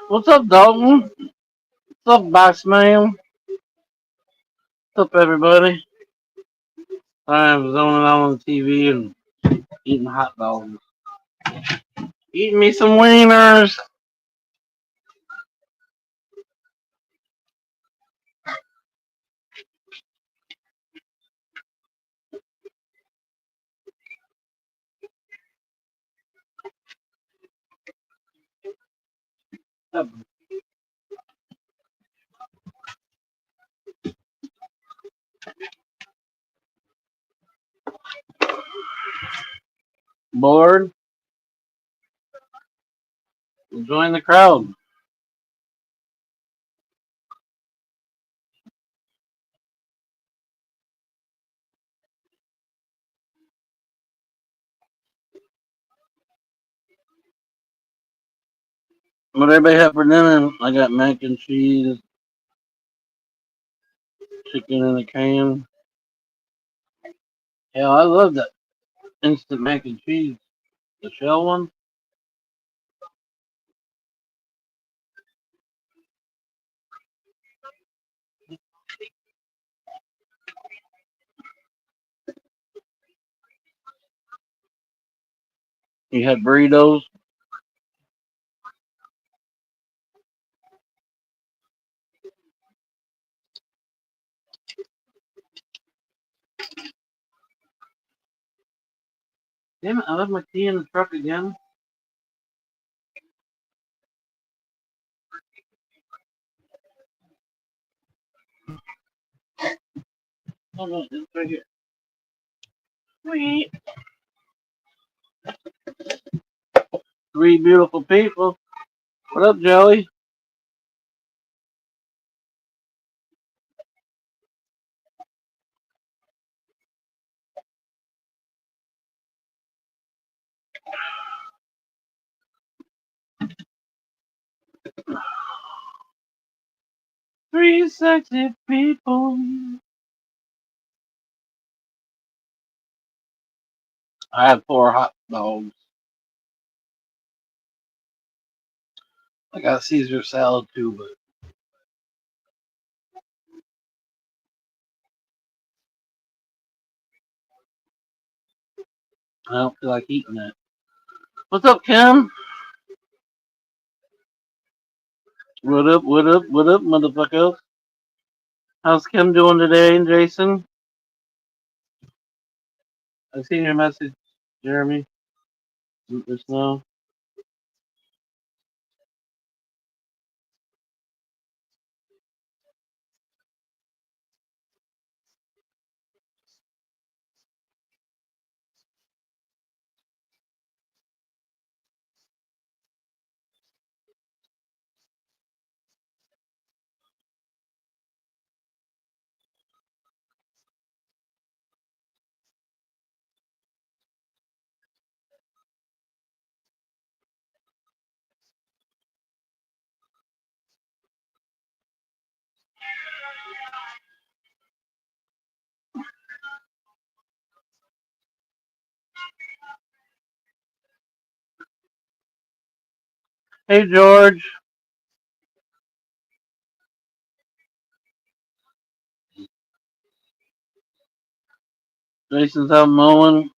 What's up, Dalton? What's up, Box Man? What's up, everybody? I'm zoning out on the TV and eating hot dogs. Eating me some wieners. Bored? Join the crowd. What everybody have for dinner? I got mac and cheese, chicken in a can. Hell, I love that instant mac and cheese. The shell one. You had burritos. Damn it, I left my tea in the truck again. Oh no, it's right here. Sweet. Three beautiful people. What up, Joey? 3 sexy people. I had 4 hot dogs. I got Caesar salad too, but I don't feel like eating that. What's up, Kim? What up, what up, what up, motherfuckers? How's Kim doing today, Jason? I've seen your message, Jeremy. Just now. Hey, George. Jason's out mowing.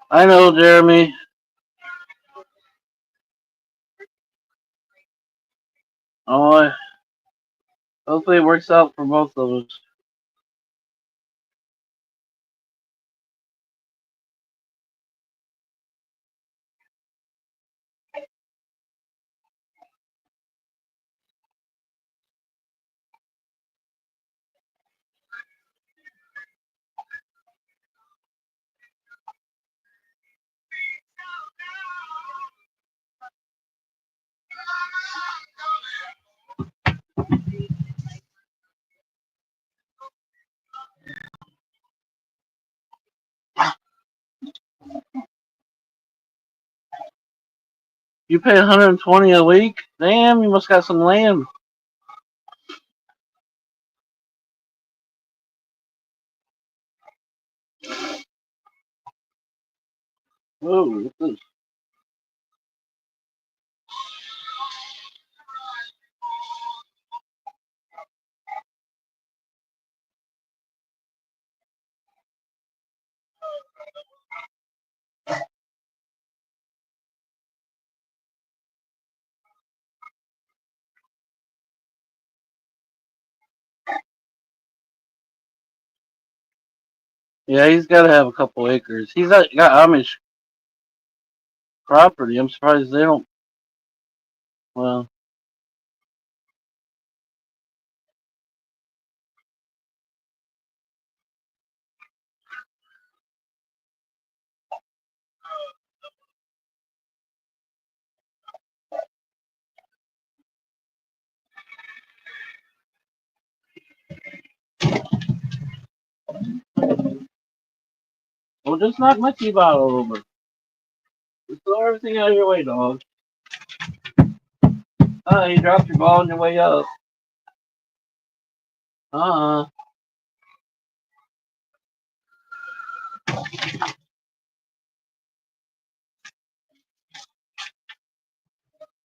I know, Jeremy. Oh, hopefully it works out for both of us. You pay 120 a week? Damn, you must got some land. Whoa, what's this? Yeah, he's got to have a couple acres. He's got Amish property. I'm surprised they don't. Well, well, just knock my tea bottle over. Just throw everything out of your way, dog. You dropped your ball on your way up. Uh-uh.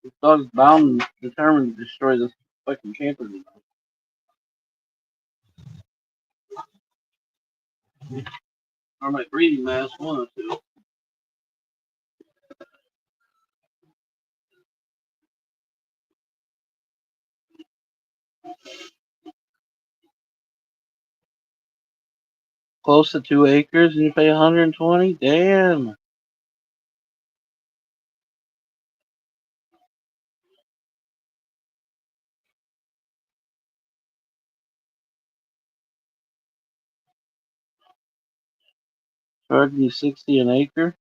This dog's bound and determined to destroy this fucking camper. Or my breathing mask, one or two. Close to 2 acres and you pay 120? Damn. Charging you 60 an acre?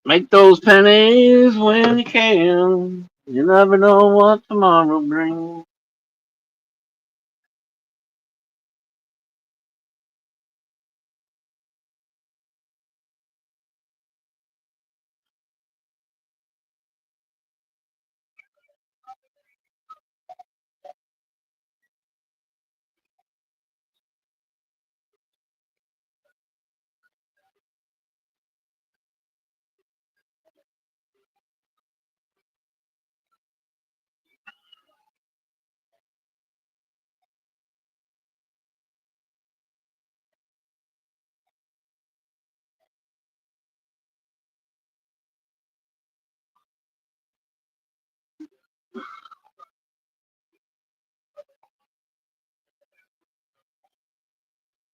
Make those pennies when you can. You never know what tomorrow brings.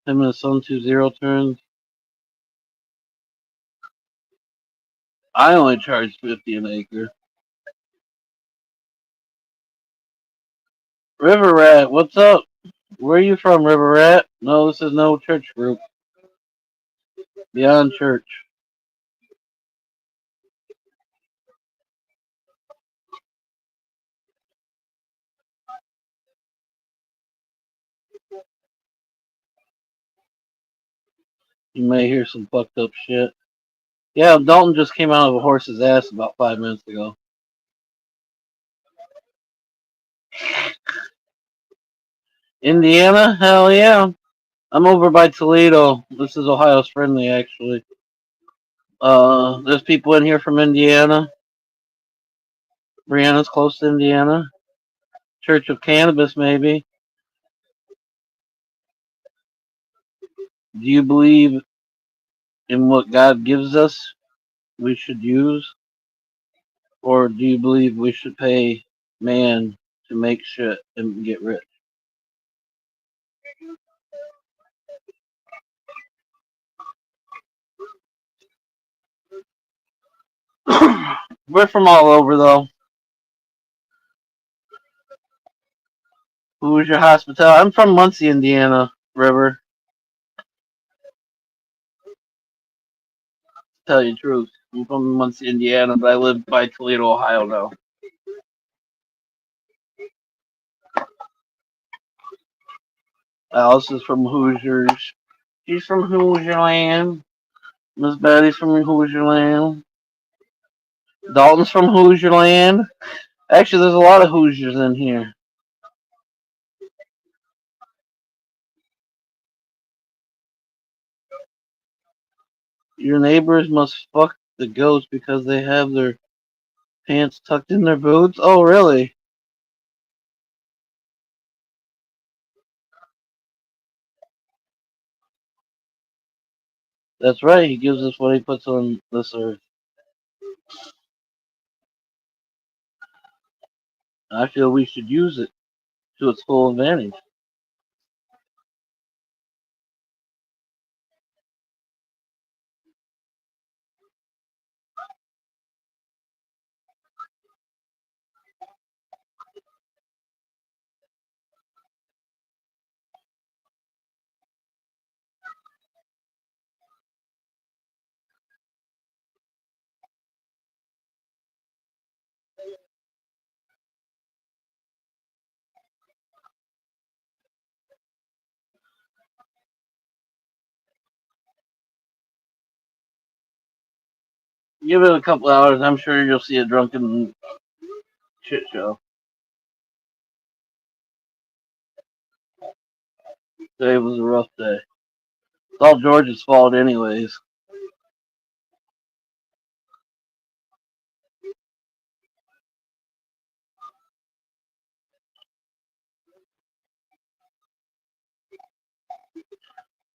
Him and his son 2-0 turns. I only charge 50 an acre. River Rat, what's up? Where are you from, River Rat? No, this is no church group. Beyond church. You may hear some fucked up shit. Yeah, Dalton just came out of a horse's ass about 5 minutes ago. Indiana? Hell yeah. I'm over by Toledo. This is Ohio's friendly, actually. There's people in here from Indiana. Brianna's close to Indiana. Church of Cannabis, maybe. Do you believe in what God gives us we should use? Or do you believe we should pay man to make shit and get rich? We're from all over, though. Who's your hospitality? I'm from Muncie, Indiana, River. To tell you the truth. I'm from Muncie, Indiana, but I live by Toledo, Ohio now. Alice is from Hoosiers. She's from Hoosierland. Miss Betty's from Hoosierland. Dalton's from Hoosierland. Actually, there's a lot of Hoosiers in here. Your neighbors must fuck the goats because they have their pants tucked in their boots. Oh, really? That's right. He gives us what he puts on this earth. I feel we should use it to its full advantage. Give it a couple hours. I'm sure you'll see a drunken shit show. Today was a rough day. It's all George's fault, anyways.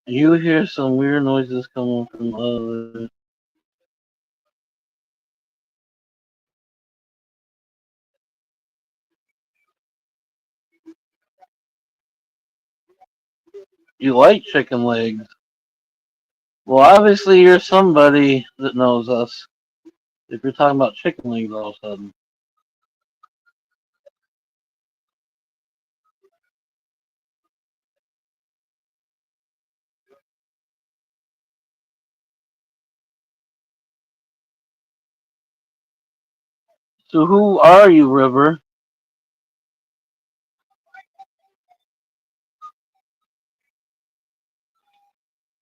You hear some weird noises coming from other. You like chicken legs. Well, obviously you're somebody that knows us. If you're talking about chicken legs all of a sudden. So who are you, River?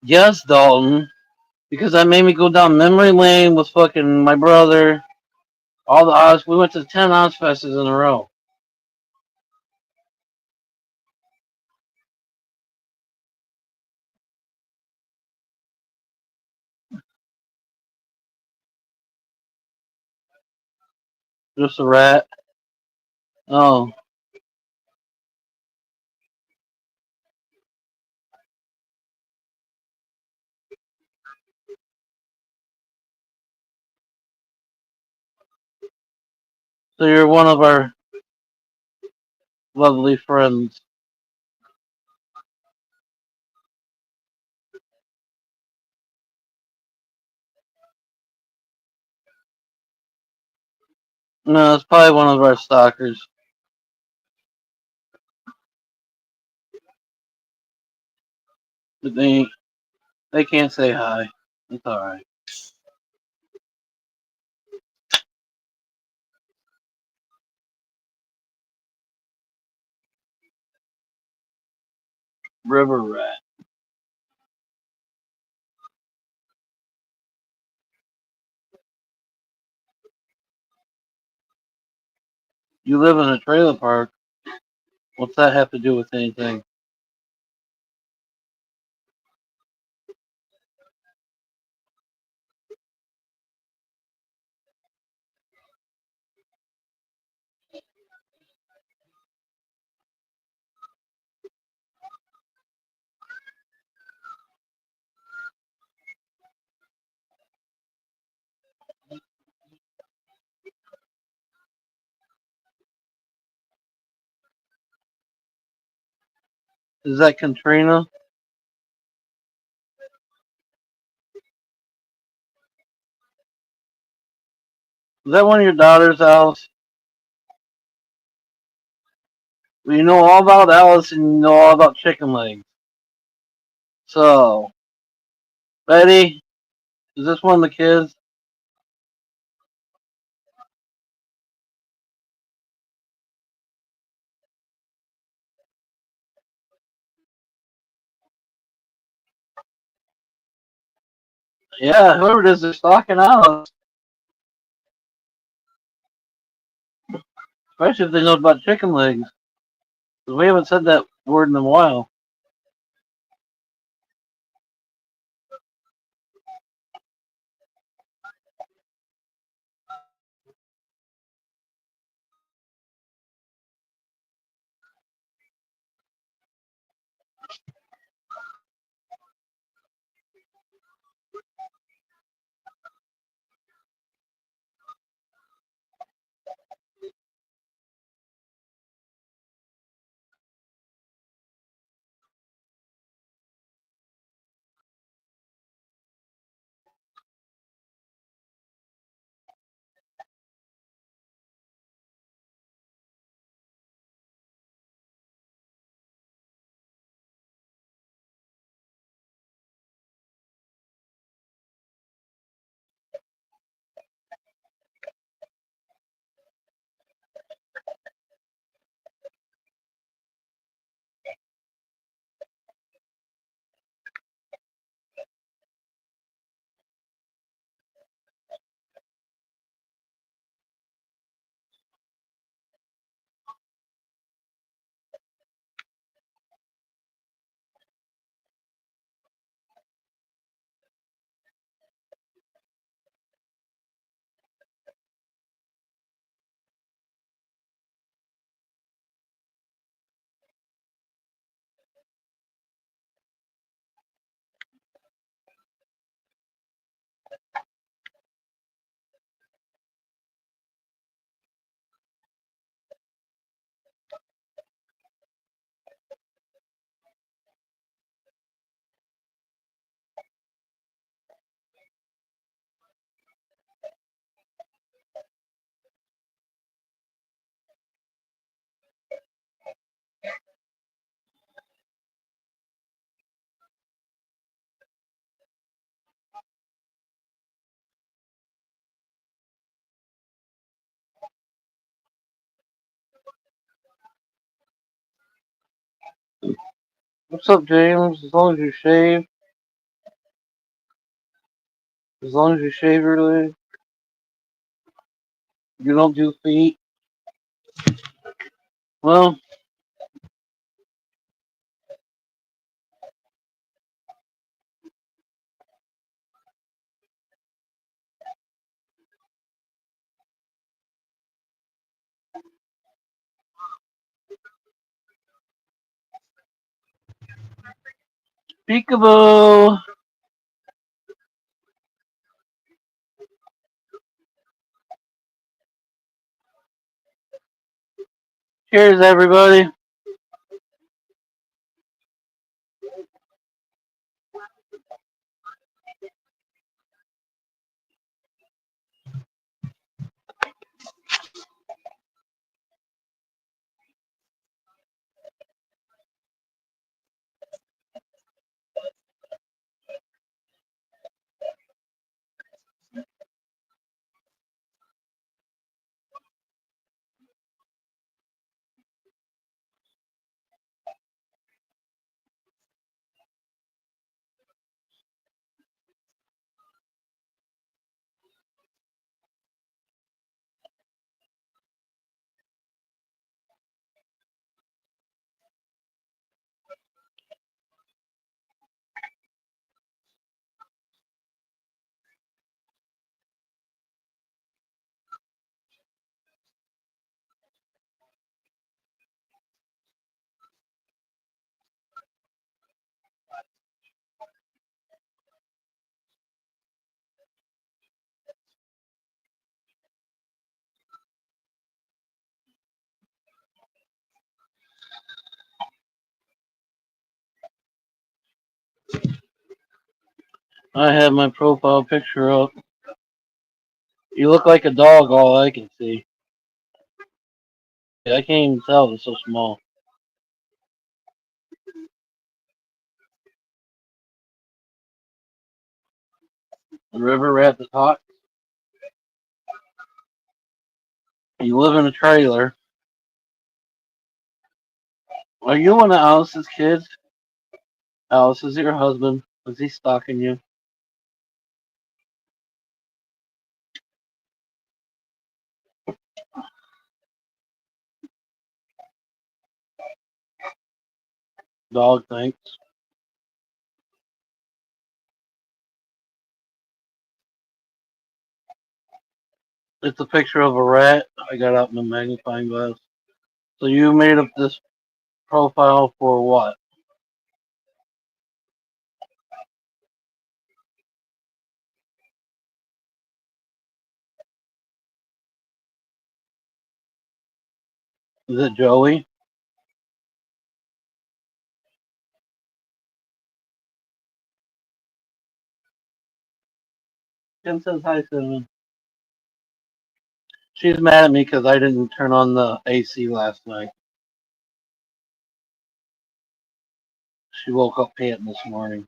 Yes, Dalton. Because that made me go down memory lane with fucking my brother. All the Oz. We went to 10 Ozfests in a row. Just a rat. Oh. So you're one of our lovely friends. No, it's probably one of our stalkers. But they can't say hi. It's alright. River rat. You live in a trailer park. What's that have to do with anything? Is that Katrina? Is that one of your daughters, Alice? Well, you know all about Alice and you know all about chicken legs. So, Betty, is this one of the kids? Yeah, whoever does they're stalking Alice. Especially if they know about chicken legs. 'Cause we haven't said that word in a while. What's up, James? As long as you shave your leg, you don't do feet. Well, peekaboo. Cheers, everybody. I have my profile picture up. You look like a dog, all I can see. I can't even tell, it's so small. The river rat that talks. You live in a trailer. Are you one of Alice's kids? Alice is your husband. Is he stalking you? Dog thinks. It's a picture of a rat. I got out my magnifying glass. So you made up this profile for what? Is it Joey? Kim says hi, Cinnamon. She's mad at me because I didn't turn on the AC last night. She woke up panting this morning.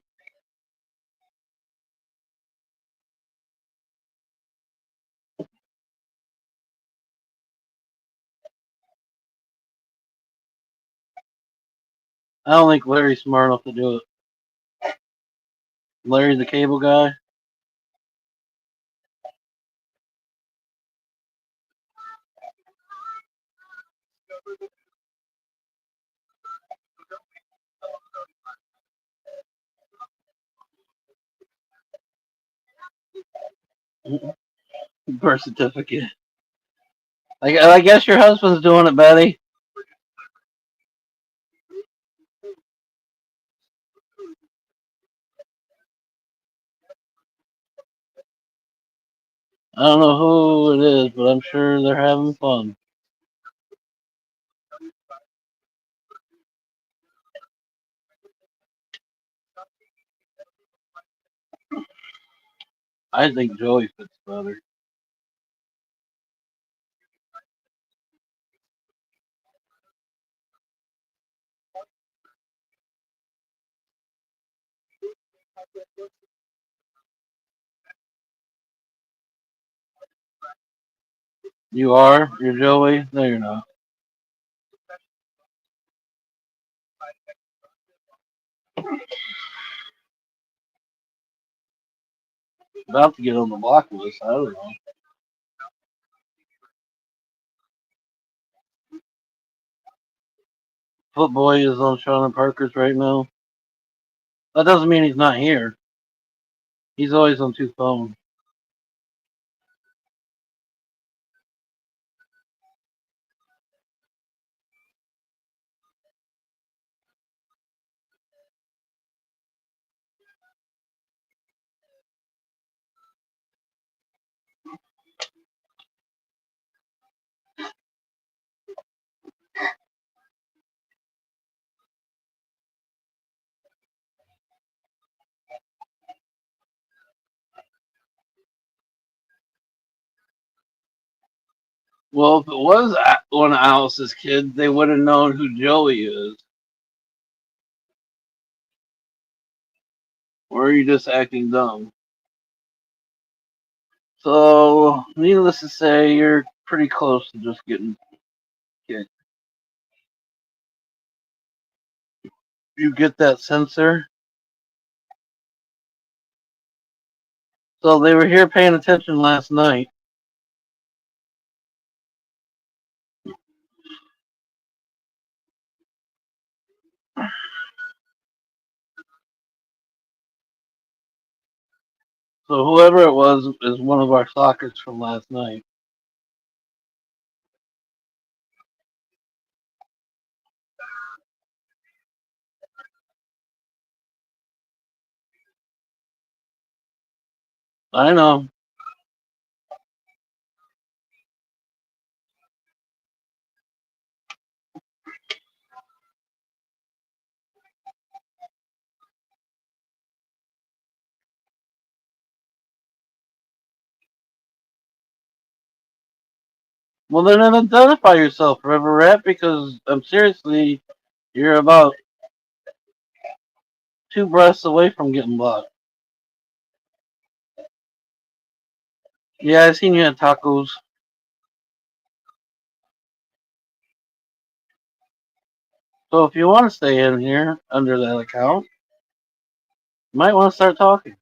I don't think Larry's smart enough to do it. Larry, the cable guy. Birth certificate. I guess your husband's doing it, Betty. I don't know who it is, but I'm sure they're having fun. I think Joey fits better. You are? You're Joey? No, you're not. About to get on the block list. I don't know. Footboy is on Sean and Parker's right now. That doesn't mean he's not here. He's always on two phones. Well, if it was one of Alice's kids, they would have known who Joey is. Or are you just acting dumb? So, needless to say, you're pretty close to just getting kicked. You get that sensor? So they were here paying attention last night. So whoever it was is one of our stalkers from last night. I know. Well, then identify yourself, River Rat, because I'm seriously, you're about two breaths away from getting blocked. Yeah, I seen you had tacos. So if you want to stay in here under that account, you might want to start talking.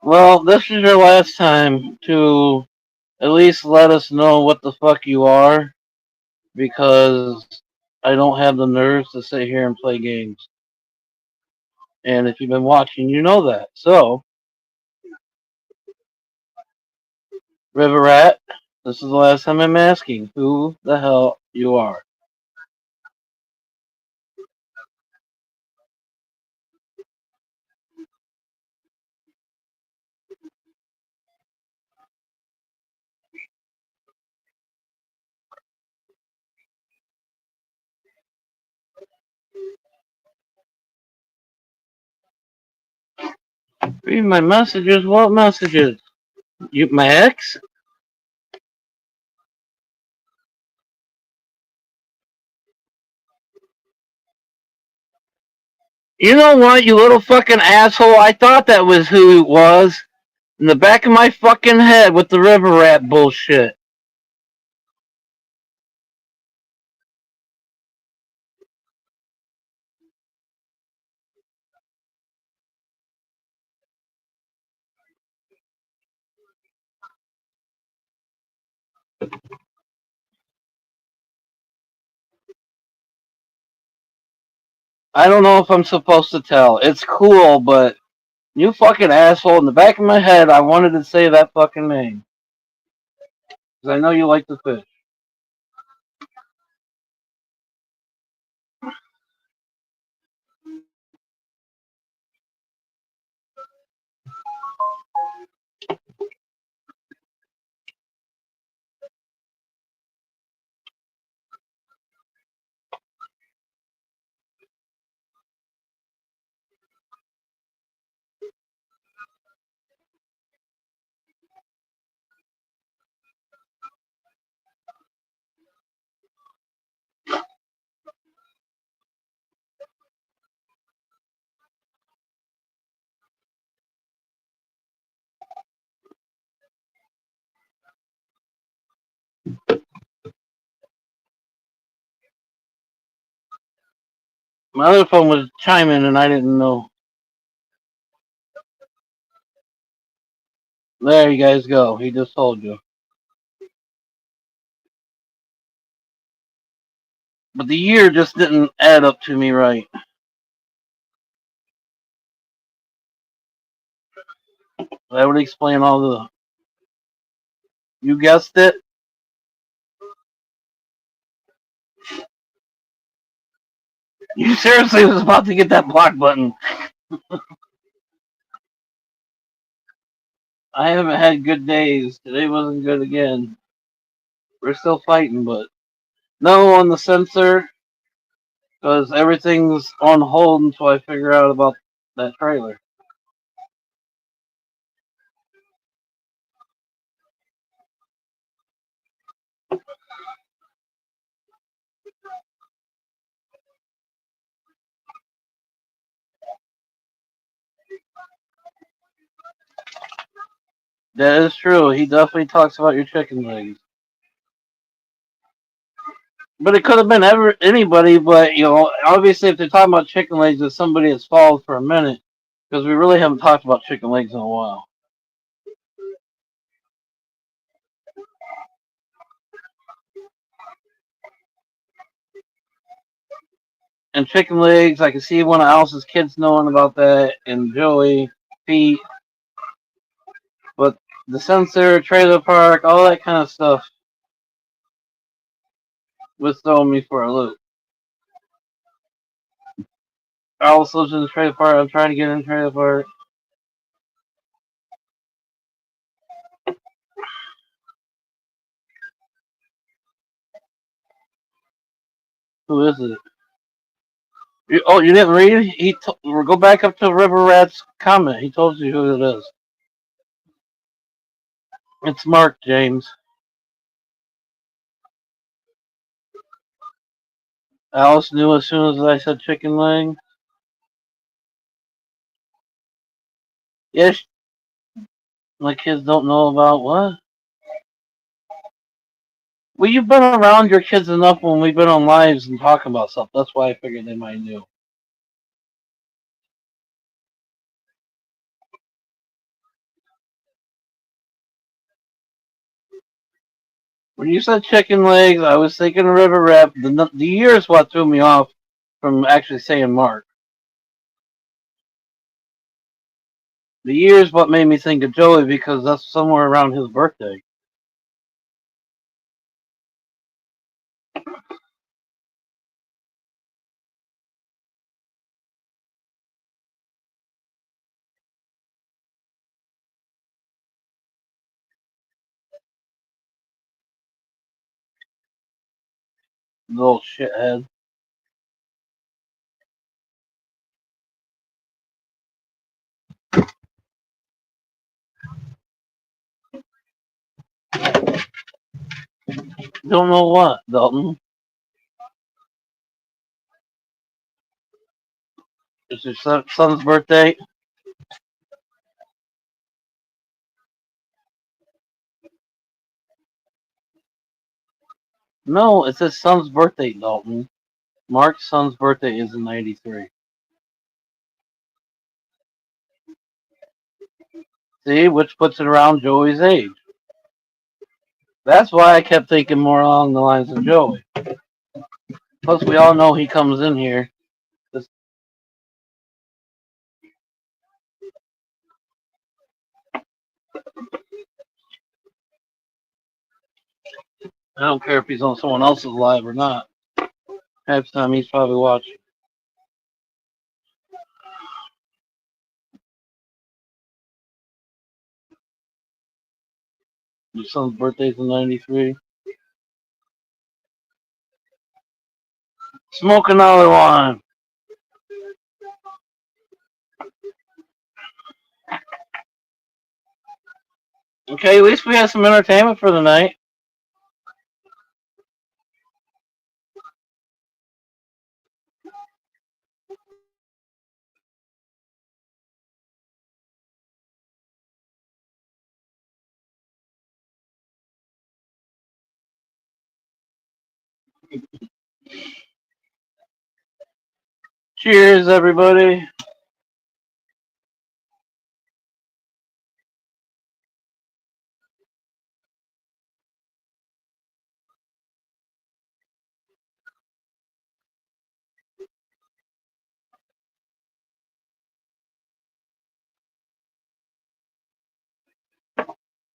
Well, this is your last time to at least let us know what the fuck you are, because I don't have the nerves to sit here and play games. And if you've been watching, you know that. So, River Rat, this is the last time I'm asking who the hell you are. Read my messages? What messages? You, my ex? You know what, you little fucking asshole? I thought that was who it was. In the back of my fucking head with the River Rat bullshit. I don't know if I'm supposed to tell. It's cool, but you fucking asshole. In the back of my head, I wanted to say that fucking name. Because I know you like to fish. My other phone was chiming and I didn't know. There you guys go. He just told you. But the year just didn't add up to me right. That would explain all the. You guessed it. You seriously was about to get that block button. I haven't had good days. Today wasn't good again. We're still fighting, but no on the sensor because everything's on hold until I figure out about that trailer. That is true. He definitely talks about your chicken legs. But it could have been anybody, but obviously if they're talking about chicken legs, it's somebody that's followed for a minute. Because we really haven't talked about chicken legs in a while. And chicken legs, I can see one of Alice's kids knowing about that, and Joey, Pete, but the sensor, trailer park, all that kind of stuff was throwing me for a loop. Alice lives in the trailer park. I'm trying to get in the trailer park. Who is it? You didn't read it? Go back up to River Rat's comment. He told you who it is. It's Mark, James. Alice knew as soon as I said chicken leg. Yes, my kids don't know about what? Well, you've been around your kids enough when we've been on lives and talking about stuff. That's why I figured they might know. When you said chicken legs, I was thinking River Rep. The year is what threw me off from actually saying Mark. The year is what made me think of Joey because that's somewhere around his birthday. Little shithead. Don't know what, Dalton. It's your son's birthday. No, it's his son's birthday, Dalton. Mark's son's birthday is in '93. See, which puts it around Joey's age. That's why I kept thinking more along the lines of Joey. Plus, we all know he comes in here. This, I don't care if he's on someone else's live or not. Half the time he's probably watching. Your son's birthday's in '93. Smoke another one. Okay, at least we had some entertainment for the night. Cheers, everybody.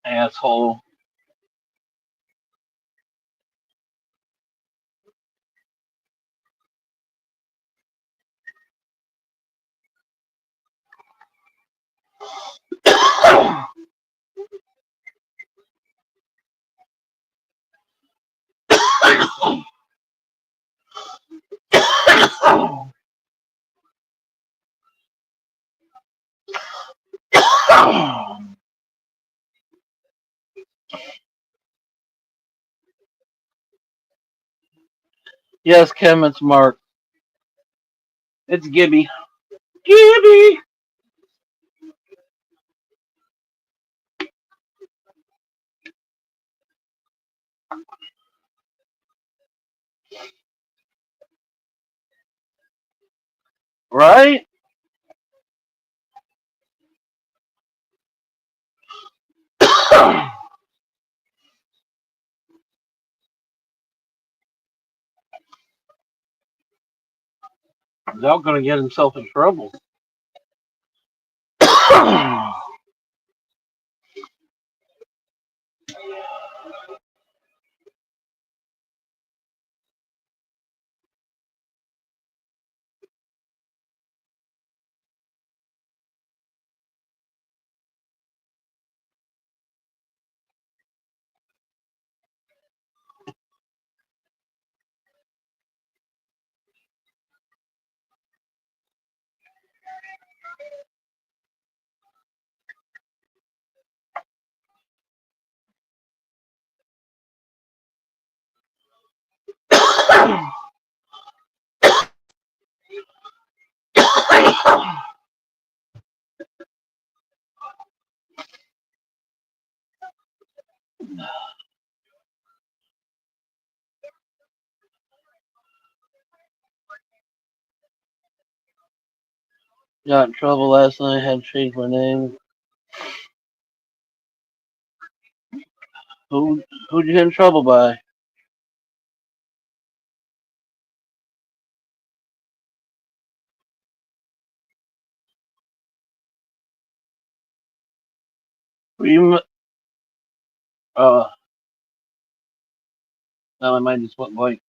Asshole. Yes, Kim, it's Mark. It's Gibby. Gibby! Right? Y'all gonna get himself in trouble. Got in trouble last night, had to change my name. Who'd you get in trouble by? Were you? Uh, now my mind just went blank.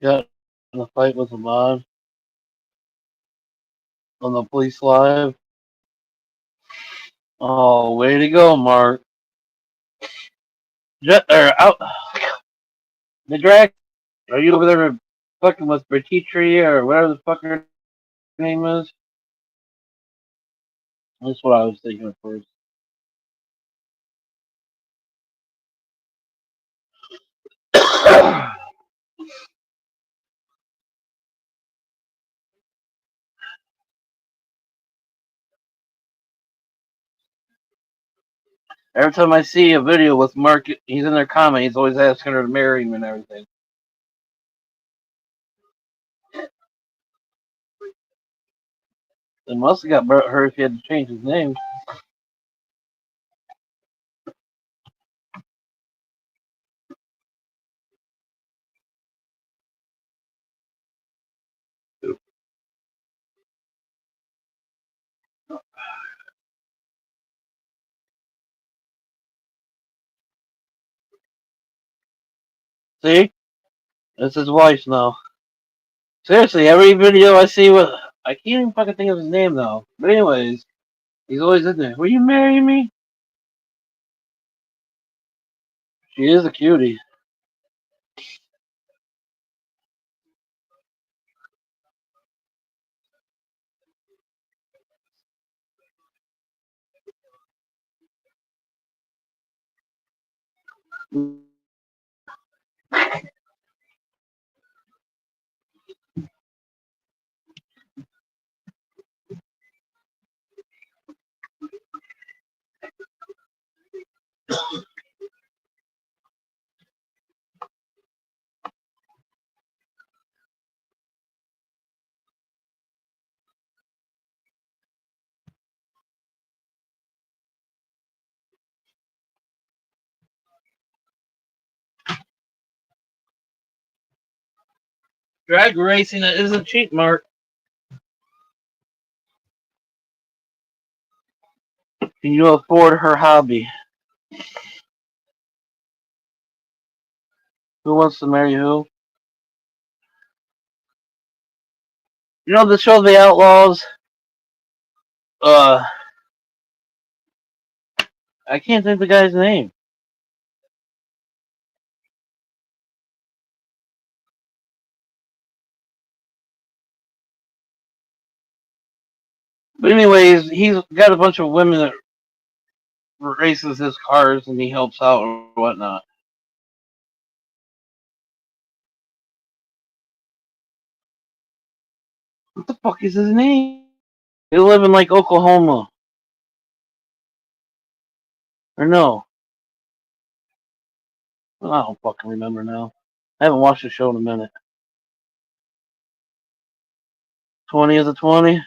Got in a fight with a mod on the police live. Oh, way to go, Mark. Out. The drag. Are you over there fucking with Bertitri or whatever the fuck her name is? That's what I was thinking at first. Every time I see a video with Mark, he's in their comment. He's always asking her to marry him and everything. It must have got her if he had to change his name. See? That's his wife now. Seriously, every video I see with. I can't even fucking think of his name though. But anyways, he's always in there. Will you marry me? She is a cutie. Drag racing isn't cheap, Mark. Can you afford her hobby? Who wants to marry who? You know the show The Outlaws? Uh, I can't think of the guy's name. But anyways, he's got a bunch of women that races his cars and he helps out or whatnot. What the fuck is his name? They live in like Oklahoma. Or no. I don't fucking remember now. I haven't watched the show in a minute. 20 is a 20?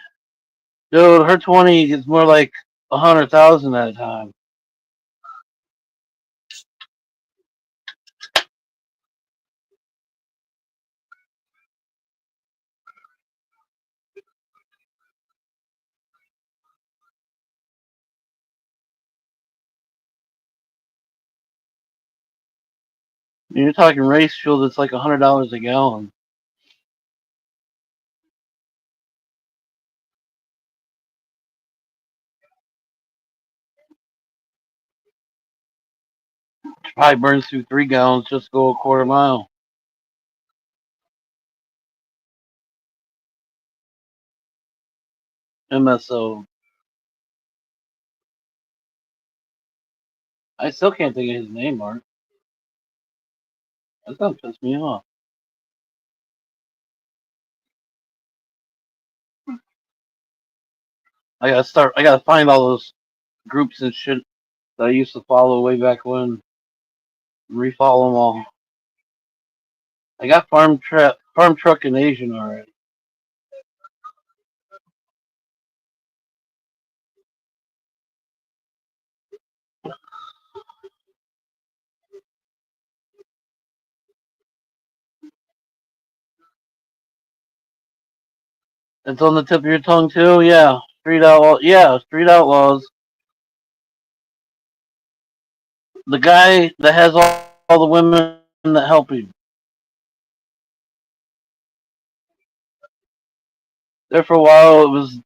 Dude, her 20 is more like 100,000 at a time. You're talking race fuel that's like $100 a gallon. Probably burns through 3 gallons just to go a quarter mile. MSO. I still can't think of his name, Mark. That's gonna piss me off. I gotta find all those groups and shit that I used to follow way back when. Refollow them all. I got farm truck in Asian already. It's on the tip of your tongue too. Yeah, Street Outlaw. Yeah, Street Outlaws. The guy that has all the women that help him. There for a while, it was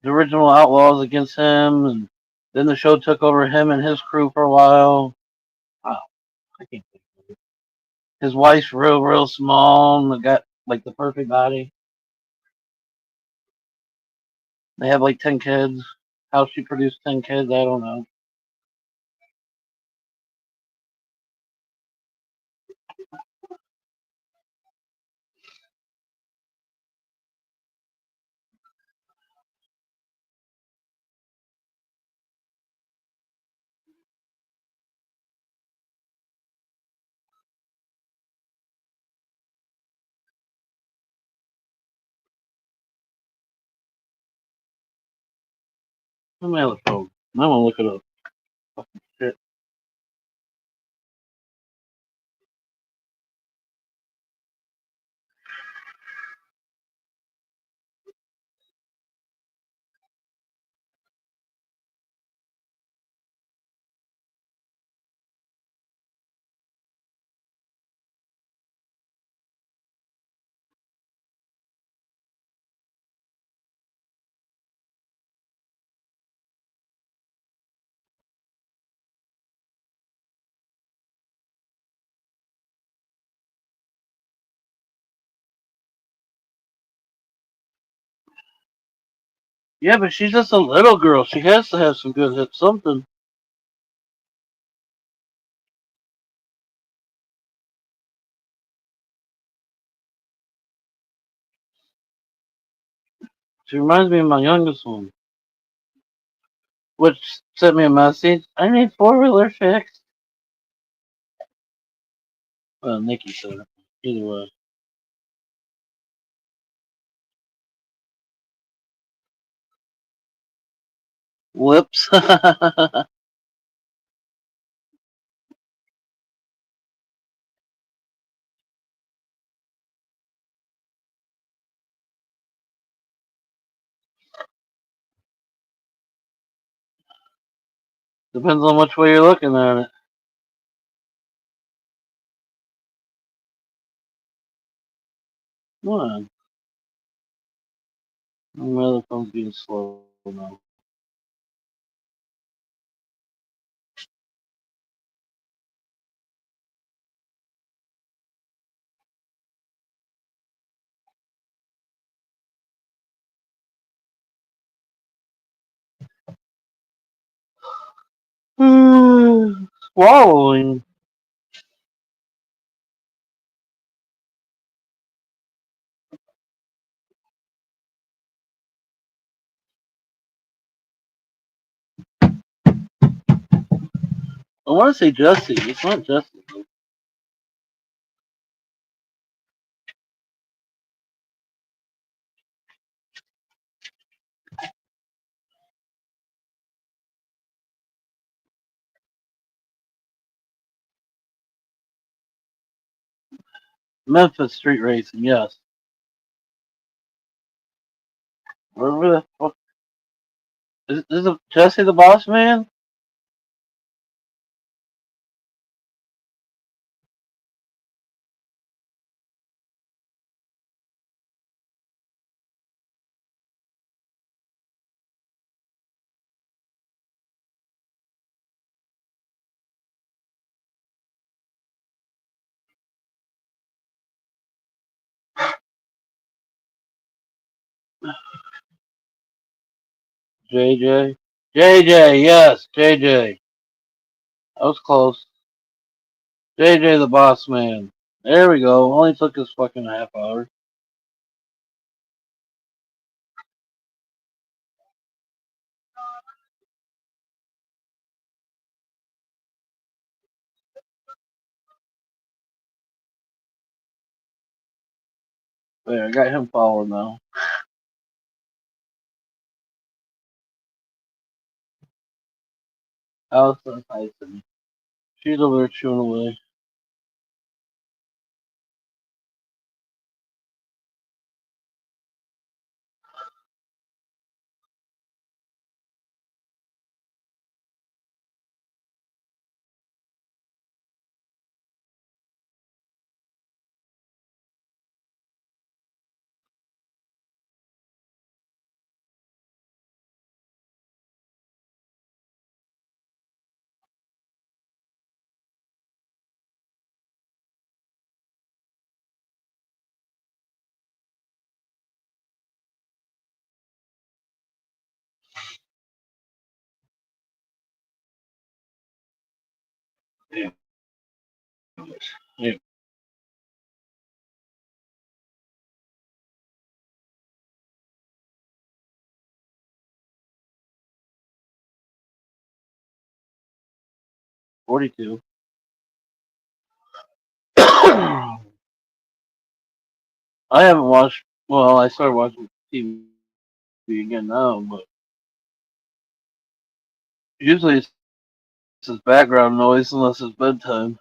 the original Outlaws against him, and then the show took over him and his crew for a while. Wow, I can't think of it. His wife's real small and got like the perfect body. They have like 10 kids. How she produced 10 kids, I don't know. Where's my other phone? I want to look it up. Fucking shit. Yeah, but she's just a little girl. She has to have some good hits. Something. She reminds me of my youngest one, which sent me a message. I need four-wheeler fixed. Well, Nikki said it. Either way. Whoops. Depends on which way you're looking at it. Come on. My other phone's being slow now. Swallowing. I want to say Jesse. It's not Jesse. Memphis Street Racing, yes. Where the fuck is it Jesse the Boss Man? JJ. JJ, yes, JJ. That was close. JJ the Boss Man. There we go. Only took us fucking half hour. There, I got him following now. Allison Tyson. She's over there chewing away. Yeah. Yeah. 42. I haven't watched. Well, I started watching TV again now, but usually it's just background noise unless it's bedtime.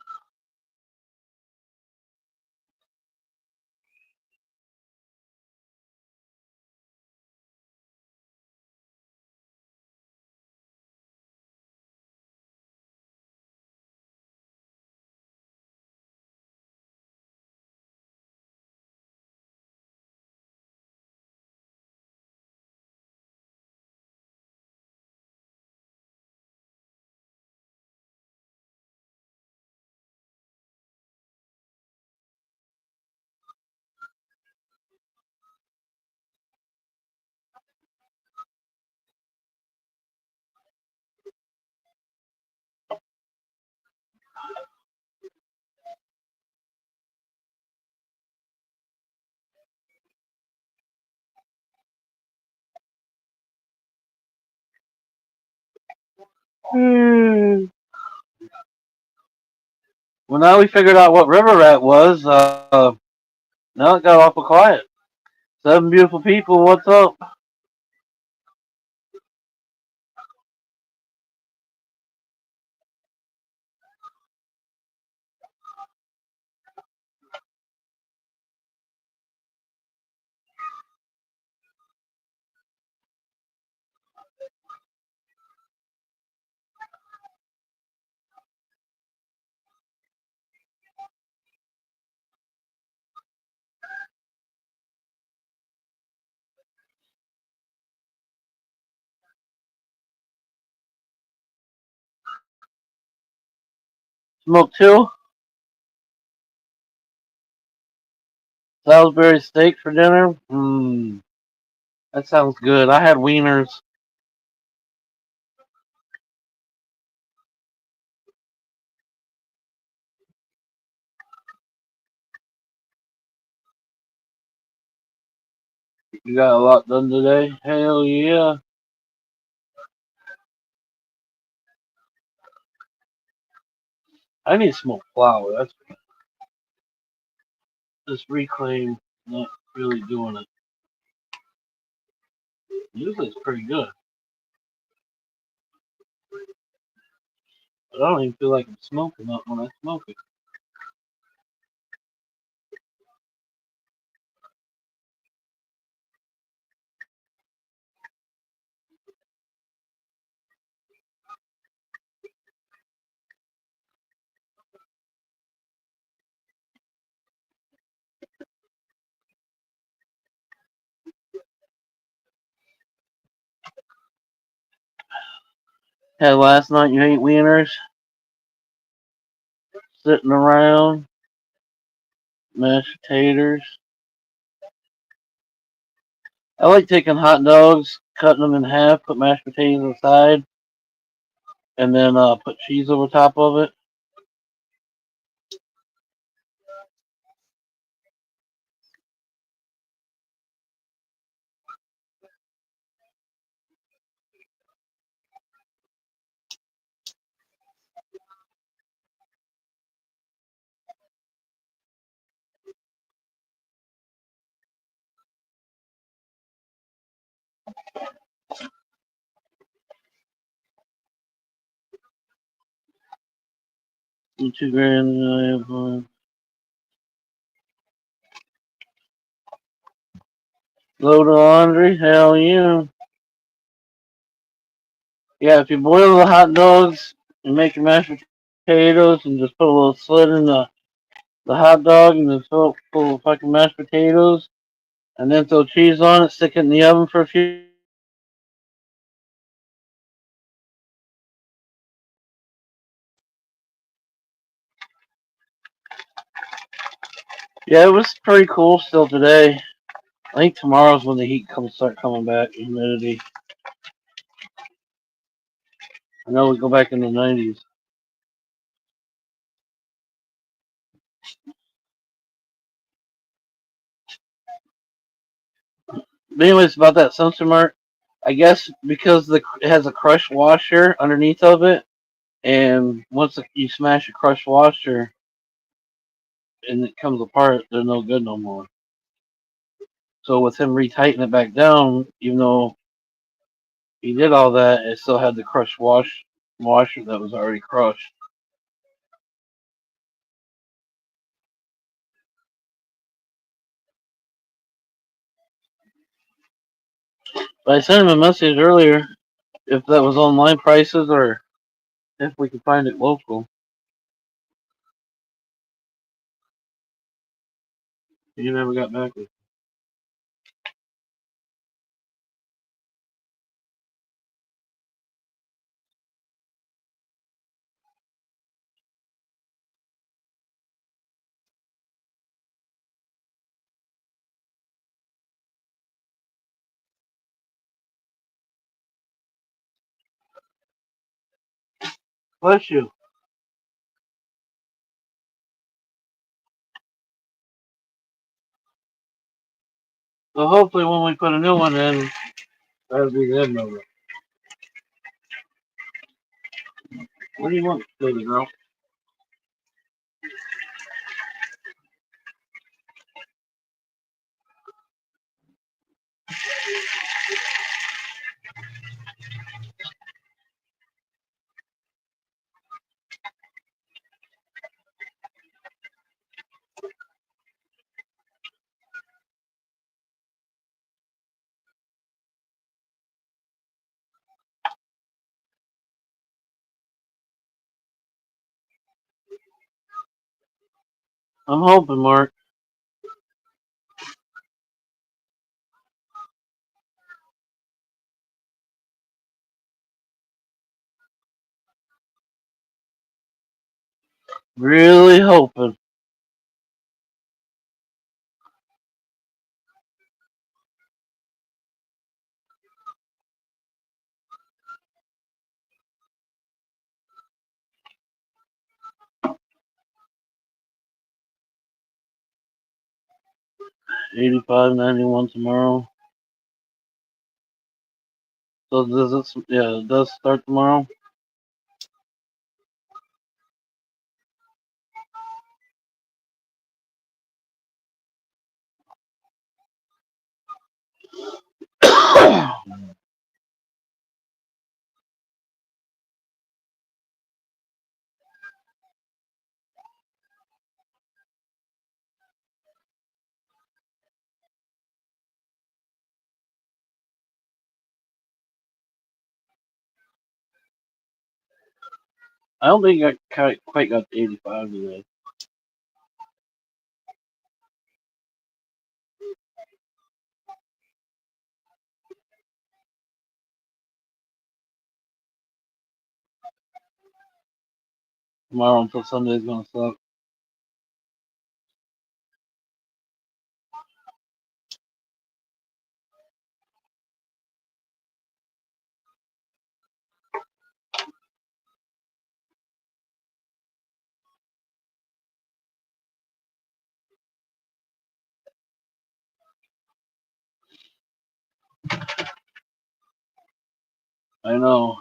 Hmm. Well, now we figured out what river rat was. Now it got awful quiet. Seven beautiful people. What's up? Smoke two. Salisbury steak for dinner. That sounds good. I had wieners. You got a lot done today. Hell yeah. I need smoked flour. That's just reclaim. Not really doing it. Usually it's pretty good, but I don't even feel like I'm smoking up when I smoke it. Had last night you ate wieners, sitting around, mashed potatoes. I like taking hot dogs, cutting them in half, put mashed potatoes inside, and then put cheese over top of it. $2 grand. Load of laundry. Hell yeah. Yeah, if you boil the hot dogs and make your mashed potatoes and just put a little slit in the hot dog and then fill it full of fucking mashed potatoes and then throw cheese on it, stick it in the oven for a few minutes, and then eat it. Yeah, it was pretty cool still today. I think tomorrow's when the heat comes start coming back, humidity. I know we go back in the 90s. But anyways, about that sensor mark, I guess because it has a crush washer underneath of it, and once you smash a crush washer and it comes apart, they're no good no more. So with him retightening it back down, even though he did all that, it still had the crush washer that was already crushed. But I sent him a message earlier if that was online prices or if we could find it local. He never got back with me. Bless you. So hopefully when we put a new one in, that'll be the end of it. What do you want, baby girl? I'm hoping, Mark. Really hoping. 85, 91 tomorrow. So does it? Yeah, it does start tomorrow. I don't think I quite got to 85 today. Tomorrow until Sunday is gonna suck. I know.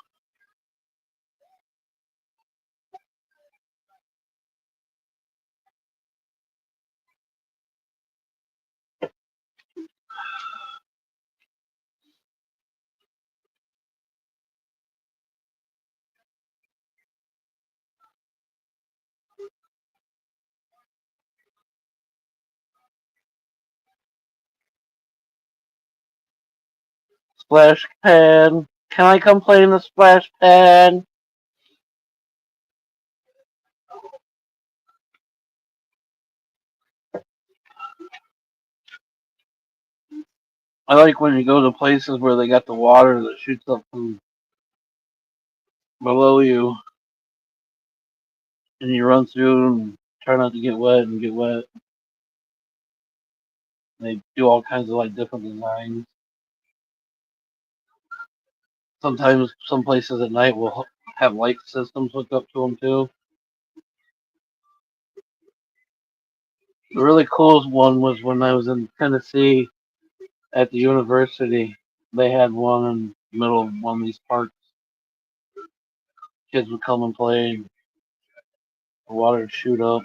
splash pad. Can I come play in the splash pad? I like when you go to places where they got the water that shoots up from below you, and you run through and try not to get wet and get wet. They do all kinds of like different designs. Sometimes some places at night will have light systems hooked up to them too. The really coolest one was when I was in Tennessee at the university. They had one in the middle of one of these parks. Kids would come and play, and the water would shoot up.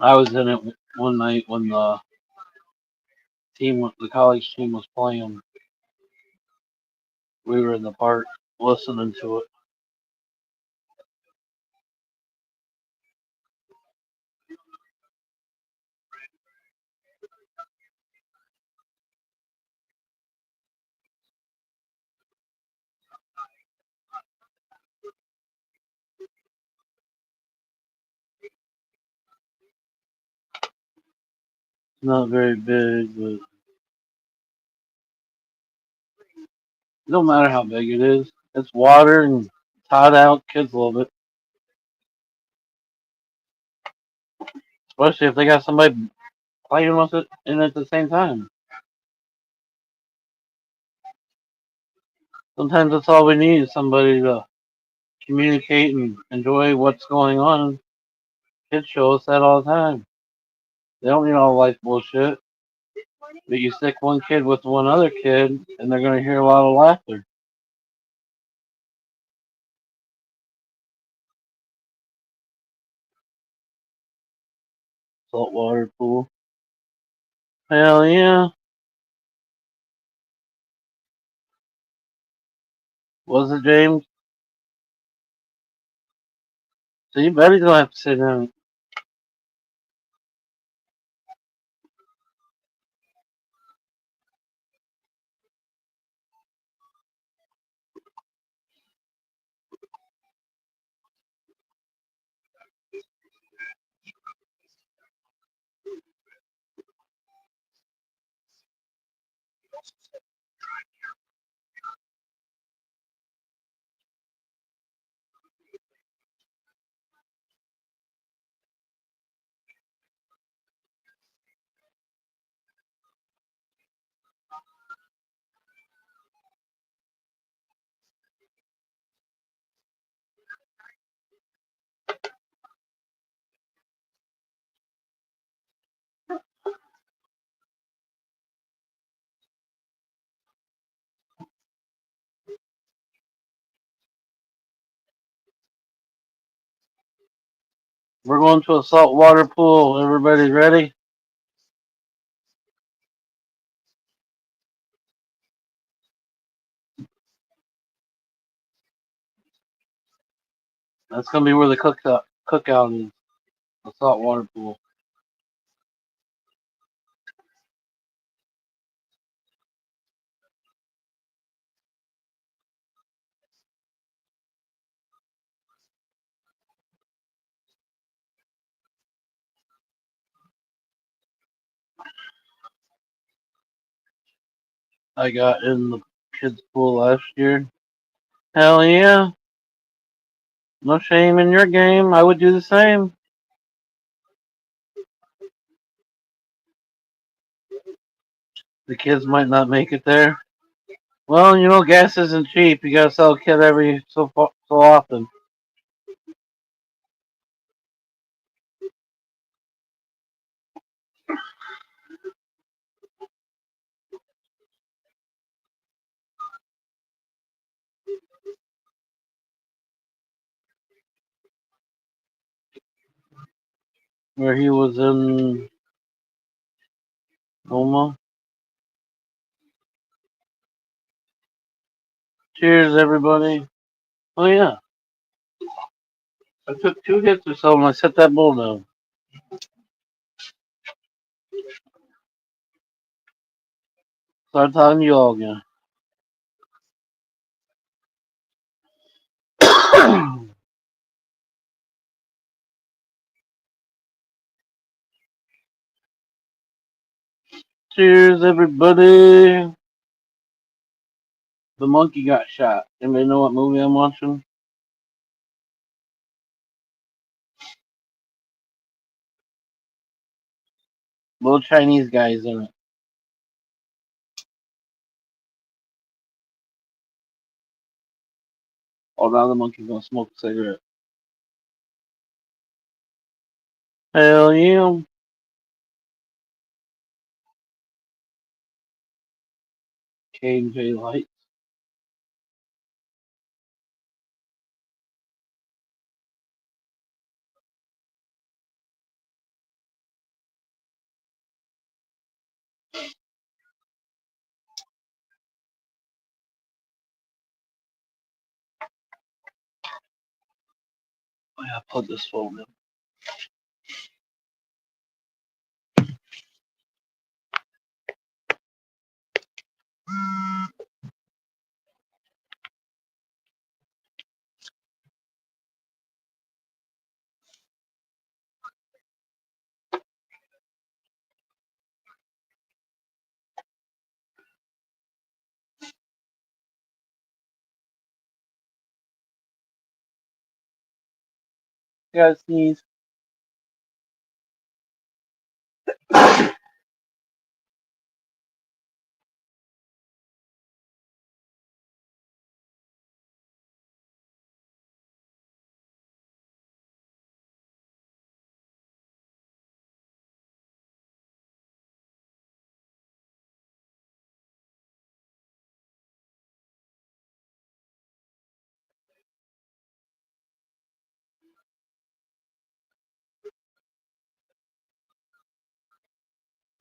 I was in it one night when the college team was playing. We were in the park listening to it. It's not very big, but it don't matter how big it is. It's water and it's hot out. Kids love it, especially if they got somebody playing with it and at the same time. Sometimes that's all we need is somebody to communicate and enjoy what's going on. Kids show us that all the time. They don't need all life bullshit. But you stick one kid with one other kid, and they're going to hear a lot of laughter. Saltwater pool. Hell yeah. Was it, James? So you bet he's going to have to sit in it. We're going to a saltwater pool. Everybody ready? That's going to be where the cookout is. The saltwater pool. I got in the kids' pool last year. Hell yeah. No shame in your game. I would do the same. The kids might not make it there. Well, you know, gas isn't cheap. You gotta sell a kit every so often. Where he was in Oma. Cheers, everybody. Oh yeah, I took 2 hits or so and I set that bull down. Start talking to you all again. Cheers, everybody. The monkey got shot. Anybody know what movie I'm watching? Little Chinese guys in it. Oh, now the monkey's gonna smoke a cigarette. Hell yeah. K&J Light. Oh yeah, plug this phone in. You guys sneeze.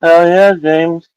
Hell yeah, James.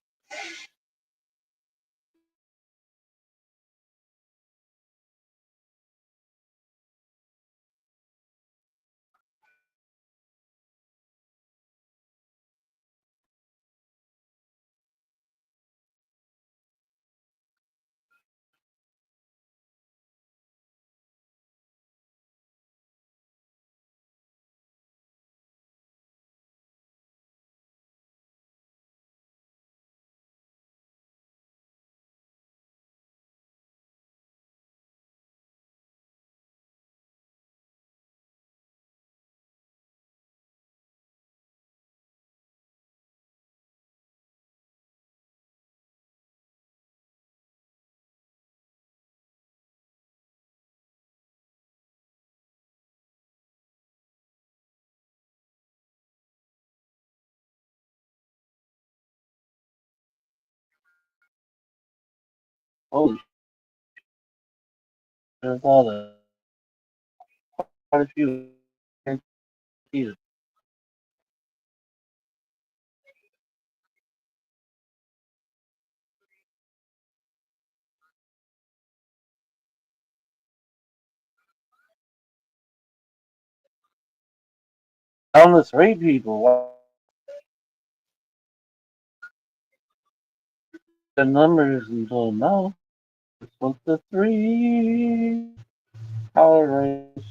Holy shit, I thought of quite a few. Countless rate people. What the numbers until now? What's the three? Power race.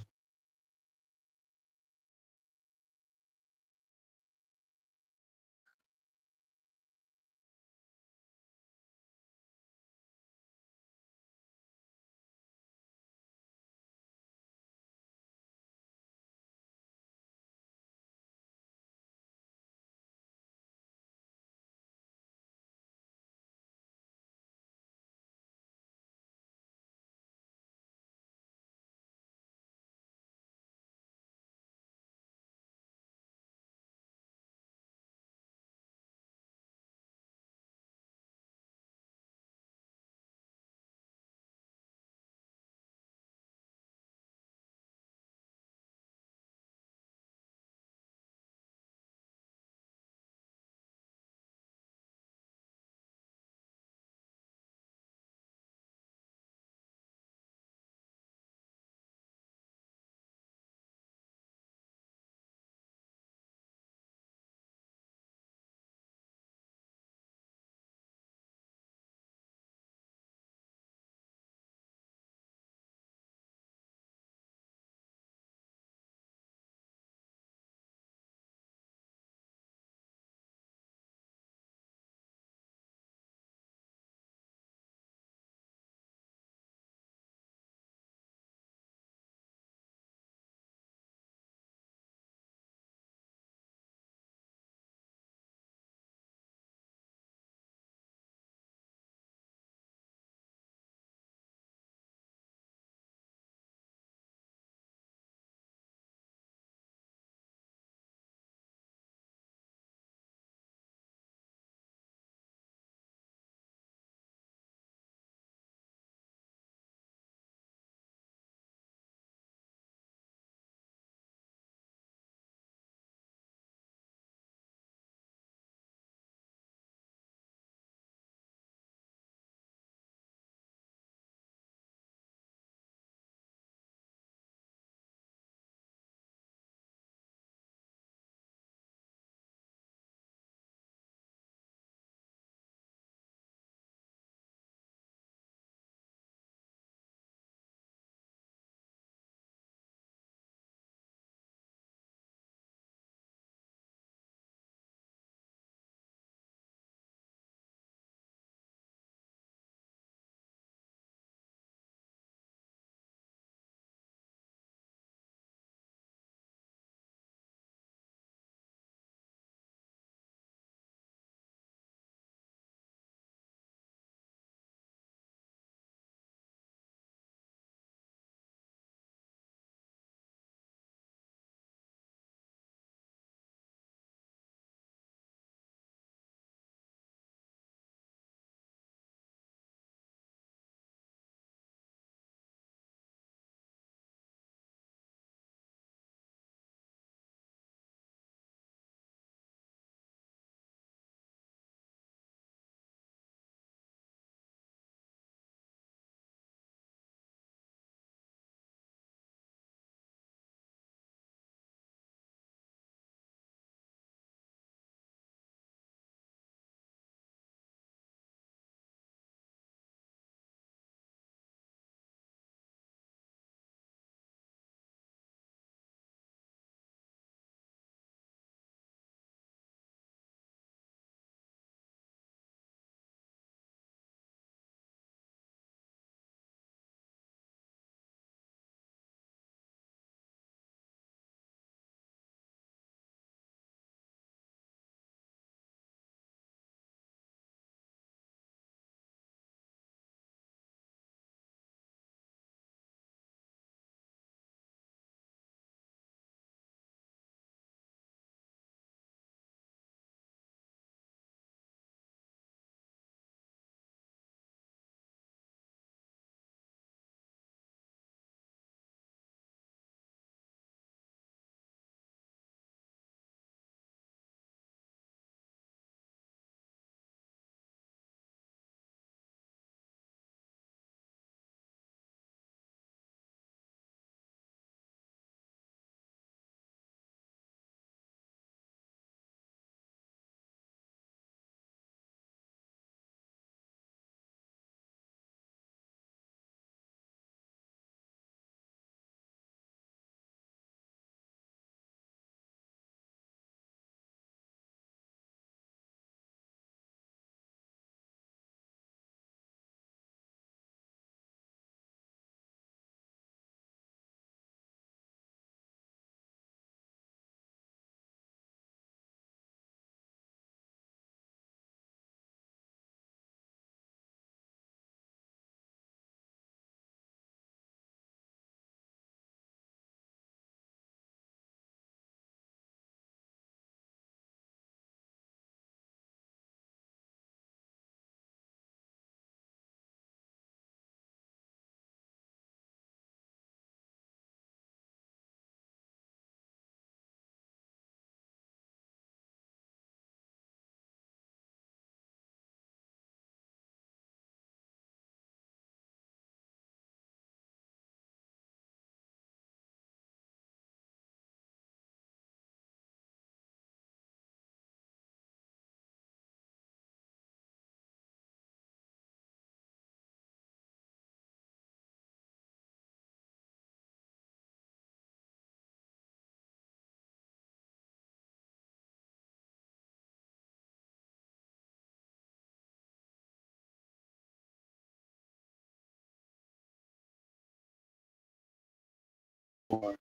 What?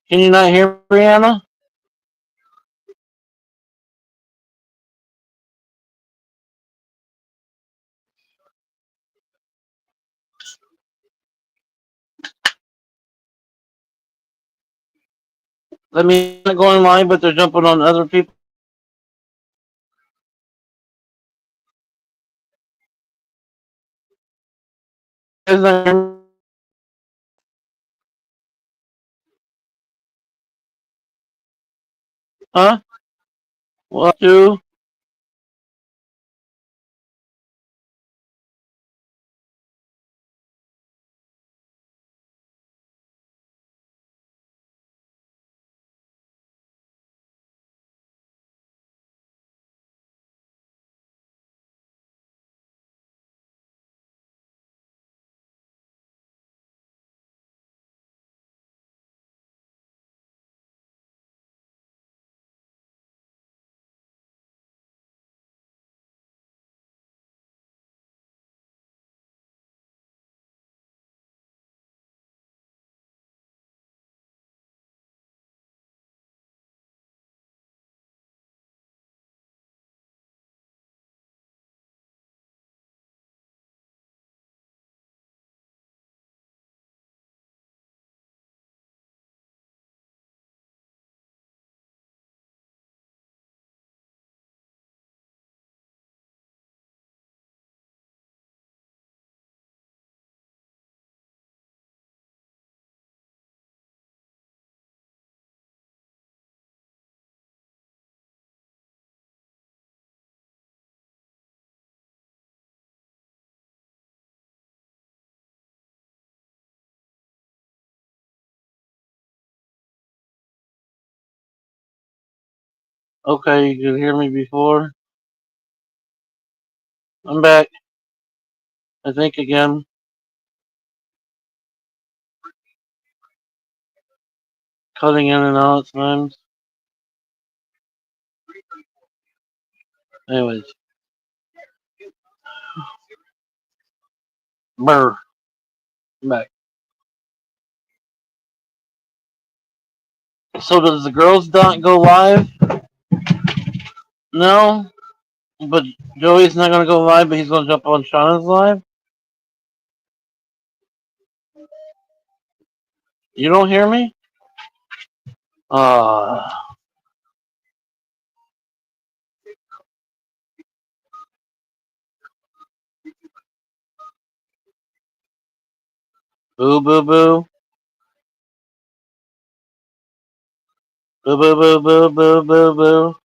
Can you not hear Brianna? Let me not going live, but they're jumping on other people. Huh? What? Two? Okay, you could hear me before. I'm back. I think again. Cutting in and out at times. Anyways. Brr. I'm back. So does the girls not go live? No. But Joey's not gonna go live, but he's gonna jump on Shauna's live? You don't hear me? Uh boo boo boo. Boo boo boo boo boo boo boo.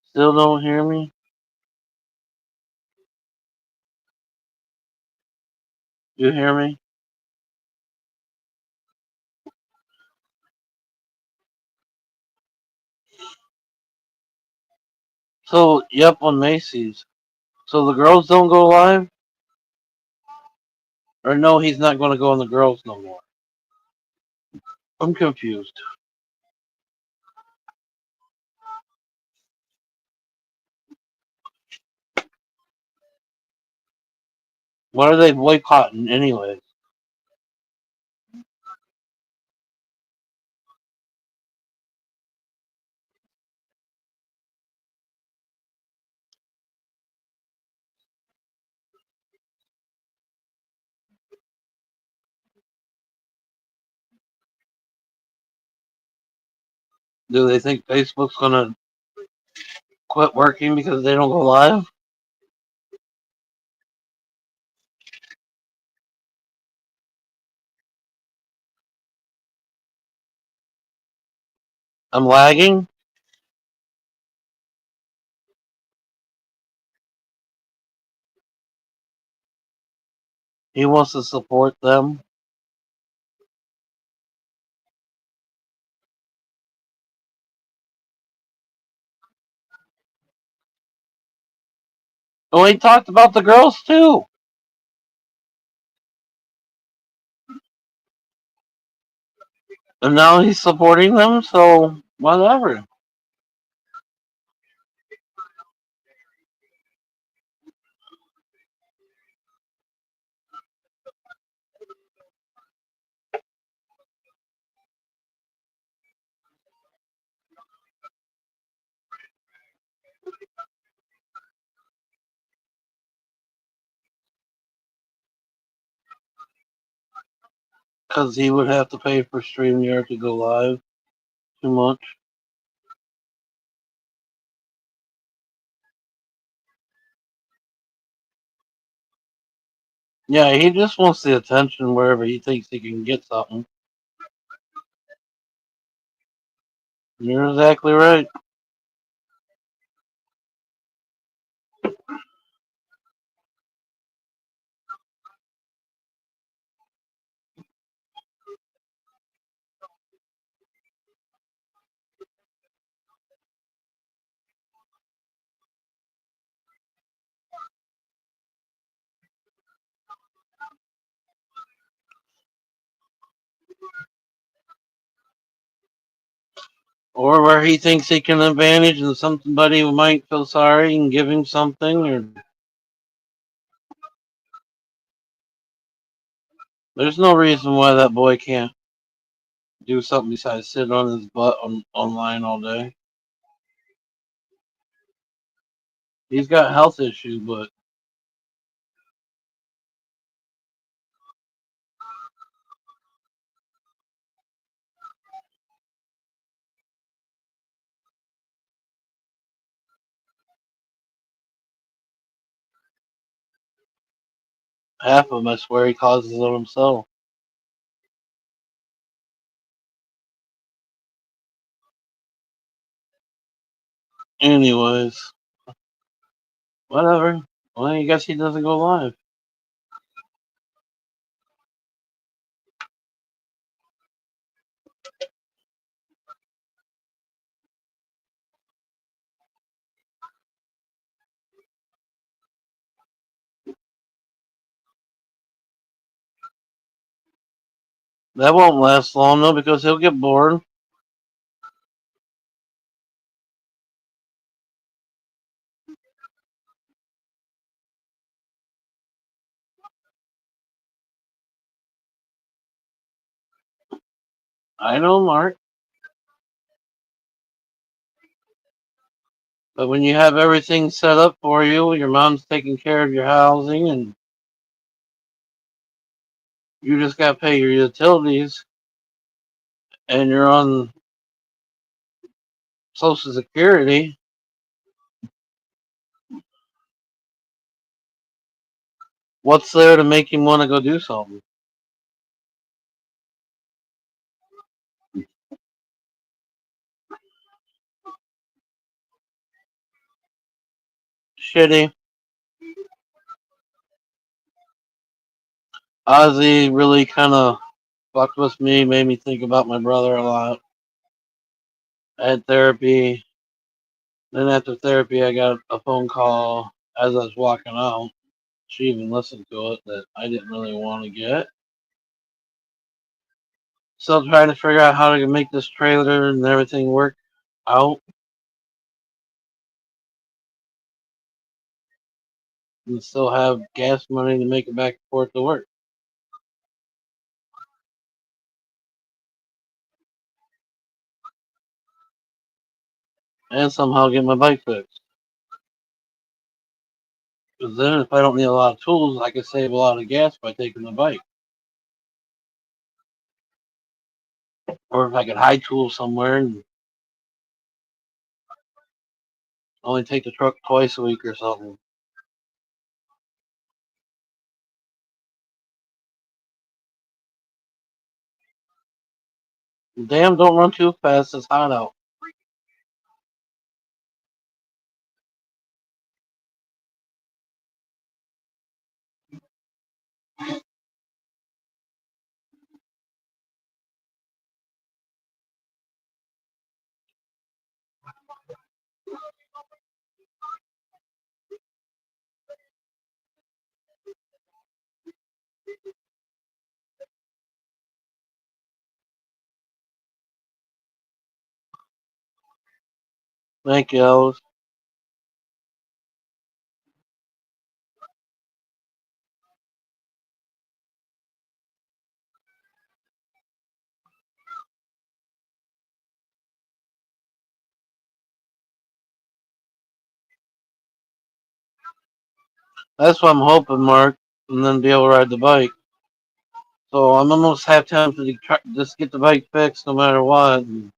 Still don't hear me? You hear me? So yep on Macy's. So the girls don't go live? Or no, he's not gonna go on the girls no more. I'm confused. What are they boycotting anyways? Do they think Facebook's gonna quit working because they don't go live? I'm lagging? He wants to support them. Oh, he talked about the girls too. And now he's supporting them, so whatever. Because he would have to pay for StreamYard to go live. Too much. Yeah, he just wants the attention wherever he thinks he can get something. You're exactly right. Or where he thinks he can advantage and somebody might feel sorry and give him something. Or there's no reason why that boy can't do something besides sit on his butt online all day. He's got health issues, but half of them, I swear, he causes it himself. Anyways, whatever. Well, I guess he doesn't go live. That won't last long though, because he'll get bored. I know, Mark. But when you have everything set up for you, your mom's taking care of your housing, and you just got to pay your utilities, and you're on Social Security, what's there to make him want to go do something? Shitty. Ozzy really kind of fucked with me, made me think about my brother a lot. I had therapy. Then after therapy, I got a phone call as I was walking out. She even listened to it that I didn't really want to get. Still trying to figure out how to make this trailer and everything work out and still have gas money to make it back and forth to work. And somehow get my bike fixed. Because then if I don't need a lot of tools, I can save a lot of gas by taking the bike. Or if I could hide tools somewhere and only take the truck twice a week or something. Damn, don't run too fast. It's hot out. Thank you, Alice. That's what I'm hoping, Mark. And then be able to ride the bike. So I'm almost half tempted to just get the bike fixed no matter what. And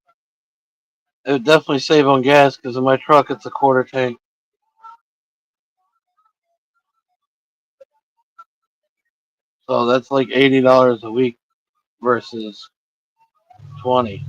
it would definitely save on gas because in my truck it's a quarter tank. So that's like $80 a week versus 20.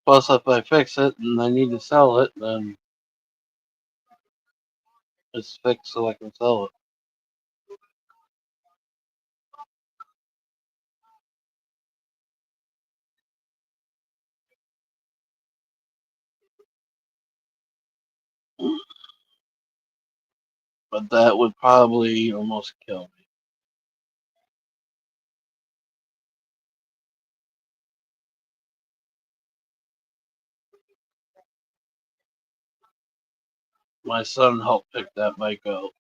Plus, if I fix it and I need to sell it, then it's fixed so I can sell it. But that would probably almost kill me. My son helped pick that bike up.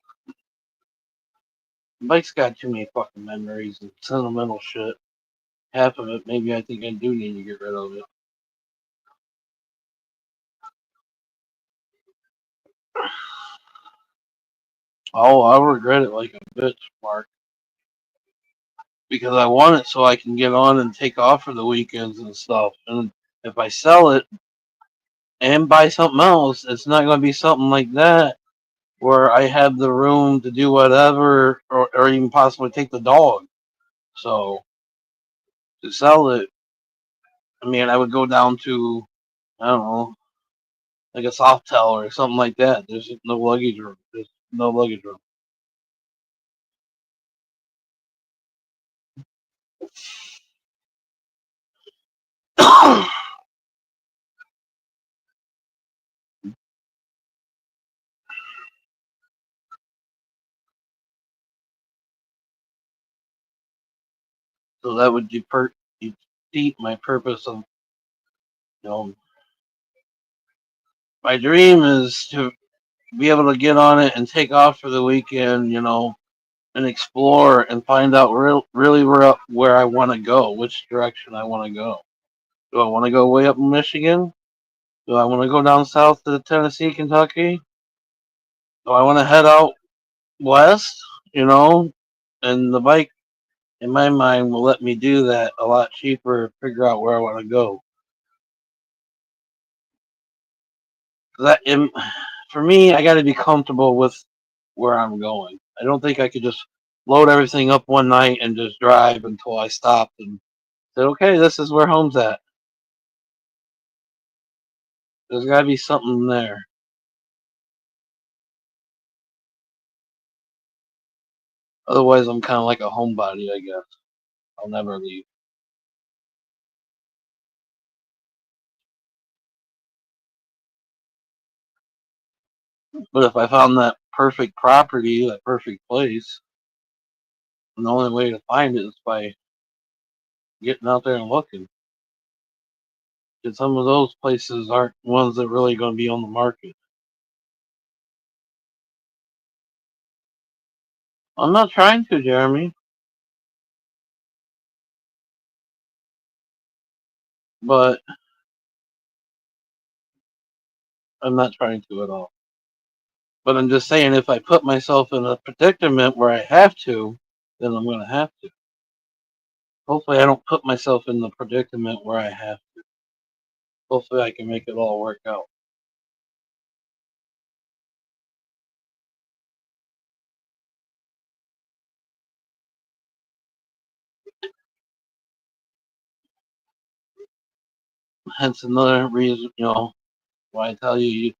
The bike's got too many fucking memories and sentimental shit. Half of it, maybe I think I do need to get rid of it. Oh, I'll regret it like a bitch, Mark. Because I want it so I can get on and take off for the weekends and stuff. And if I sell it and buy something else, it's not going to be something like that where I have the room to do whatever or even possibly take the dog. So to sell it, I mean, I would go down to, I don't know, like a soft tell or something like that. There's no luggage room. There's no luggage room. So that would defeat my purpose of, you know, my dream is to be able to get on it and take off for the weekend, and explore and find out really where I want to go, which direction I want to go. Do I want to go way up in Michigan? Do I want to go down south to Tennessee, Kentucky? Do I want to head out west? You know, and the bike, in my mind, will let me do that a lot cheaper. Figure out where I want to go. That for me, I got to be comfortable with where I'm going. I don't think I could just load everything up one night and just drive until I stopped and said, "Okay, this is where home's at." There's got to be something there. Otherwise, I'm kind of like a homebody, I guess. I'll never leave. But if I found that perfect property, that perfect place, and the only way to find it is by getting out there and looking. Because some of those places aren't ones that really going to be on the market. I'm not trying to, Jeremy, but I'm not trying to at all. But I'm just saying, if I put myself in a predicament where I have to, then I'm going to have to. Hopefully, I don't put myself in the predicament where I have to. Hopefully, I can make it all work out. Hence another reason, why I tell you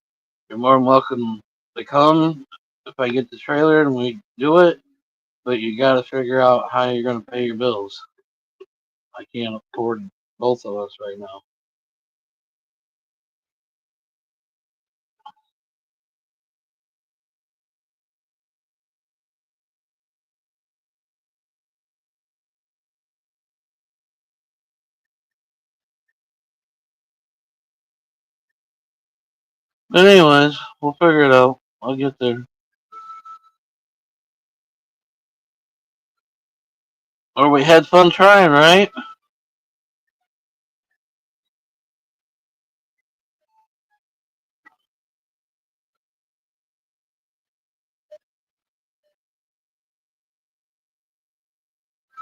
you're more than welcome to come if I get the trailer and we do it. But you got to figure out how you're going to pay your bills. I can't afford both of us right now. But anyways, we'll figure it out. I'll get there. Or we had fun trying, right?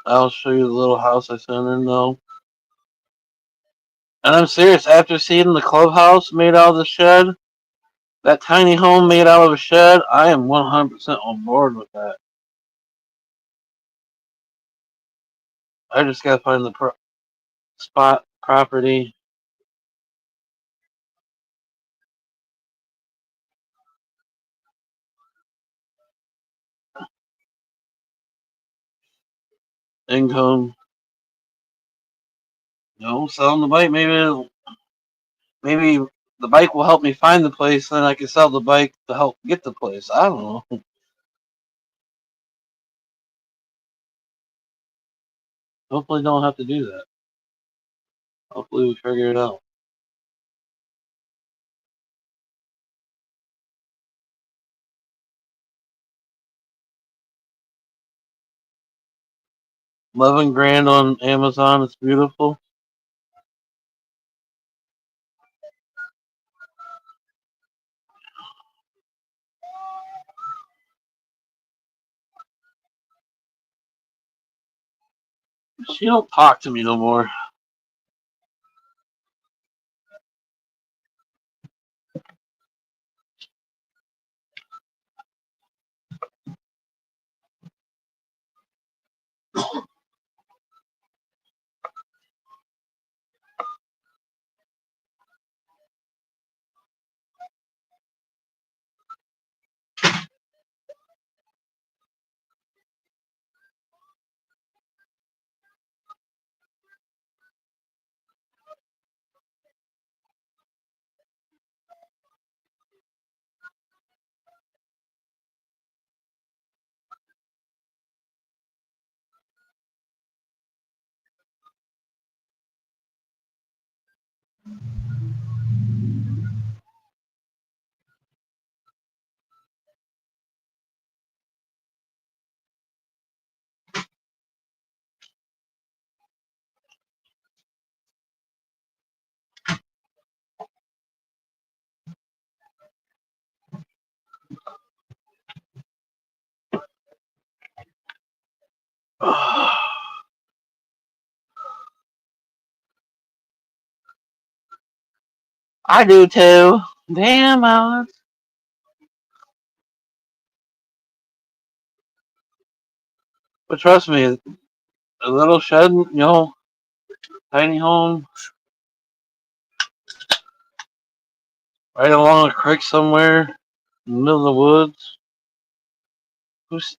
I'll show you the little house I sent in, though. And I'm serious. After seeing the clubhouse made out of the shed, that tiny home made out of a shed, I am 100% on board with that. I just gotta find the spot property. Income. No, selling the bike. Maybe the bike will help me find the place. Then I can sell the bike to help get the place. I don't know. Hopefully, don't have to do that. Hopefully, we figure it out. $11 grand on Amazon. It's beautiful. She don't talk to me no more. I do too. Damn, Alex. But trust me, a little shed, tiny home, right along a creek somewhere in the middle of the woods. Who's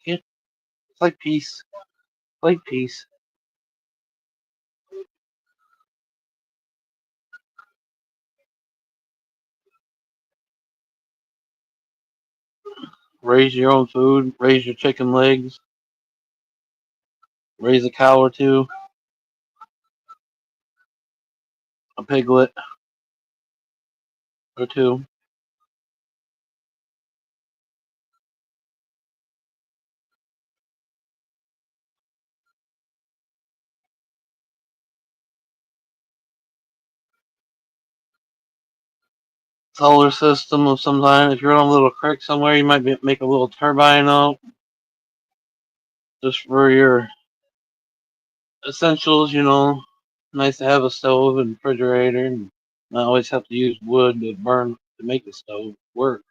it's like peace, like peace. Raise your own food. Raise your chicken legs. Raise a cow or two, a piglet or two. Solar system of some kind. If you're on a little creek somewhere, you might make a little turbine out just for your essentials. Nice to have a stove and refrigerator, and not always have to use wood to burn to make the stove work.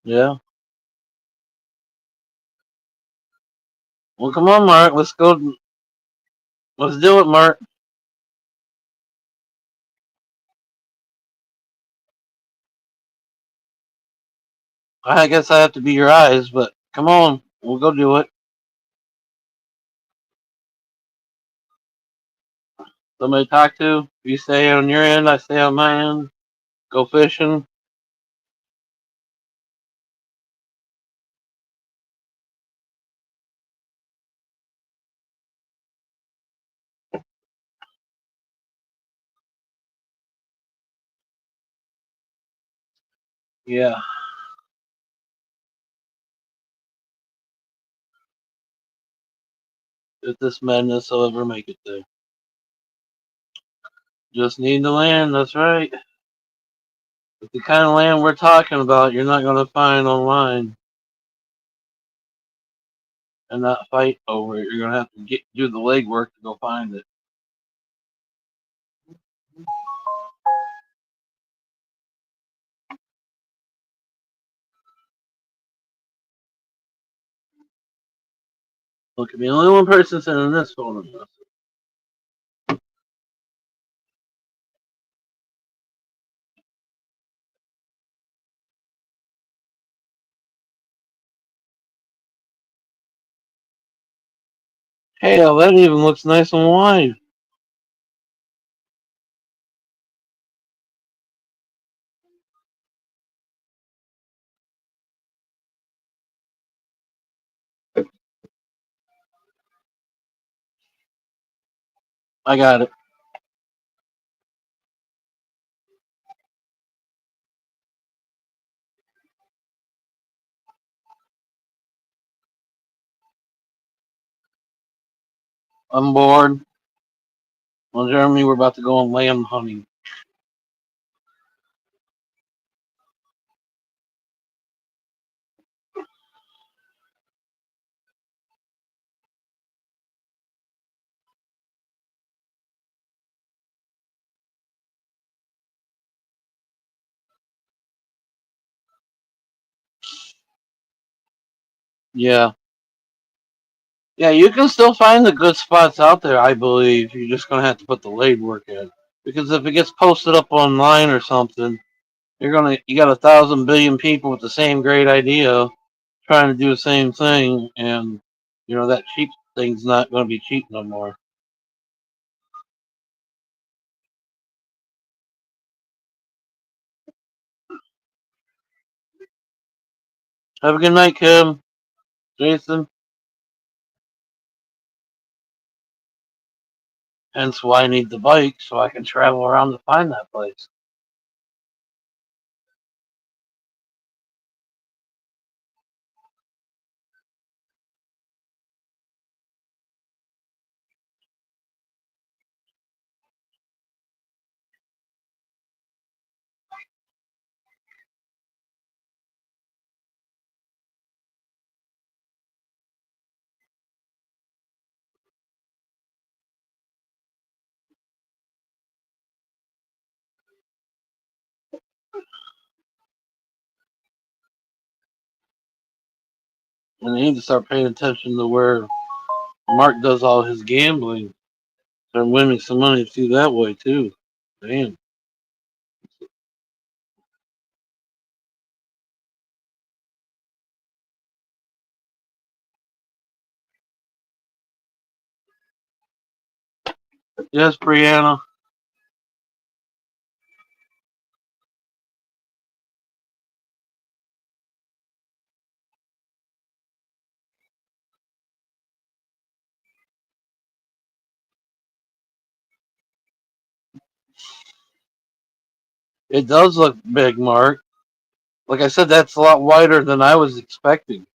Yeah. Well, come on, Mark. Let's go. Let's do it, Mark. I guess I have to be your eyes, but come on. We'll go do it. Somebody to talk to. You stay on your end, I stay on my end. Go fishing. Yeah, if this madness will ever make it there. Just need the land, that's right. But the kind of land we're talking about, you're not going to find online and not fight over it. You're going to have to do the legwork to go find it. Look at me, only one person sending this phone number. Hell, that even looks nice and wide. I got it. I'm bored. Well, Jeremy, we're about to go on lamb hunting. Yeah. Yeah, you can still find the good spots out there, I believe. You're just going to have to put the lead work in. Because if it gets posted up online or something, you got 1,000 billion people with the same great idea trying to do the same thing, and that cheap thing's not going to be cheap no more. Have a good night, Kim, Jason. Hence why I need the bike so I can travel around to find that place. And I need to start paying attention to where Mark does all his gambling. Start winning some money through that way too. Damn. Yes, Brianna. It does look big, Mark. Like I said, that's a lot wider than I was expecting.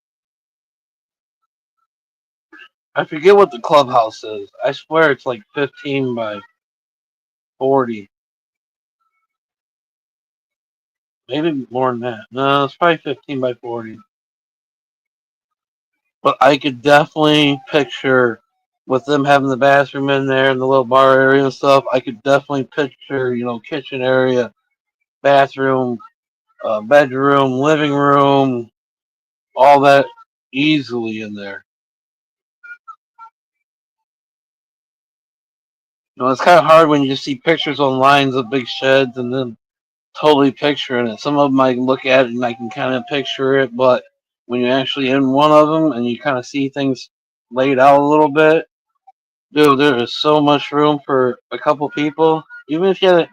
I forget what the clubhouse is. I swear it's like 15 by 40. Maybe more than that. No, it's probably 15 by 40. But I could definitely picture with them having the bathroom in there and the little bar area and stuff. I could definitely picture, kitchen area, bathroom, bedroom, living room, all that easily in there. It's kind of hard when you just see pictures online of big sheds and then totally picturing it. Some of them I can look at it and I can kind of picture it, but when you're actually in one of them and you kind of see things laid out a little bit, dude, there is so much room for a couple people. Even if you had,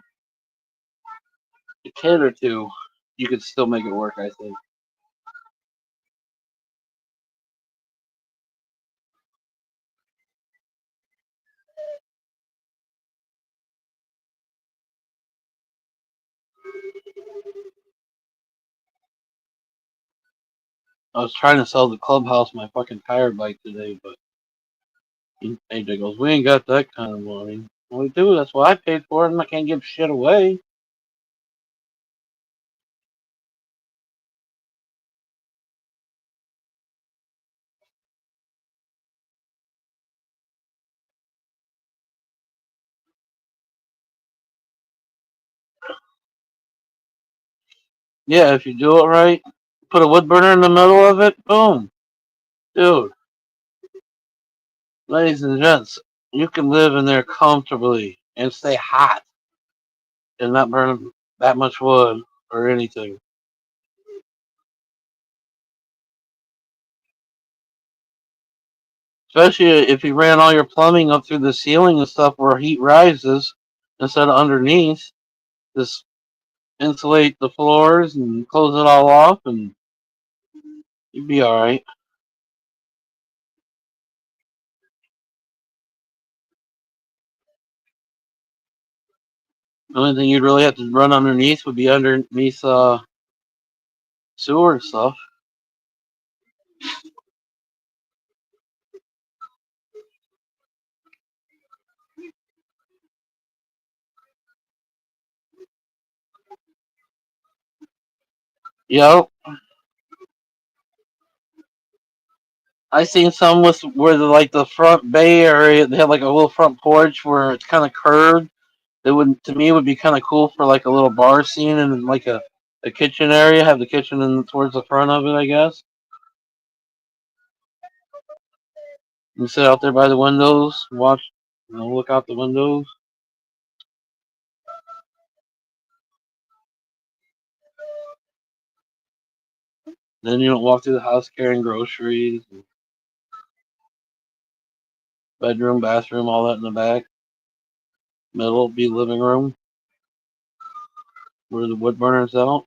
a kid or two, you could still make it work. I think. I was trying to sell the clubhouse my fucking tire bike today, but AJ goes, "We ain't got that kind of money." Well, we do. That's what I paid for it, and I can't give shit away. Yeah, if you do it right, put a wood burner in the middle of it, boom, dude. Ladies and gents, you can live in there comfortably and stay hot and not burn that much wood or anything. Especially if you ran all your plumbing up through the ceiling and stuff where heat rises instead of underneath. Just insulate the floors and close it all off, and you'd be all right. The only thing you'd really have to run underneath would be underneath sewer and stuff. Yep. I seen some with where the front bay area they have like a little front porch where it's kind of curved. It would to me would be kind of cool for like a little bar scene and like a kitchen area. Have the kitchen towards the front of it, I guess. You sit out there by the windows, watch, look out the windows. Then you don't walk through the house carrying groceries, bedroom, bathroom, all that in the back. Middle be living room where the wood burners out.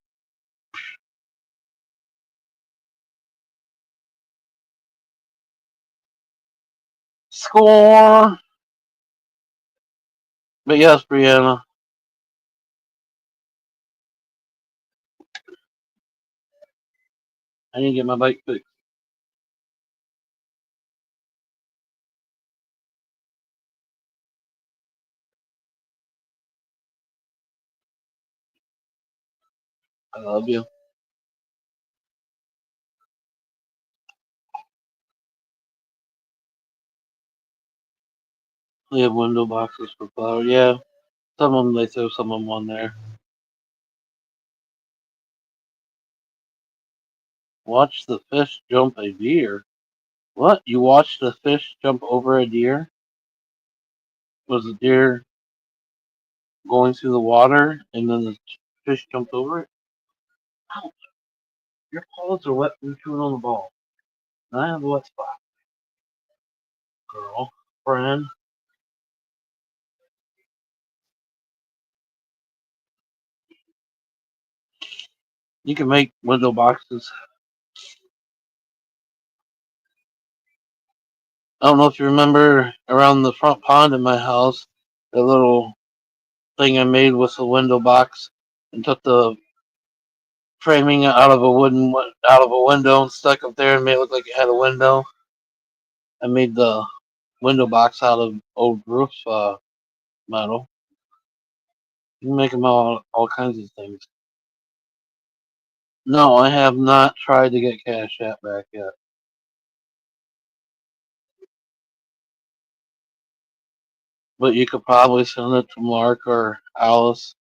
Score. But yes, Brianna, I need to get my bike fixed. I love you. We have window boxes for flower. Yeah, some of them they throw some of them on there. Watch the fish jump a deer. What? You watched the fish jump over a deer? Was the deer going through the water and then the fish jumped over it? Ouch. Your paws are wet from chewing on the ball. And I have a wet spot, girl. Friend. You can make window boxes. I don't know if you remember around the front pond in my house, the little thing I made was a window box and took the framing out of a window and stuck up there and made it look like it had a window. I made the window box out of old roof metal. You can make them all kinds of things. No, I have not tried to get Cash App back yet. But you could probably send it to Mark or Alice.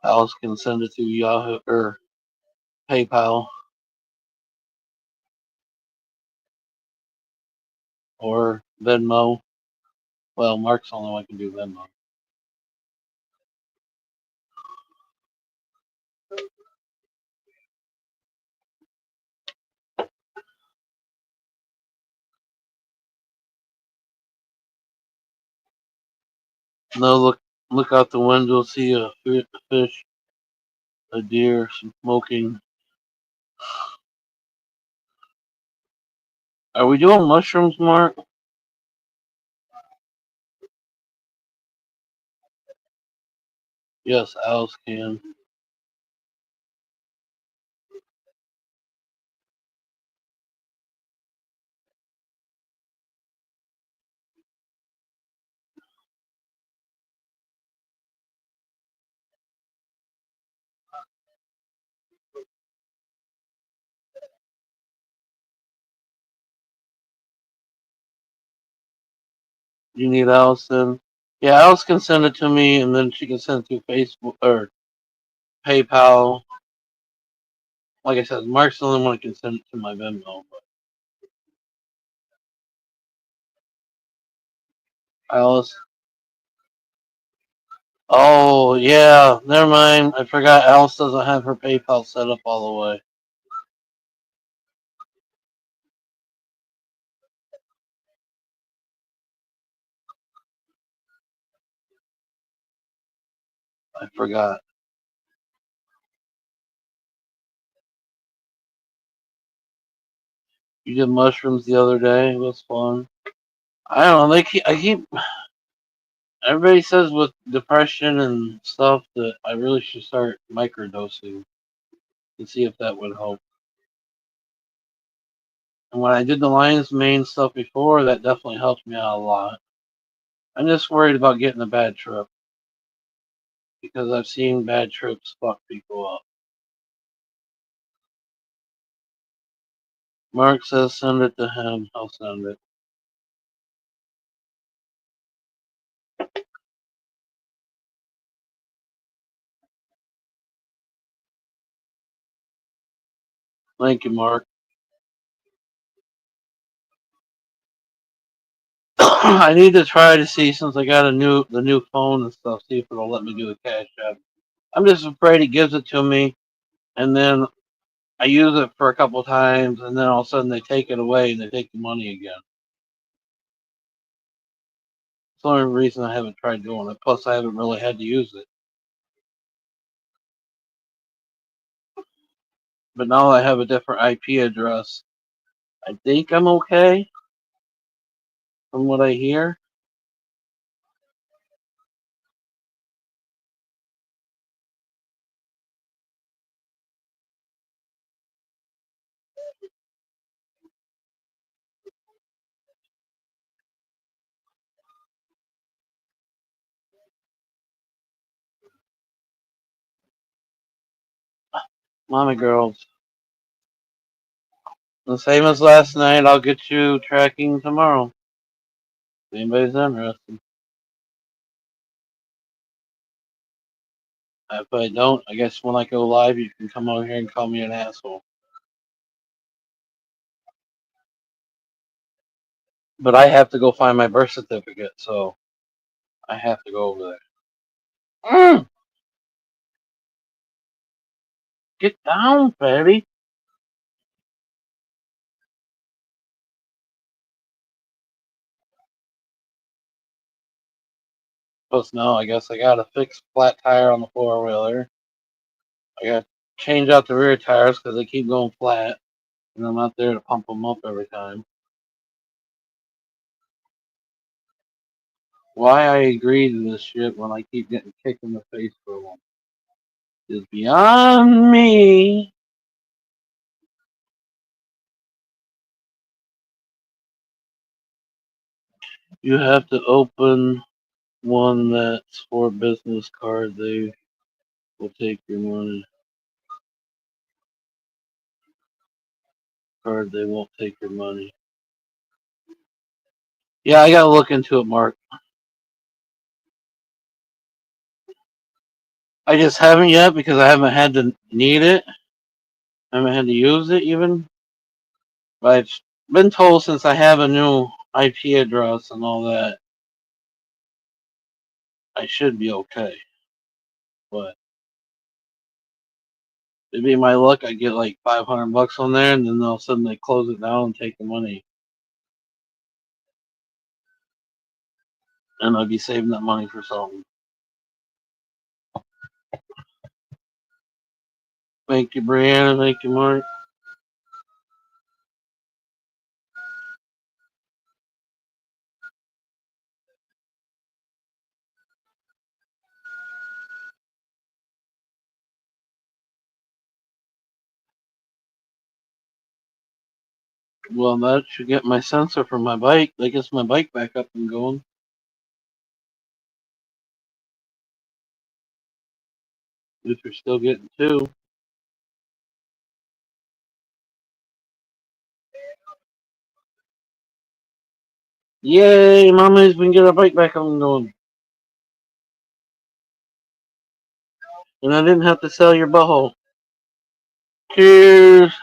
Alice can send it to Yahoo or PayPal or Venmo. Well, Mark's the only one who can do Venmo. No, look out the window, see a fish, a deer, smoking. Are we doing mushrooms, Mark? Yes, owls can. You need Allison? Yeah, Alice can send it to me, and then she can send it through Facebook or PayPal. Like I said, Mark's the only one who can send it to my Venmo. But Alice. Oh yeah, never mind. I forgot. Alice doesn't have her PayPal set up all the way. I forgot. You did mushrooms the other day. It was fun. I don't know. I keep. Everybody says with depression and stuff that I really should start microdosing to see if that would help. And when I did the lion's mane stuff before, that definitely helped me out a lot. I'm just worried about getting a bad trip because I've seen bad trips fuck people up. Mark says send it to him. I'll send it. Thank you, Mark. I need to try to see since I got the new phone and stuff. See if it'll let me do a cash app. I'm just afraid he gives it to me, and then I use it for a couple times, and then all of a sudden they take it away and they take the money again. It's the only reason I haven't tried doing it. Plus, I haven't really had to use it. But now I have a different IP address. I think I'm okay from what I hear. Mommy girls. The same as last night. I'll get you tracking tomorrow. If anybody's interested. If I don't, I guess when I go live, you can come over here and call me an asshole. But I have to go find my birth certificate, so I have to go over there. Get down, fatty. Plus, no, I guess I got to fix flat tire on the four wheeler. I got to change out the rear tires because they keep going flat, and I'm not there to pump them up every time. Why I agree to this shit when I keep getting kicked in the face for one is beyond me. You have to open one that's for business card. They will take your money. Card, they won't take your money. Yeah, I gotta look into it, Mark. I just haven't yet because I haven't had to need it. I haven't had to use it even. But I've been told since I have a new IP address and all that, I should be okay. But it'd be my luck. I get like $500 on there, and then all of a sudden they close it down and take the money. and I'd be saving that money for something. Thank you, Brianna. Thank you, Mark. Well, that should get my sensor for my bike. That gets my bike back up and going. If you're still getting two. Yay, Mommy's been getting our bike back up and going. And I didn't have to sell your butthole. Cheers.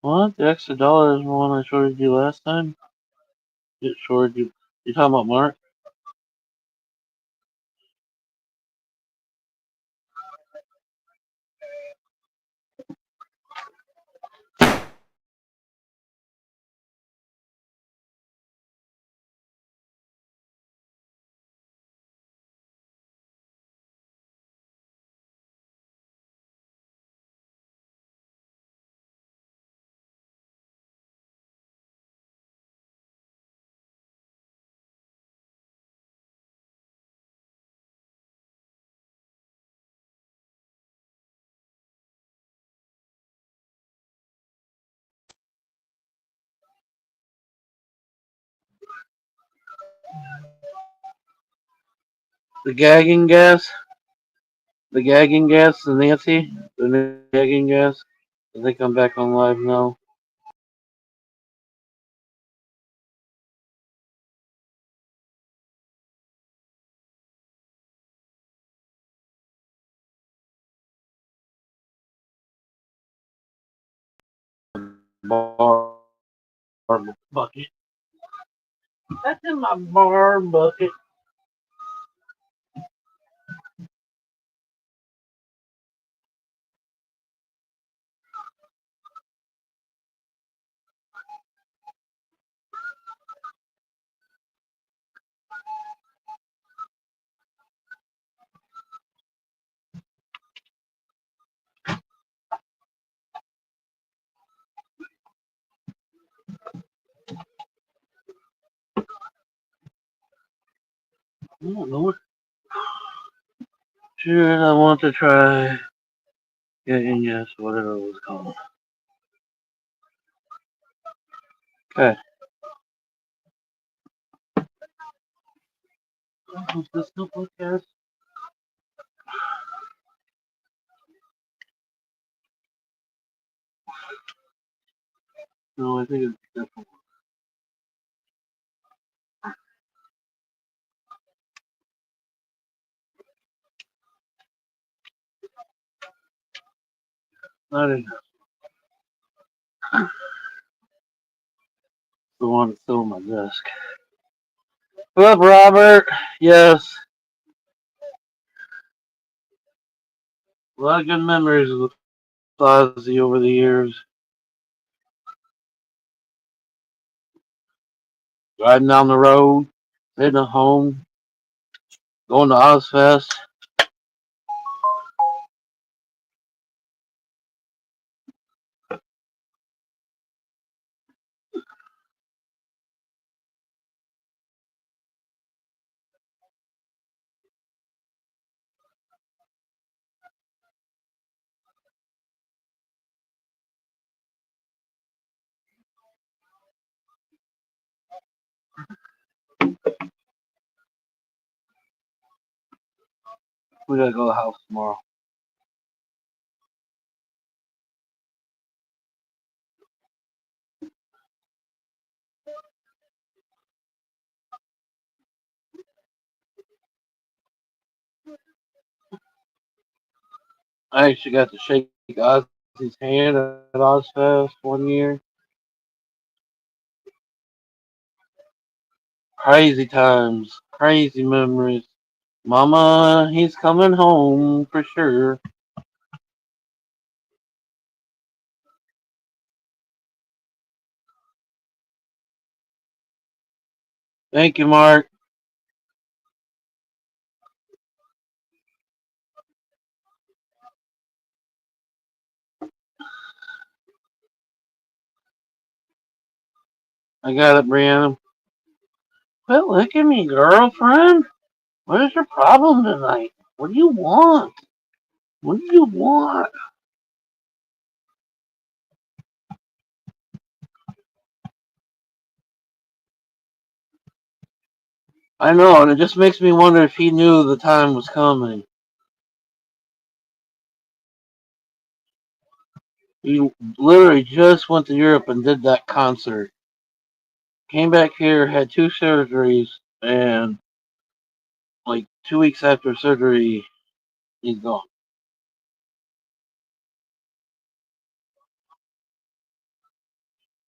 What? The extra dollar is the one I shorted you last time? It shorted you. You talking about Mark? The gagging gas? The gagging gas, the Nancy? The new gagging gas? I think I'm back on live now. Bar bucket. That's in my bar bucket. I don't know what. Sure, I want to try gagging gas, whatever it was called. Okay. What's this notebook gas? No, I think it's different. Not in the one that's still on my desk. What up, Robert? Yes. A lot of good memories with Ozzy over the years. Riding down the road, heading home, going to Ozfest. We gotta go to the house tomorrow. I actually got to shake Ozzy's hand at Ozfest one year. Crazy times, crazy memories. Mama, he's coming home for sure. Thank you, Mark. I got it, Brianna. Quit licking me, girlfriend. What is your problem tonight? What do you want? What do you want? I know, and it just makes me wonder if he knew the time was coming. He literally just went to Europe and did that concert. Came back here, had two surgeries, and like 2 weeks after surgery, he's gone.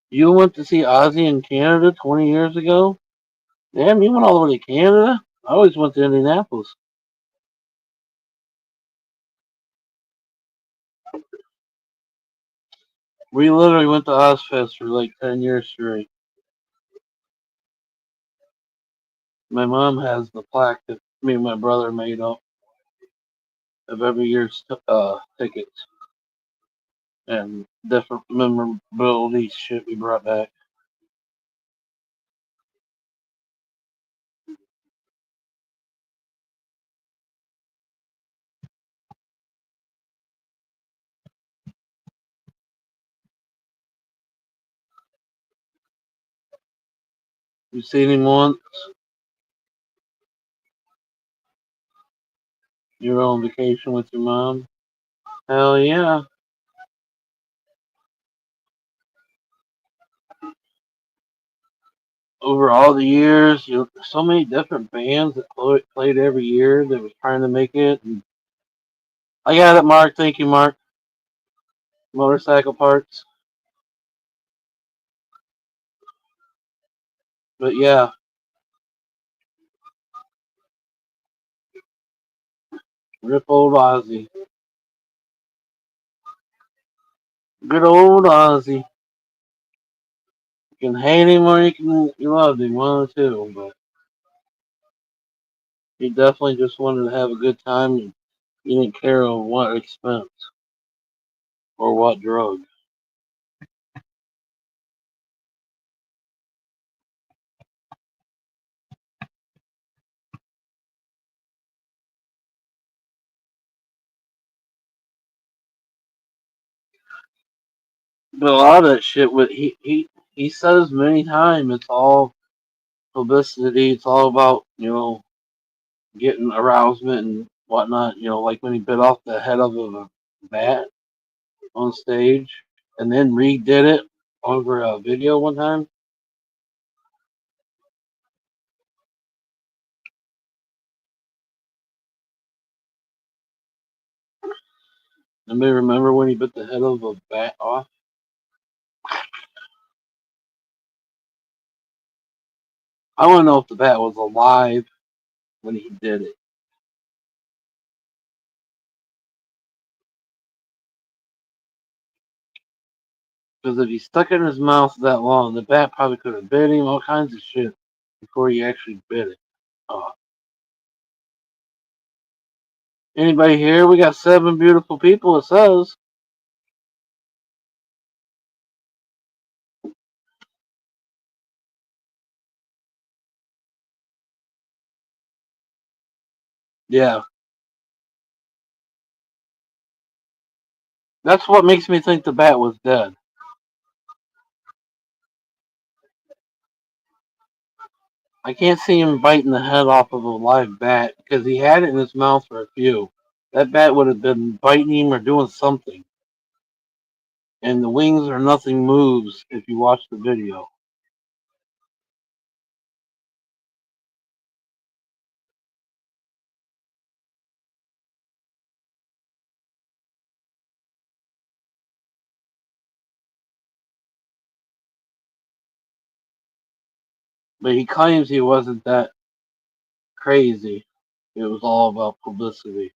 You went to see Ozzy in Canada 20 years ago? Damn, you went all the way to Canada? I always went to Indianapolis. We literally went to Ozfest for like 10 years straight. My mom has the plaque that me and my brother made up of every year's tickets and different memorability shit we brought back. You seen him once? You were on vacation with your mom? Hell yeah. Over all the years, so many different bands that played every year that was trying to make it. And I got it, Mark. Thank you, Mark. Motorcycle parts. But yeah, rip old Ozzy. Good old Ozzy. You can hate him or you loved him, one of the two. But he definitely just wanted to have a good time. And he didn't care on what expense or what drug. But a lot of that shit, with he says many times, it's all publicity. It's all about getting arousement and whatnot. Like when he bit off the head of a bat on stage, and then redid it over a video one time. Anybody remember when he bit the head of a bat off? I want to know if the bat was alive when he did it. Because if he stuck it in his mouth that long, the bat probably could have bit him, all kinds of shit, before he actually bit it. Oh. Anybody here? We got 7 beautiful people, it says. Yeah. That's what makes me think the bat was dead. I can't see him biting the head off of a live bat because he had it in his mouth for a few. That bat would have been biting him or doing something. And the wings or nothing moves if you watch the video. But he claims he wasn't that crazy. It was all about publicity.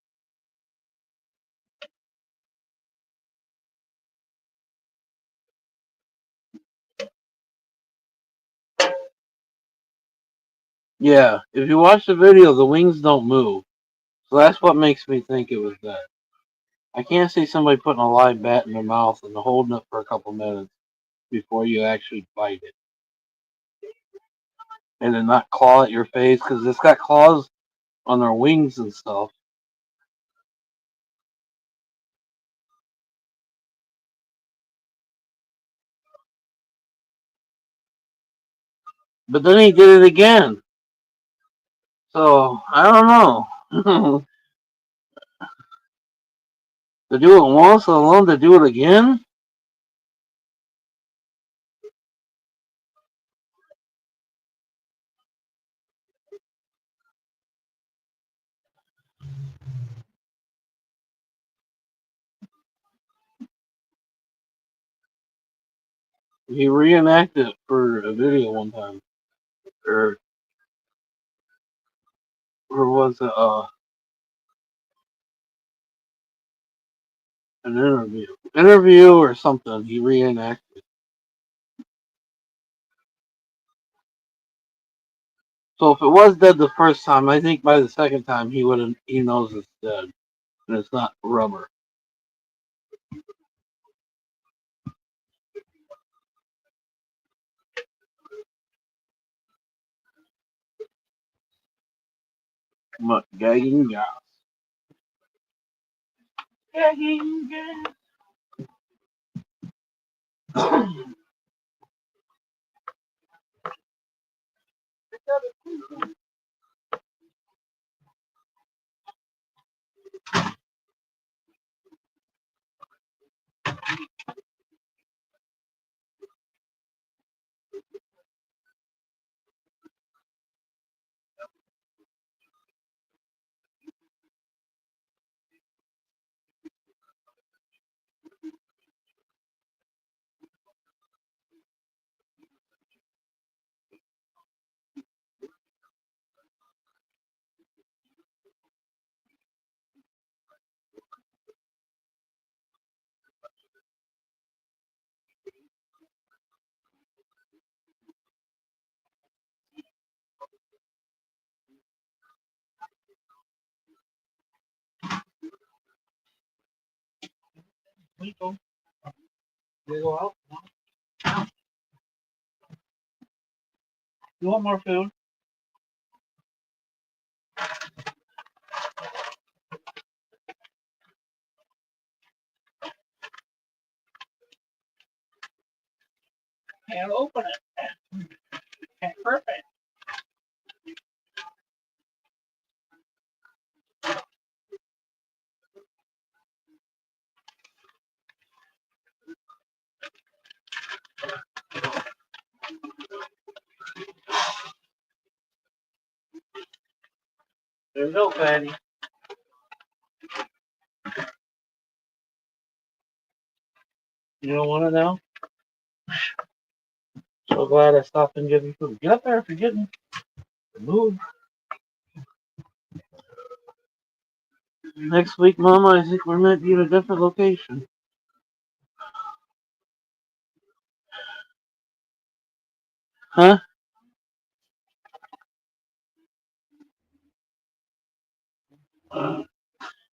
Yeah, if you watch the video, the wings don't move. So that's what makes me think it was that. I can't see somebody putting a live bat in their mouth and holding it for a couple minutes before you actually bite it. And then not claw at your face because it's got claws on their wings and stuff. But then he did it again. So I don't know. To do it once, let alone to do it again. He reenacted it for a video one time, or was it an interview or something? He reenacted. So if it was dead the first time, I think by the second time he knows it's dead and it's not rubber. But gagging gas. Gagging gas. You go out. You want more food? Can't open it. Can't perfect. There's no fatty. You don't want it now? So glad I stopped and give you food. Get up there if you're getting. Move. Next week, Mama, I think we might be at a different location. Huh?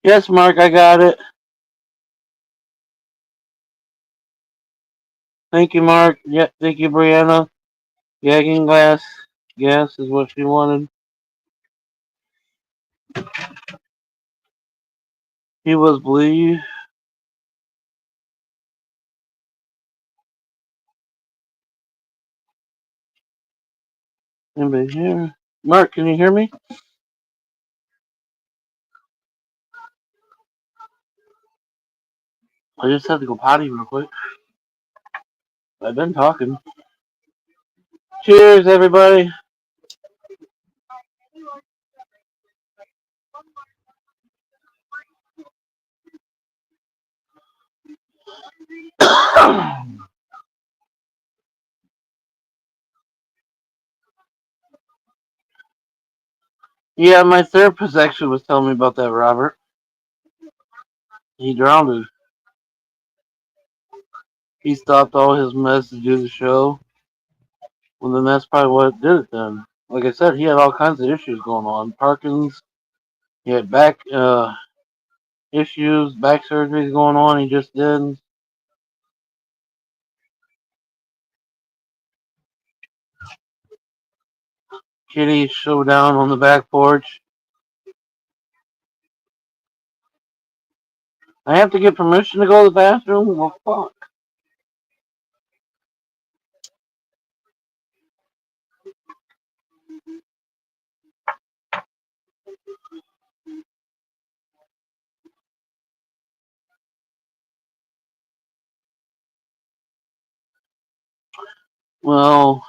Yes, Mark, I got it. Thank you, Mark. Yeah, thank you, Brianna. Gagging glass. Gas is what she wanted. He was believe. Anybody here? Mark, can you hear me? I just had to go potty real quick. I've been talking. Cheers, everybody. Yeah, my therapist actually was telling me about that, Robert. He drowned. He stopped all his meds to do the show. Well, then that's probably what did it then. Like I said, he had all kinds of issues going on. Parkinson's, he had back issues, back surgeries going on. He just did. Kitty showdown on the back porch. I have to get permission to go to the bathroom? Well, fuck. Well,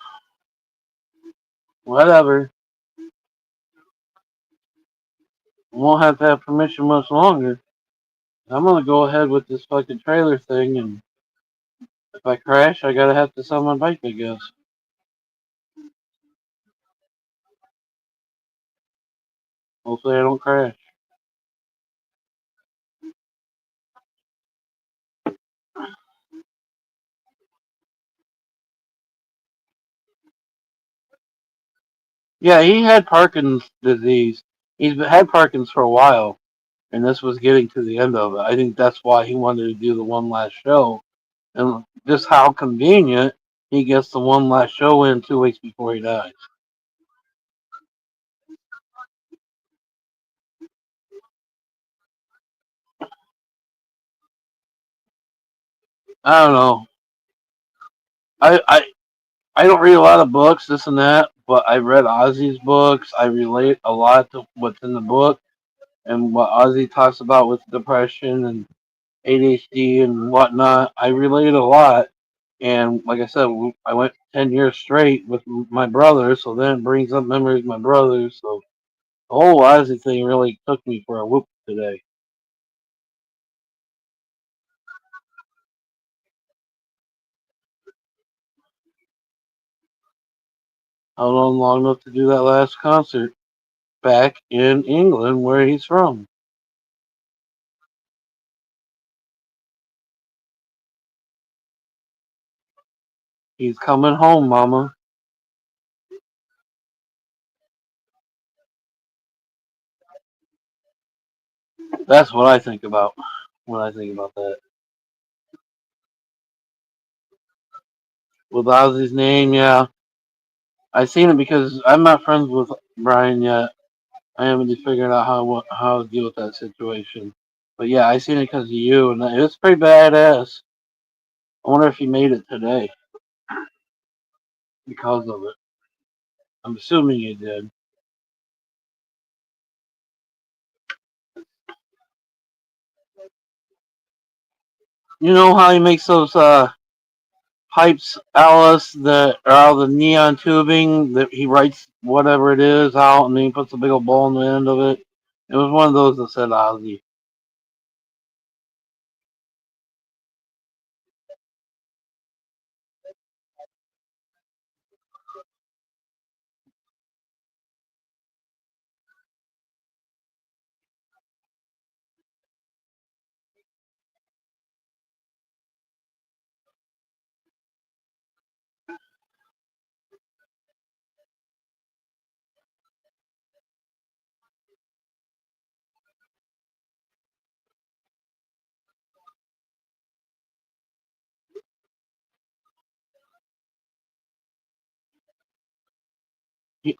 whatever. Won't have to have permission much longer. I'm gonna go ahead with this fucking trailer thing, and if I crash, I gotta have to sell my bike, I guess. Hopefully, I don't crash. Yeah, he had Parkinson's disease. He's had Parkinson's for a while, and this was getting to the end of it. I think that's why he wanted to do the one last show, and just how convenient he gets the one last show in 2 weeks before he dies. I don't know. I don't read a lot of books, this and that, but I read Ozzy's books. I relate a lot to what's in the book and what Ozzy talks about with depression and ADHD and whatnot. I relate a lot. And like I said, I went 10 years straight with my brother, so then it brings up memories of my brother. So the whole Ozzy thing really took me for a whoop today. I was on long enough to do that last concert back in England, where he's from. He's coming home, Mama. That's what I think about when I think about that. With Ozzy's name, yeah. I seen it because I'm not friends with Brian yet. I haven't just figured out how to deal with that situation. But yeah, I seen it because of you, and it's pretty badass. I wonder if he made it today because of it. I'm assuming he did. You know how he makes those pipes, Alice, that are out of the neon tubing that he writes whatever it is out, and then he puts a big old ball in the end of it. It was one of those that said Ozzy.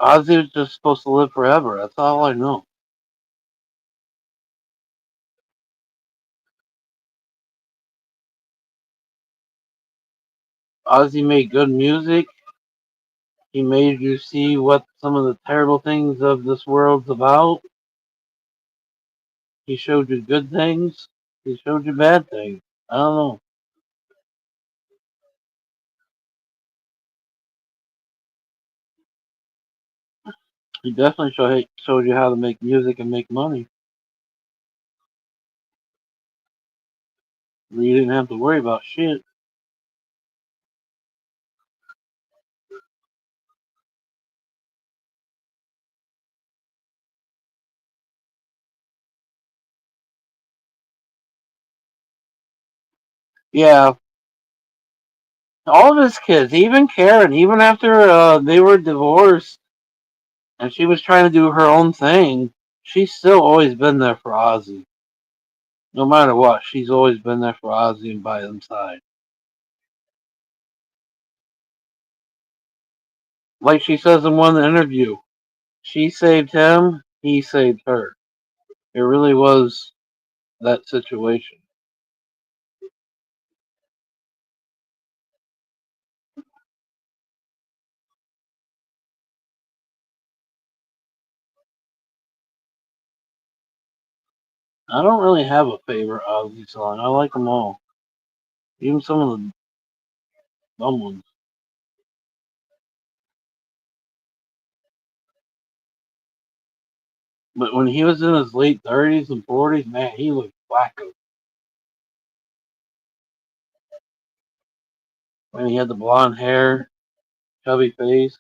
Ozzy was just supposed to live forever. That's all I know. Ozzy made good music. He made you see what some of the terrible things of this world's about. He showed you good things. He showed you bad things. I don't know. He definitely showed you how to make music and make money. You didn't have to worry about shit. Yeah, all of his kids, even Karen, even after they were divorced and she was trying to do her own thing, she's still always been there for Ozzy. No matter what, she's always been there for Ozzy and by his side. Like she says in one interview, she saved him, he saved her. It really was that situation. I don't really have a favorite Ozzy song. I like them all, even some of the dumb ones. But when he was in his late 30s and 40s, man, he looked wacko. When he had the blonde hair, chubby face.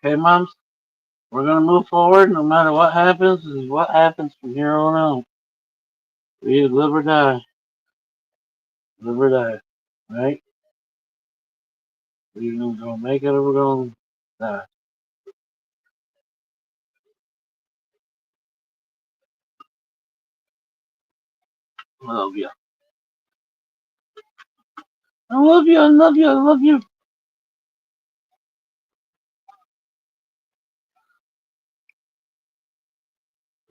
Okay, moms, we're gonna move forward no matter what happens. This is what happens from here on out. We either live or die. Live or die. Right? We're either gonna make it or we're gonna die. I love you. I love you. I love you. I love you.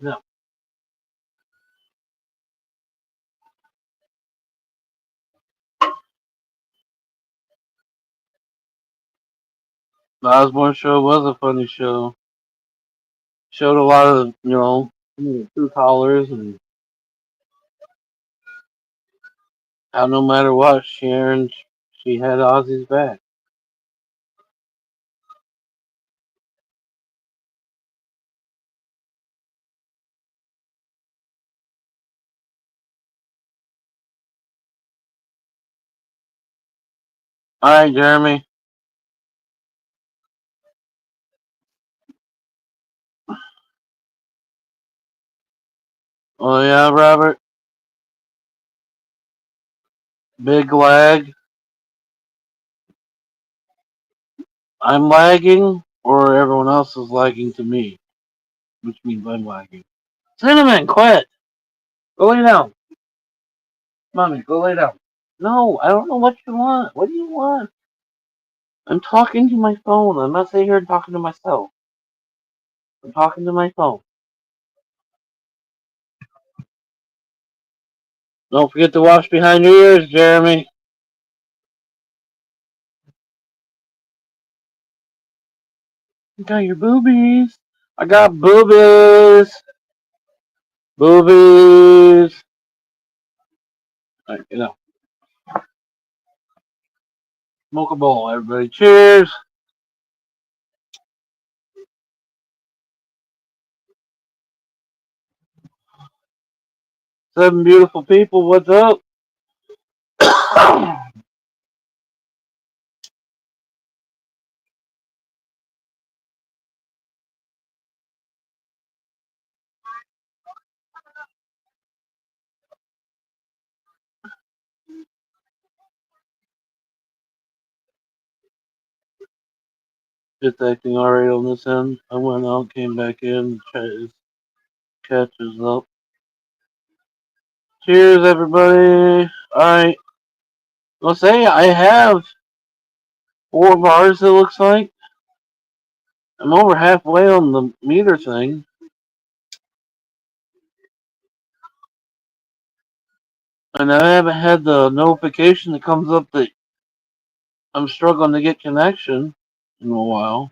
No. The Osborne show was a funny show. Showed a lot of, true colors and how no matter what, Sharon, she had Ozzy's back. All right, Jeremy. Oh yeah, Robert. Big lag. I'm lagging, or everyone else is lagging to me, which means I'm lagging. Cinnamon, quit. Go lay down. Mommy, go lay down. No, I don't know what you want. What do you want? I'm talking to my phone. I'm not sitting here talking to myself. I'm talking to my phone. Don't forget to wash behind your ears, Jeremy. You got your boobies. I got boobies. Boobies. All right, smoke a bowl, everybody. Cheers. Seven beautiful people. What's up? Just acting alright on this end. I went out, came back in, catches up. Cheers, everybody. Alright. Let's say I have 4 bars, it looks like. I'm over halfway on the meter thing. And I haven't had the notification that comes up that I'm struggling to get connection in a while.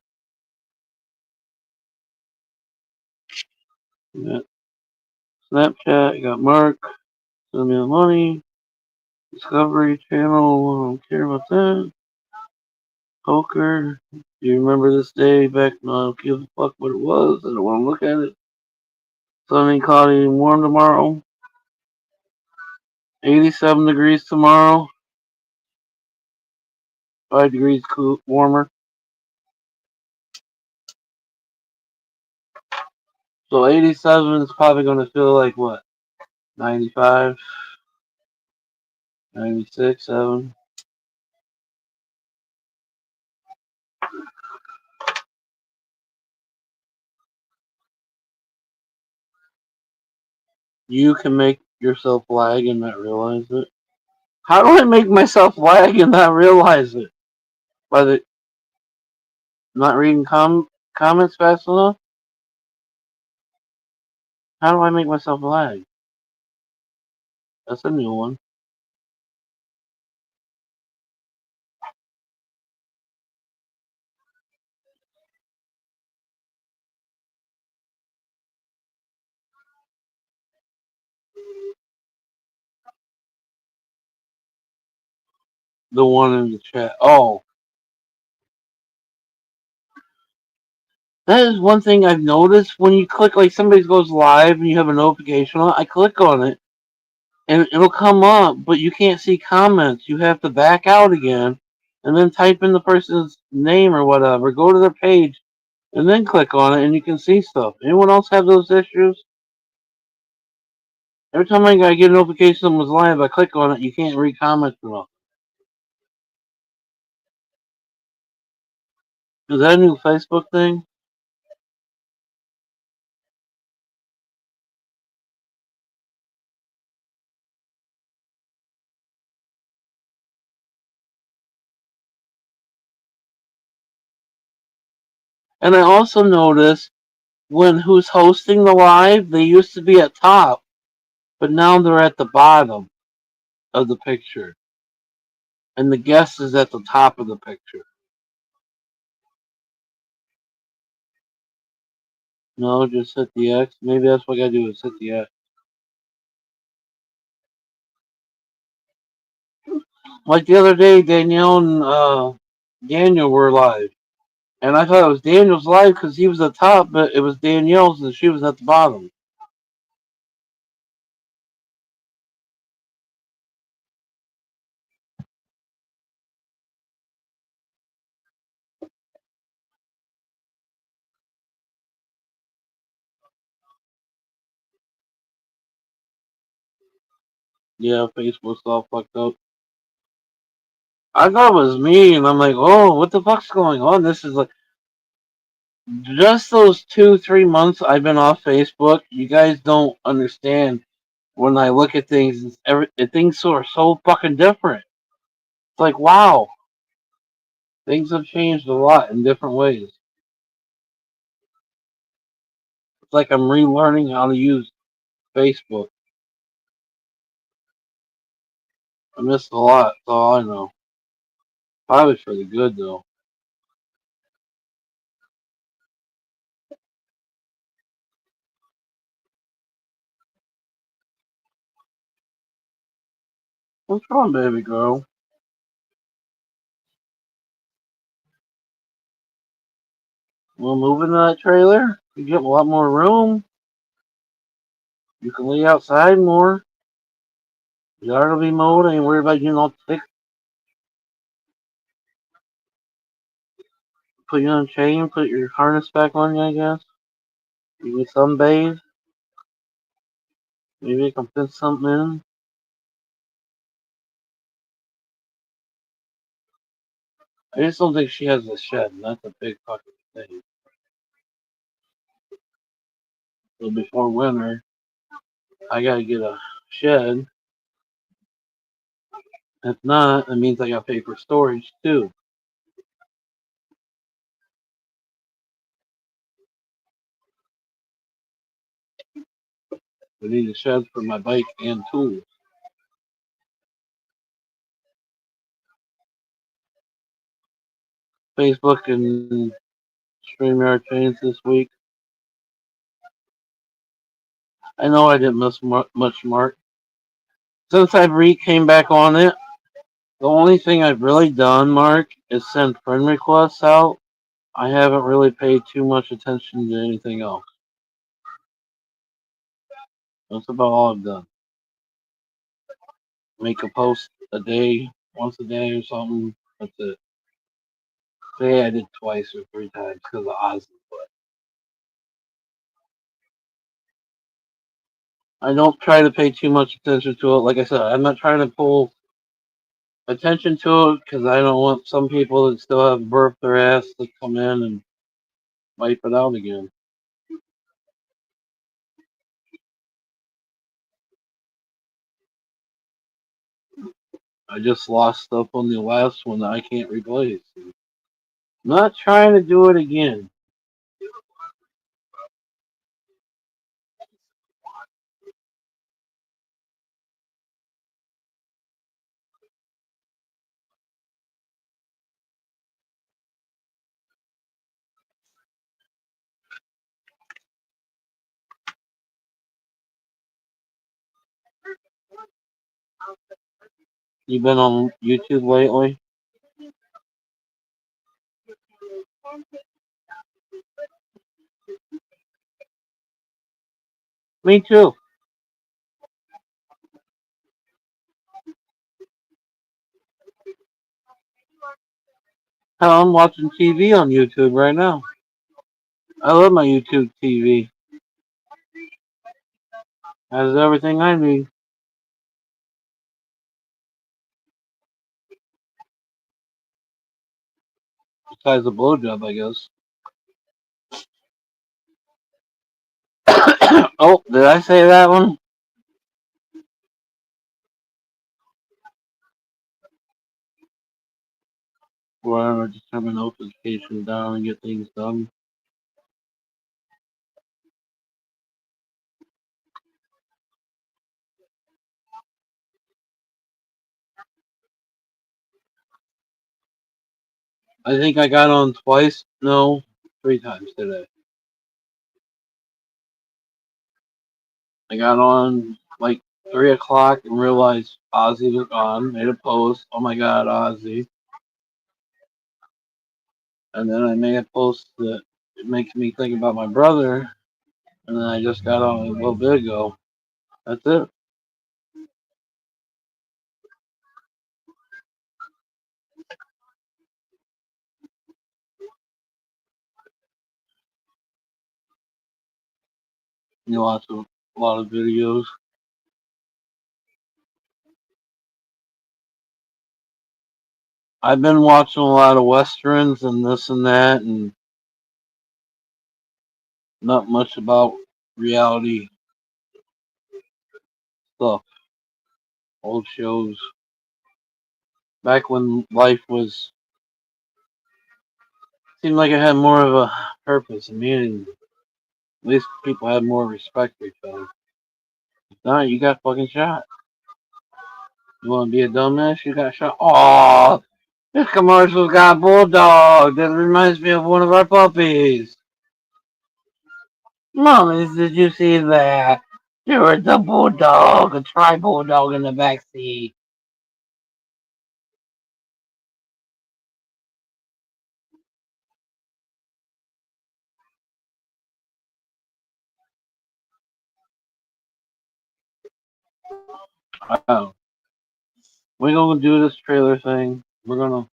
I got Snapchat, I got Mark, send me the money. Discovery Channel, I don't care about that. Poker. Do you remember this day back? No, I don't give a fuck what it was. I don't want to look at it. Sunny, cloudy, and warm tomorrow. 87 degrees tomorrow. 5 degrees warmer. So 87 is probably going to feel like what? 95, 96, 7. You can make yourself lag and not realize it. How do I make myself lag and not realize it? By the not reading comments fast enough? How do I make myself lag? That's a new one. The one in the chat. Oh, that is one thing I've noticed when you click, like somebody goes live and you have a notification on. I click on it and it'll come up, but you can't see comments. You have to back out again and then type in the person's name or whatever. Go to their page and then click on it and you can see stuff. Anyone else have those issues? Every time I get a notification someone's live, I click on it. You can't read comments enough. Is that a new Facebook thing? And I also noticed when who's hosting the live, they used to be at top, but now they're at the bottom of the picture. And the guest is at the top of the picture. No, just hit the X. Maybe that's what I gotta do is hit the X. Like the other day, Danielle and Daniel were live. And I thought it was Daniel's live because he was at the top, but it was Danielle's and she was at the bottom. Yeah, Facebook's all fucked up. I thought it was me, and I'm like, oh, what the fuck's going on? This is like just those 2, 3 months I've been off Facebook. You guys don't understand when I look at things. Things are so fucking different. It's like, wow, things have changed a lot in different ways. It's like I'm relearning how to use Facebook. I missed a lot. That's all I know. Probably for the good though. What's wrong, baby girl? We'll move into that trailer. You get a lot more room. You can lay outside more. The yard will be mowed. I ain't worried about getting all thick. Put you on a chain. Put your harness back on you, I guess. You can sunbathe. Maybe you can fit something in. I just don't think she has a shed, and that's a big fucking thing. So before winter, I gotta get a shed. If not, it means I gotta pay for storage too. I need a shed for my bike and tools. Facebook and StreamYard change this week. I know I didn't miss much, Mark. Since I came back on it, the only thing I've really done, Mark, is send friend requests out. I haven't really paid too much attention to anything else. That's about all I've done. Make a post a day, once a day or something. That's it. Today I did twice or three times because of Ozzy, but I don't try to pay too much attention to it. Like I said, I'm not trying to pull attention to it because I don't want some people that still have birth their ass to come in and wipe it out again. I just lost stuff on the last one that I can't replace. I'm not trying to do it again. You been on YouTube lately? Me too. Hell, I'm watching TV on YouTube right now. I love my YouTube TV. Has everything I need besides a blowjob, I guess. Oh, did I say that one? Where I just turn my notifications down and get things done. I think I got on twice. No, three times today. I got on like 3 o'clock and realized Ozzy was on. Made a post. Oh my God, Ozzy! And then I made a post that it makes me think about my brother. And then I just got on a little bit ago. That's it. You watch a lot of videos. I've been watching a lot of westerns and this and that, and not much about reality stuff. Old shows. Back when life was seemed like it had more of a purpose and meaning. At least people had more respect for each other. Now you got fucking shot. You want to be a dumbass? You got shot. Oh, this commercial's got a bulldog. That reminds me of one of our puppies. Mommy, did you see that? There was a bulldog, a tri bulldog in the back seat. Oh, we're gonna do this trailer thing. We're gonna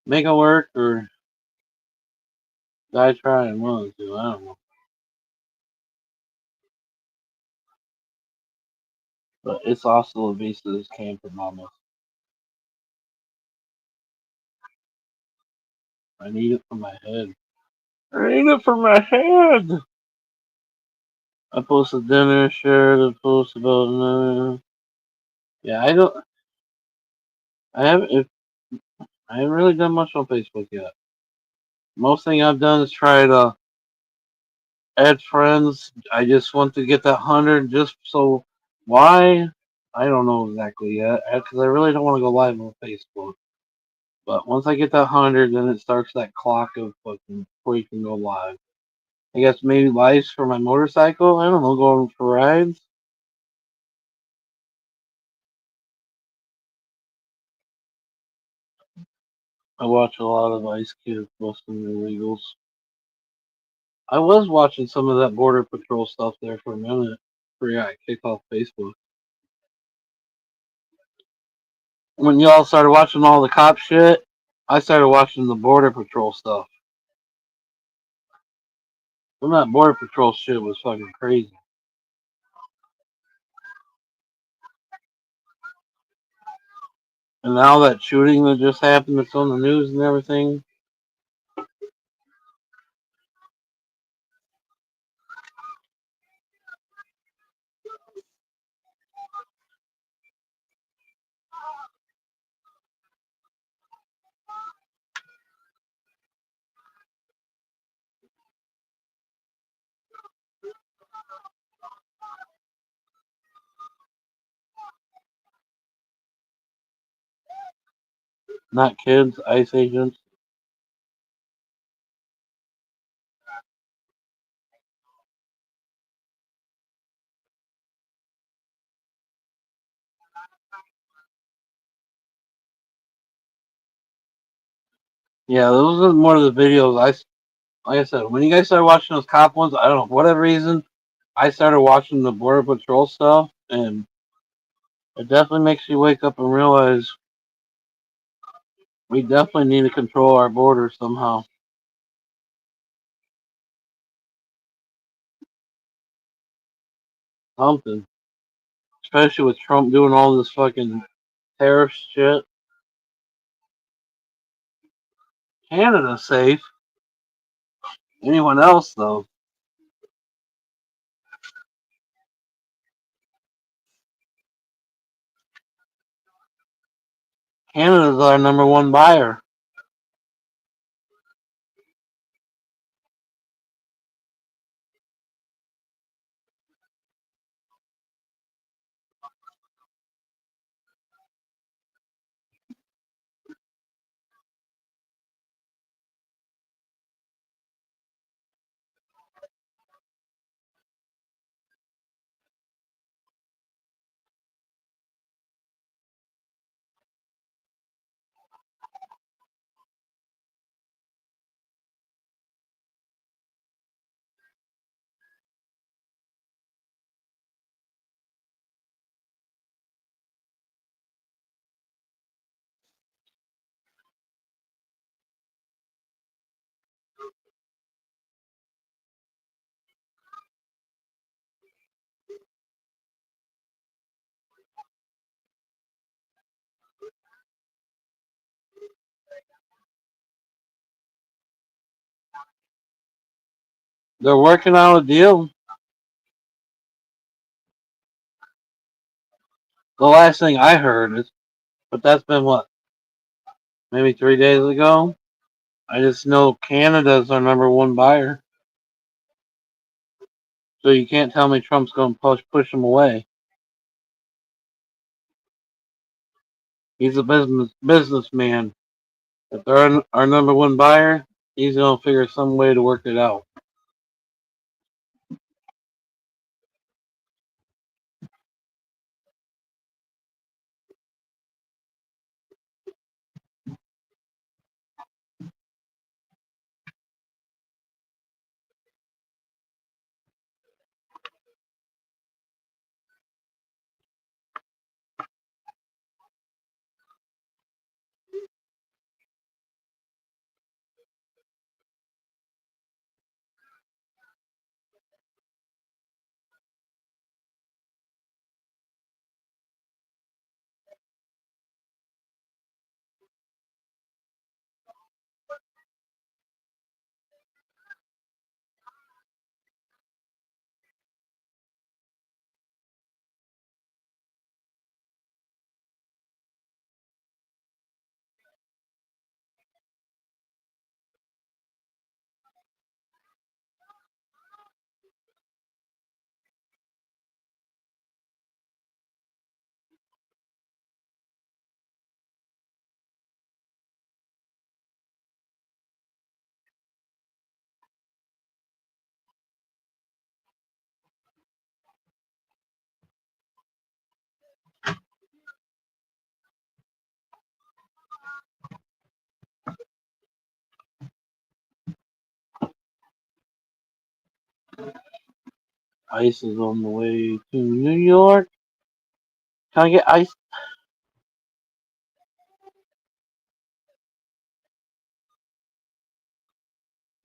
make it work or die trying. One of the two. I don't know. But it's also a beast that just came from Mama. I need it for my head. I need it for my head. I posted dinner, shared a post about. Yeah, I don't. I haven't. I haven't really done much on Facebook yet. Most thing I've done is try to add friends. I just want to get that 100. Just so why? I don't know exactly yet because I really don't want to go live on Facebook. But once I get that 100, then it starts that clock of fucking before you can go live. I guess maybe lives for my motorcycle. I don't know, going for rides. I watch a lot of Ice Cube, Muslim illegals. I was watching some of that Border Patrol stuff there for a minute before I got kicked off Facebook. When y'all started watching all the cop shit, I started watching the Border Patrol stuff. Some of that Border Patrol shit was fucking crazy. And now that shooting that just happened that's on the news and everything, not kids, ICE agents. Yeah, those are more of the videos like I said, when you guys started watching those cop ones, I don't know, for whatever reason, I started watching the Border Patrol stuff, and it definitely makes you wake up and realize we definitely need to control our borders somehow. Something. Especially with Trump doing all this fucking tariff shit. Canada's safe. Anyone else, though? Canada's our number one buyer. They're working out a deal. The last thing I heard is, but that's been what, maybe 3 days ago? I just know Canada's our number one buyer. So you can't tell me Trump's going to push them away. He's a businessman. If they're our number one buyer, he's going to figure some way to work it out. Ice is on the way to New York. Can I get ice?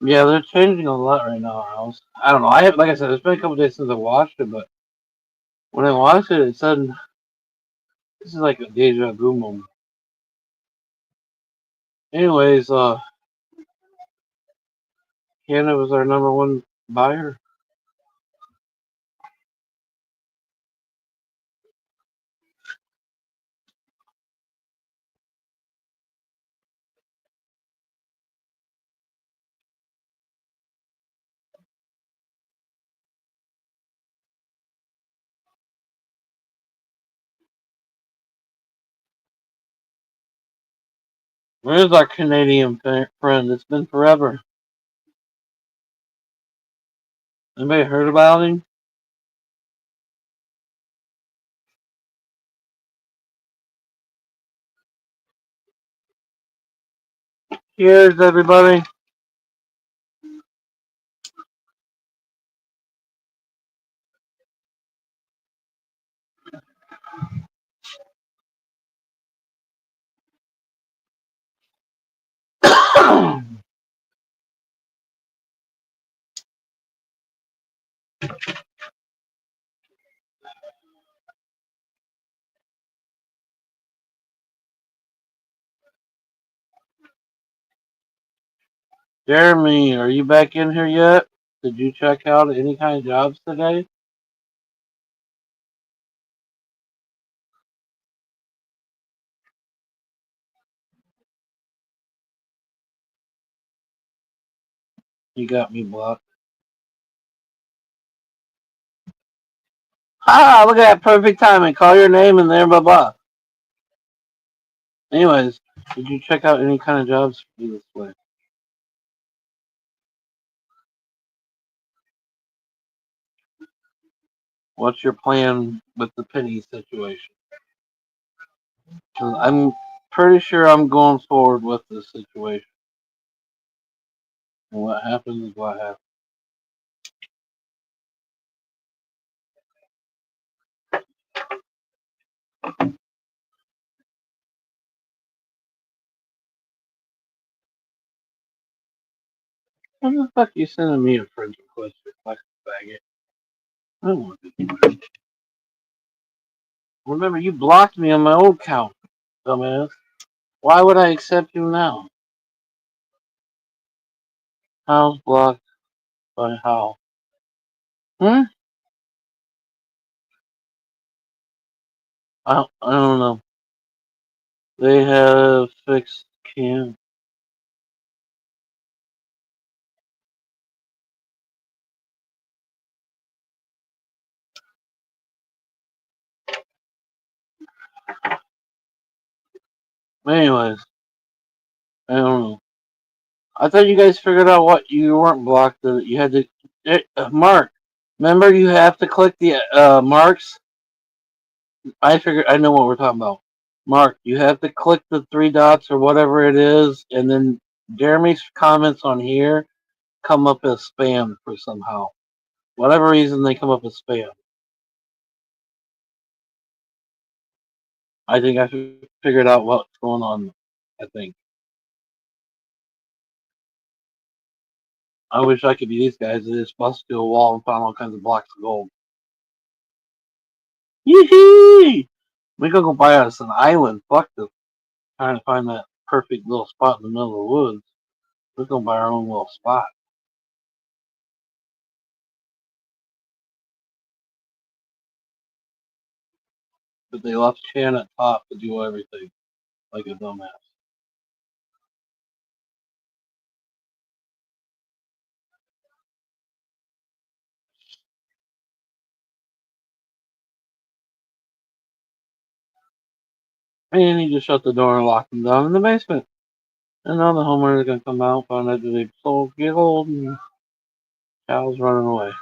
Yeah, they're changing a lot right now. I don't know. I have, like I said, it's been a couple days since I watched it, but when I watched it, it said this is like a deja vu moment. Anyways, Canada was our number one buyer. Where's our Canadian friend? It's been forever. Anybody heard about him? Cheers, everybody. Jeremy, are you back in here yet? Did you check out any kind of jobs today? You got me blocked. Ah, look at that perfect timing. Call your name and there, blah blah. Anyways, did you check out any kind of jobs this way? What's your plan with the penny situation? 'Cause I'm pretty sure I'm going forward with this situation. And what happens is what happens. What the fuck are you sending me a friend request for fucking faggot? I don't want to. Remember, you blocked me on my old account, dumbass. Why would I accept you now? How's blocked by how? Hmm? I don't know. They have fixed cam. Anyways, I don't know. I thought you guys figured out what you weren't blocked. That you had to mark. Remember, you have to click the marks. I figured. I know what we're talking about. Mark, you have to click the three dots or whatever it is, and then Jeremy's comments on here come up as spam for somehow. Whatever reason they come up as spam. I think I figured out what's going on. I think. I wish I could be these guys that just busted through a wall and found all kinds of blocks of gold. Yee! We gonna go buy us an island. Fuck this. Trying to find that perfect little spot in the middle of the woods. We're gonna buy our own little spot. But they left Chan at top to do everything like a dumbass. And he just shut the door and locked them down in the basement. And now the homeowner is gonna come out, find out that they sold get old, and Cal's running away.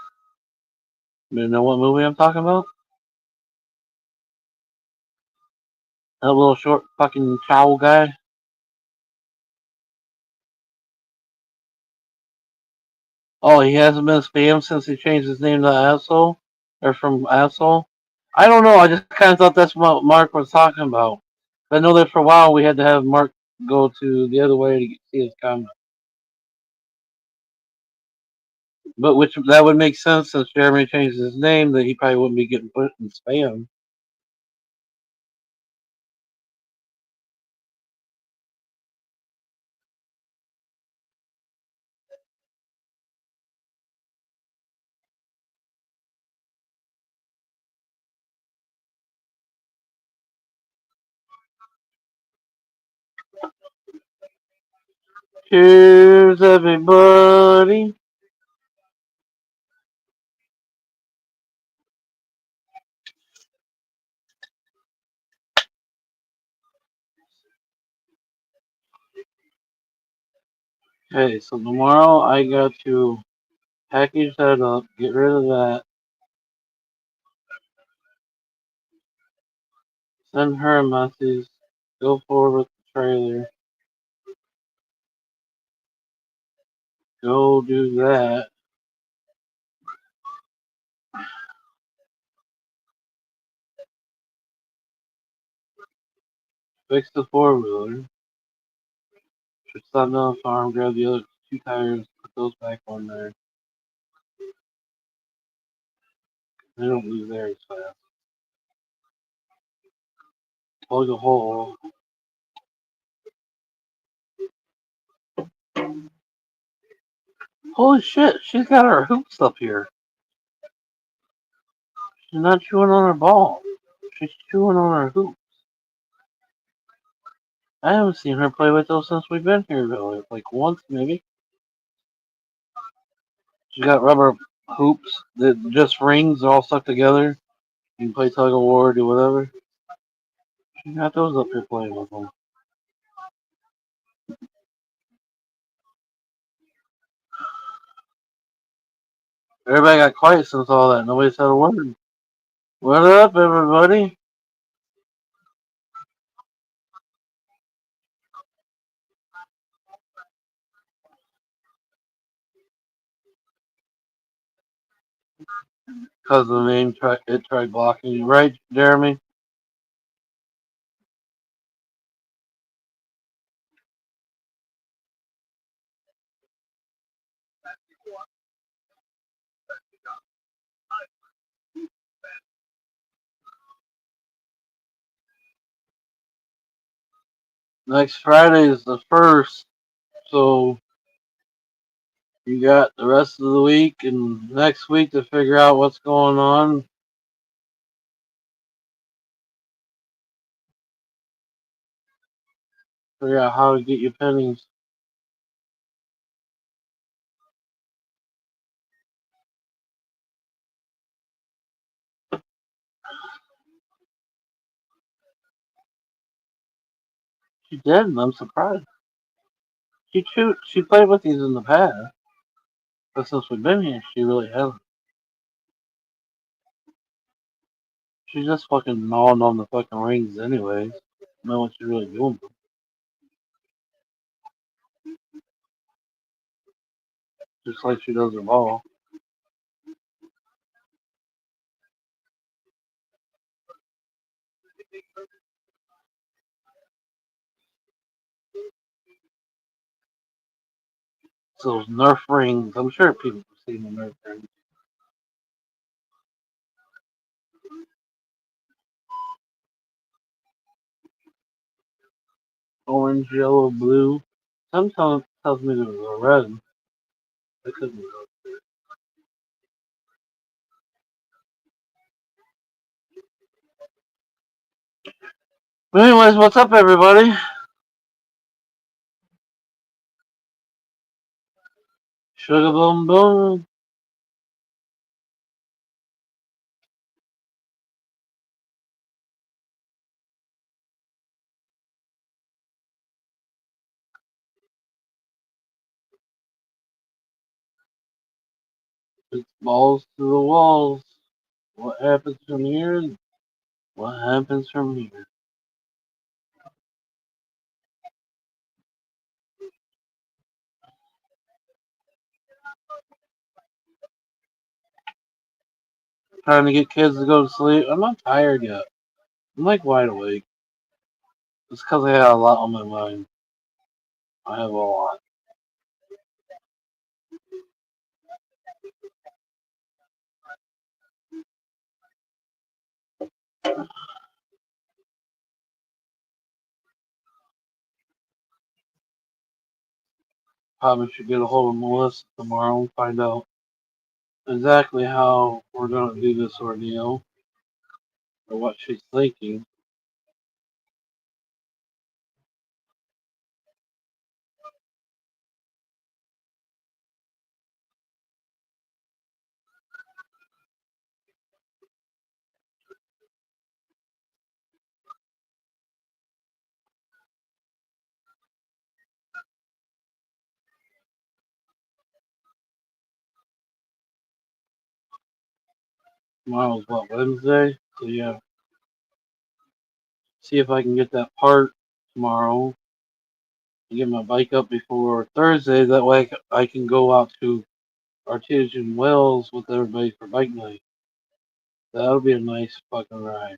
You know what movie I'm talking about? That little short fucking Chow guy. Oh, he hasn't been spammed since he changed his name to Asshole? Or from Asshole? I don't know, I just kind of thought that's what Mark was talking about. I know that for a while we had to have Mark go to the other way to see his comment. But which that would make sense since Jeremy changed his name that he probably wouldn't be getting put in spam. Cheers, everybody. Okay, so tomorrow I got to package that up, get rid of that, send her a message, go forward with the trailer, go do that, fix the four wheeler, just stop down the farm, grab the other two tires, put those back on there. They don't lose there as fast. Plug a hole. Holy shit, she's got her hoops up here. She's not chewing on her ball. She's chewing on her hoop. I haven't seen her play with those since we've been here, really. Like once, maybe. She's got rubber hoops that just rings, all stuck together. You can play tug of war, do whatever. She got those up here playing with them. Everybody got quiet since all that. Nobody said a word. What up, everybody? Because the name tried blocking you, right, Jeremy? Next Friday is the first, so you got the rest of the week and next week to figure out what's going on. Figure out how to get your pennies. She did, and I'm surprised. She played with these in the past, but since we've been here, she really hasn't. She's just fucking gnawing on the fucking rings anyways. Know what she's really doing. Just like she does her ball. So those Nerf rings, I'm sure people have seen the Nerf rings. Orange, yellow, blue. Sometimes tells me there was a red. It could be. But anyways, what's up, everybody? Sugar boom boom. It's balls to the walls. What happens from here? What happens from here? trying to get kids to go to sleep. I'm not tired yet. I'm like wide awake. It's because I had a lot on my mind. I have a lot. Probably should get a hold of Melissa tomorrow and find out exactly how we're going to do this ordeal or what she's thinking. Tomorrow's what, Wednesday? So yeah, see if I can get that part tomorrow and get my bike up before Thursday. That way I can go out to Artesian Wells with everybody for bike night. That'll be a nice fucking ride.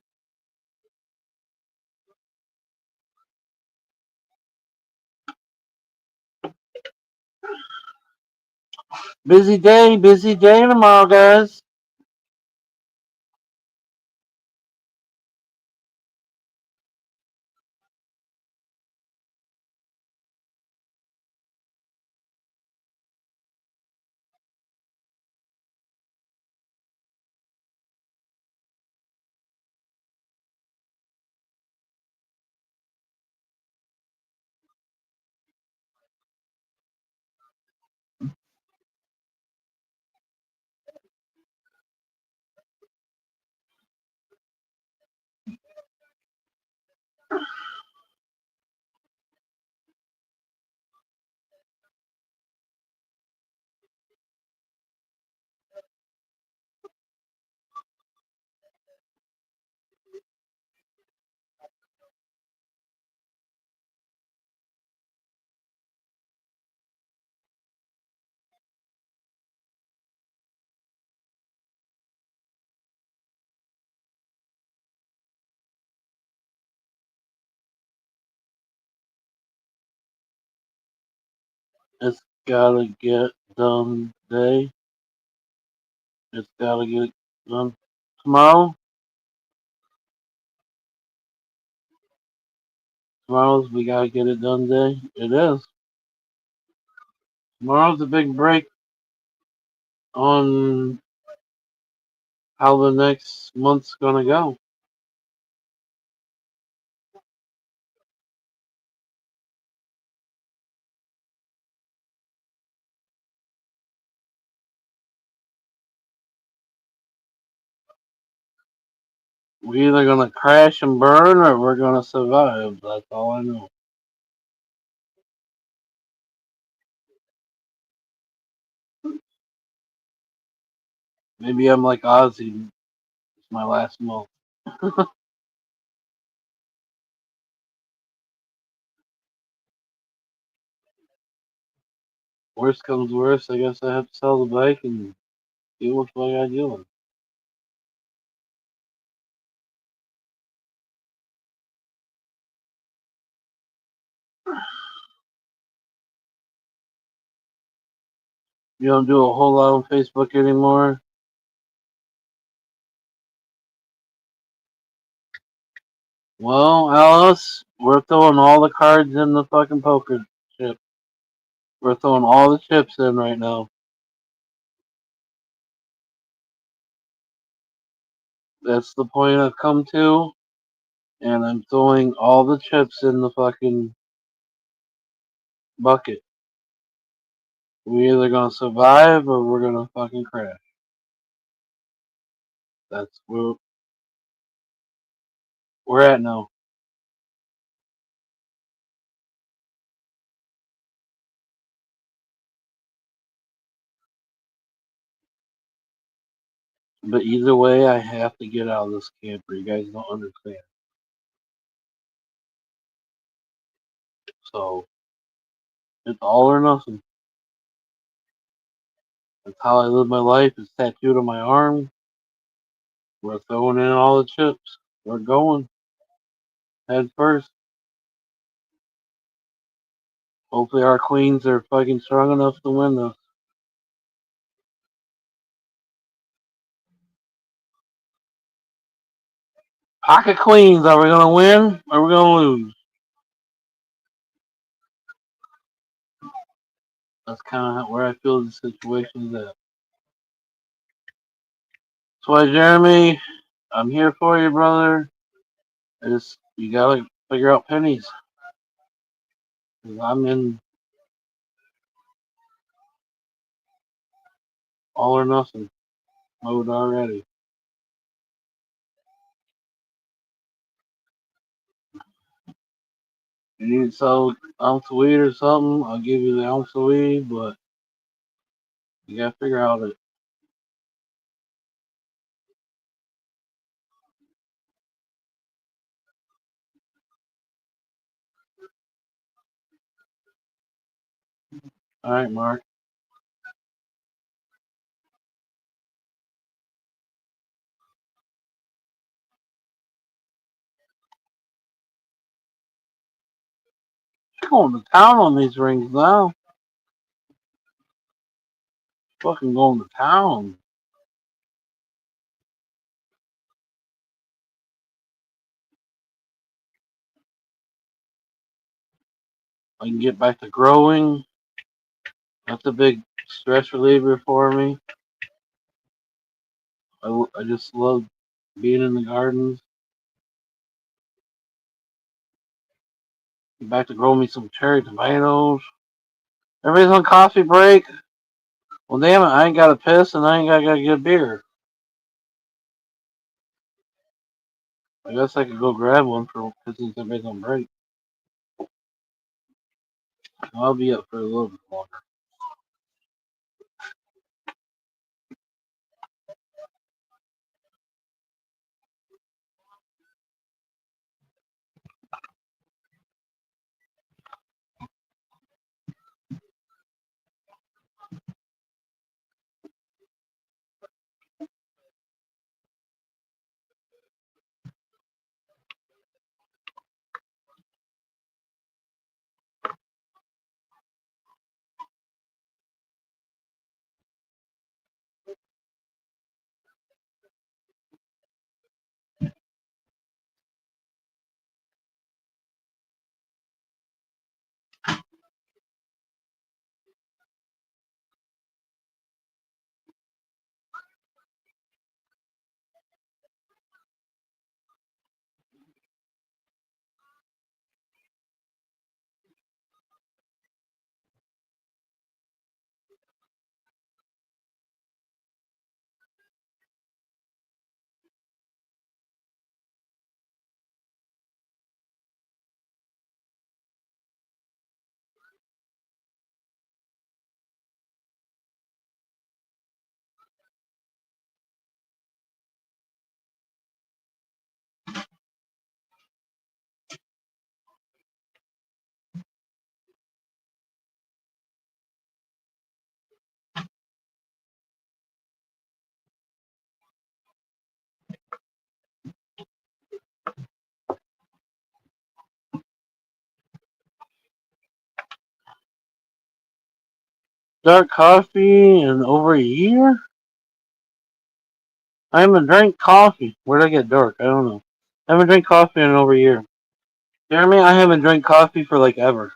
Busy day tomorrow, guys. It's gotta get done today. It's gotta get done tomorrow. Tomorrow's we gotta get it done day. It is. Tomorrow's a big break on how the next month's gonna go. We're either gonna crash and burn or we're gonna survive. That's all I know. Maybe I'm like Ozzy. It's my last month. Worst comes worst, I guess I have to sell the bike and deal with what I gotta deal with. You don't do a whole lot on Facebook anymore. Well, Alice, we're throwing all the cards in the fucking poker chip. We're throwing all the chips in right now. That's the point I've come to, and I'm throwing all the chips in the fucking bucket. We're either gonna survive or we're gonna fucking crash. That's where we're at now. But either way, I have to get out of this camper. You guys don't understand. So it's all or nothing. That's how I live my life. It's tattooed on my arm. We're throwing in all the chips. We're going head first. Hopefully our queens are fucking strong enough to win this. Pocket queens. Are we gonna win? Or are we gonna lose? That's kind of where I feel the situation is at. That's why, Jeremy, I'm here for you, brother. You gotta figure out pennies. 'Cause I'm in all or nothing mode already. You need to sell an ounce of weed or something, I'll give you the ounce of weed, but you gotta figure out it. Alright, Mark. She's going to town on these rings now. Fucking going to town. I can get back to growing. That's a big stress reliever for me. I just love being in the gardens. Get back to growing me some cherry tomatoes. Everybody's on coffee break. Well, damn it, I ain't got to piss and I ain't got to get beer. I guess I could go grab one for since everybody's on break. I'll be up for a little bit longer. Dark coffee in over a year? I haven't drank coffee. Where'd I get dark? I don't know. I haven't drank coffee in over a year. Jeremy, I haven't drank coffee for like ever.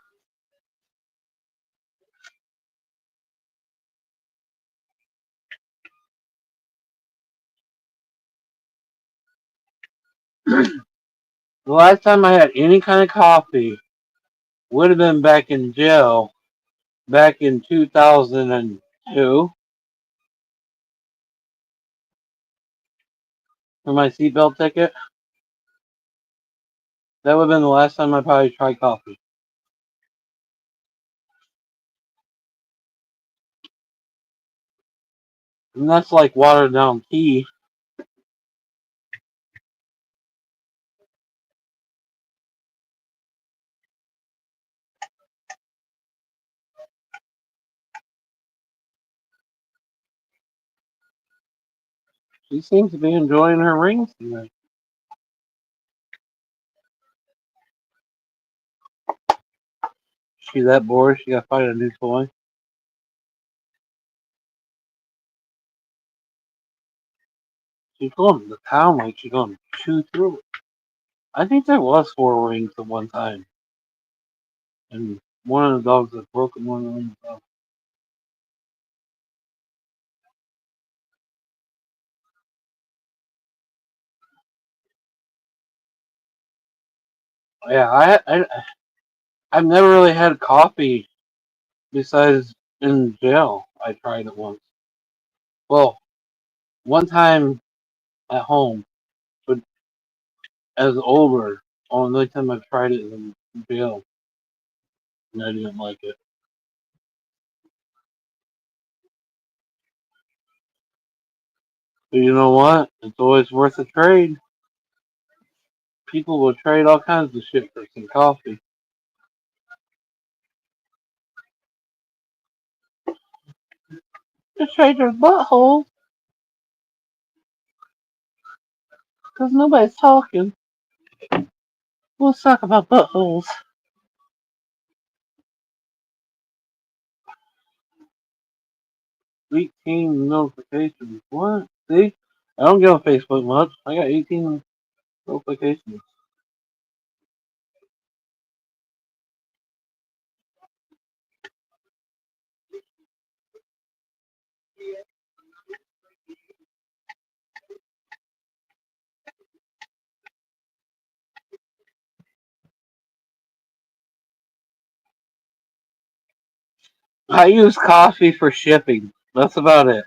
The last time I had any kind of coffee would have been back in jail back in 2002 for my seatbelt ticket. That would have been the last time I probably tried coffee. And that's like watered down tea. She seems to be enjoying her rings tonight. She that bored? She got to find a new toy. She's going to town like she's going to chew through it. I think there was four rings at one time, and one of the dogs had broken one of the rings off. Yeah, I've never really had coffee besides in jail. I tried it once. Well, one time at home, but as older, only time I've tried it is in jail, and I didn't like it. But you know what? It's always worth a trade. People will trade all kinds of shit for some coffee. Just trade their butthole, because nobody's talking. We'll talk about buttholes. 18 notifications. What? See? I don't get on Facebook much. I got 18 notifications. I use coffee for shipping. That's about it.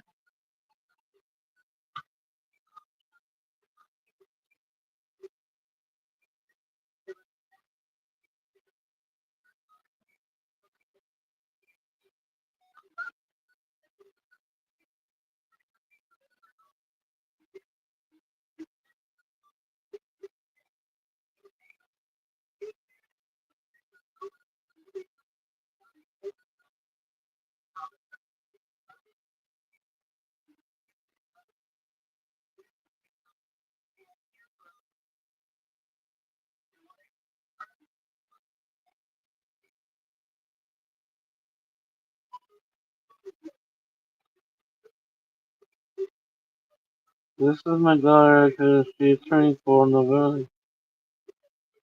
This is my daughter because she's turning 4 in November.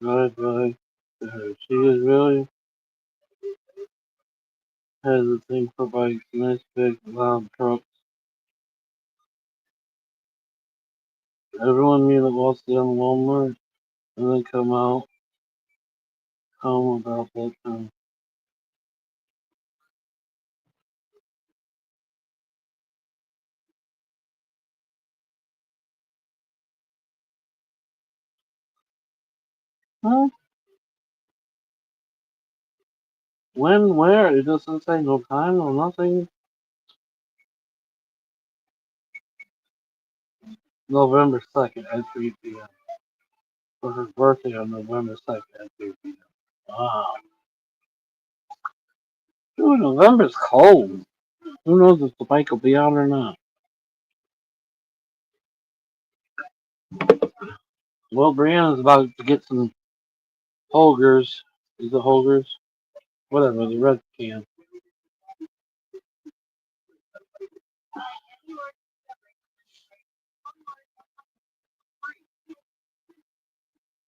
Bye. She is really has a thing for bikes. Nice big loud trucks. Everyone knew that while stay on Walmart and then come out home about that time. Huh? When, where? It doesn't say no time or nothing. November 2nd at 3 p.m. For her birthday on November 2nd at 3 p.m. Wow. Dude, November's cold. Who knows if the bike will be out or not? Well, Brianna's about to get some Holgers. Is it Holgers? Whatever, the red can.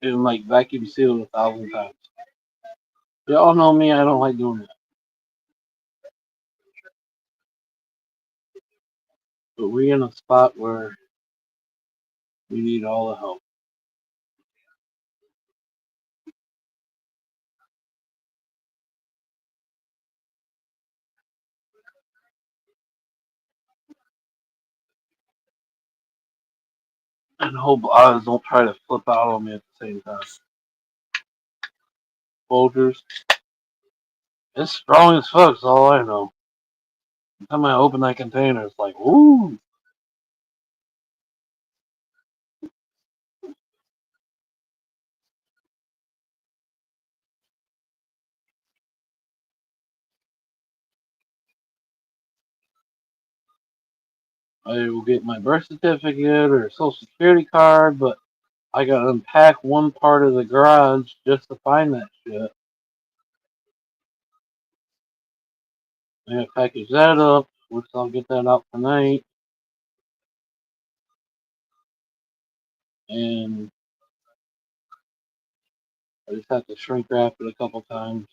And like vacuum sealed 1,000 times. Y'all know me, I don't like doing that. But we're in a spot where we need all the help. And hope others don't try to flip out on me at the same time. Folgers. It's strong as fuck, that's all I know. The time I open that container, it's like, ooh. I will get my birth certificate or social security card, but I gotta unpack one part of the garage just to find that shit. I gotta package that up, which I'll get that out tonight, and I just have to shrink wrap it a couple times.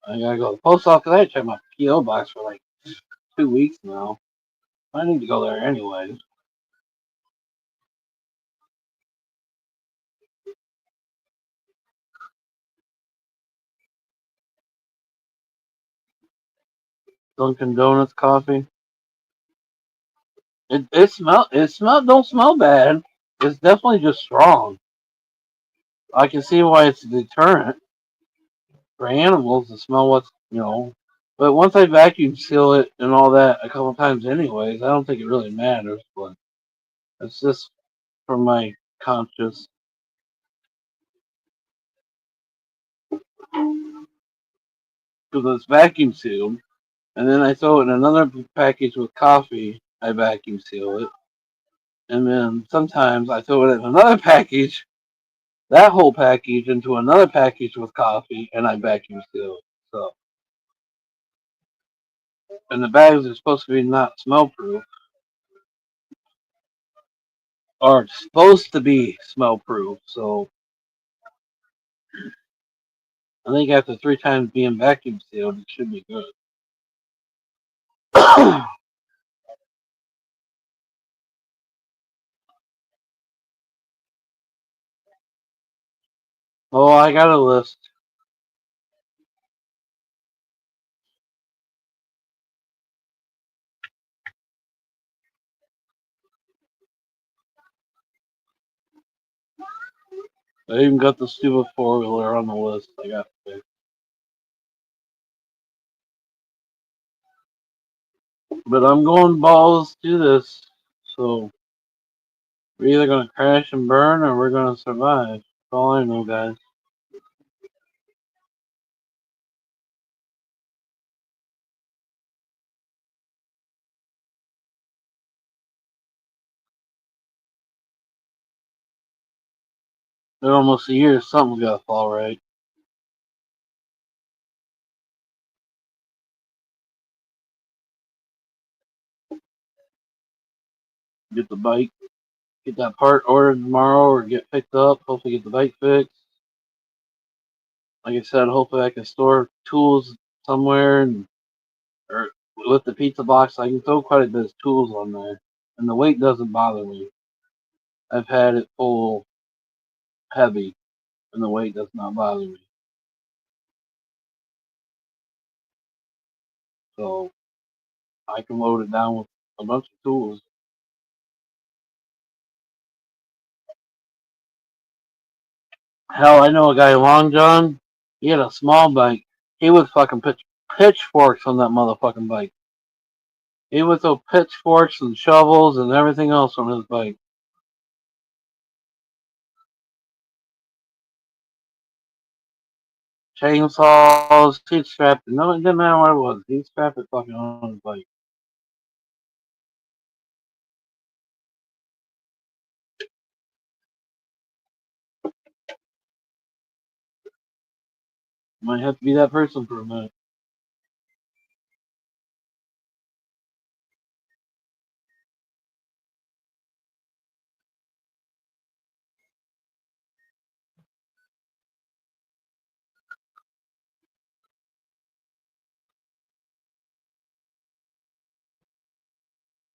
I gotta go to the post office. I had to check my PO box for like 2 weeks now. I need to go there anyways. Dunkin' Donuts coffee. It don't smell bad. It's definitely just strong. I can see why it's a deterrent for animals to smell what's. But once I vacuum seal it and all that a couple times anyways, I don't think it really matters. But it's just for my conscious. Because it's vacuum sealed. And then I throw it in another package with coffee. I vacuum seal it. And then sometimes I throw it in another package, that whole package into another package with coffee, and I vacuum seal it. So, and the bags are supposed to be not smell proof, or supposed to be smell proof. So I think after 3 times being vacuum sealed, it should be good. Oh, I got a list. I even got the stupid 4-wheeler on the list. I got to fix. But I'm going balls to this. So we're either gonna crash and burn, or we're gonna survive. That's all I know, guys. They're almost a year. Something's gotta fall right. Get the bike, get that part ordered tomorrow, or get picked up. Hopefully, get the bike fixed. Like I said, hopefully I can store tools somewhere, and or with the pizza box, I can throw quite a bit of tools on there, and the weight doesn't bother me. I've had it full heavy, and the weight does not bother me. So I can load it down with a bunch of tools. Hell, I know a guy, Long John. He had a small bike. He would fucking pitchforks on that motherfucking bike. He would throw pitchforks and shovels and everything else on his bike. Chainsaws, he'd strap it. No, it didn't matter what it was. He'd strap it fucking on his bike. Might have to be that person for a minute.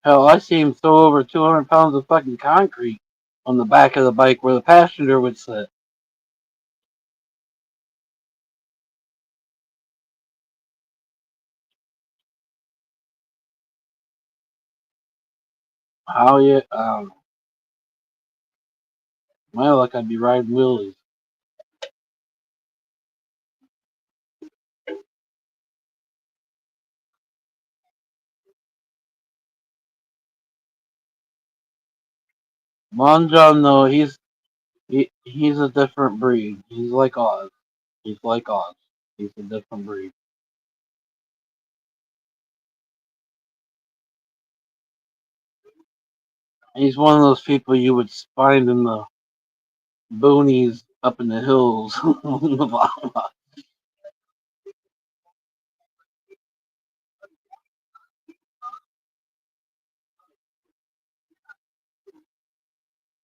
Hell, I see him throw over 200 pounds of fucking concrete on the back of the bike where the passenger would sit. How you? My luck, I'd be riding wheelies. Long John, though, he's a different breed. He's like Oz. He's like Oz. He's a different breed. He's one of those people you would find in the boonies up in the hills.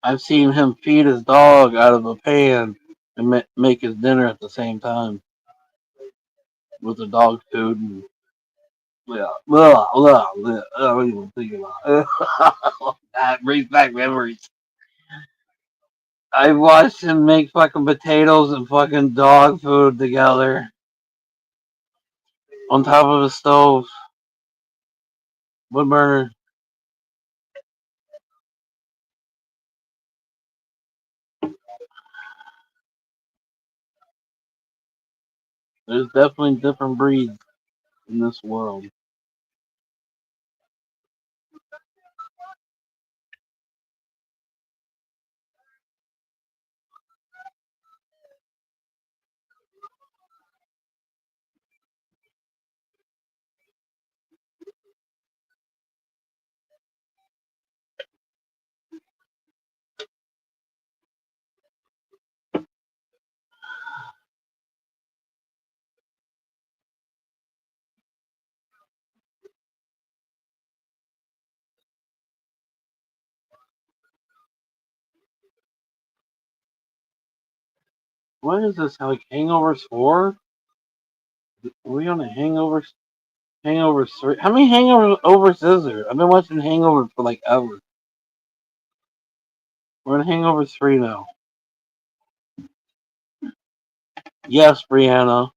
I've seen him feed his dog out of a pan and make his dinner at the same time with the dog food. And, yeah, I don't even think about it. That brings back memories. I watched him make fucking potatoes and fucking dog food together on top of a stove, wood burner. There's definitely different breeds in this world. What is this? Like Hangovers 4? Are we on a Hangovers 3? How many Hangovers is there? I've been watching Hangover for like ever. We're in Hangover 3 now. Yes, Brianna.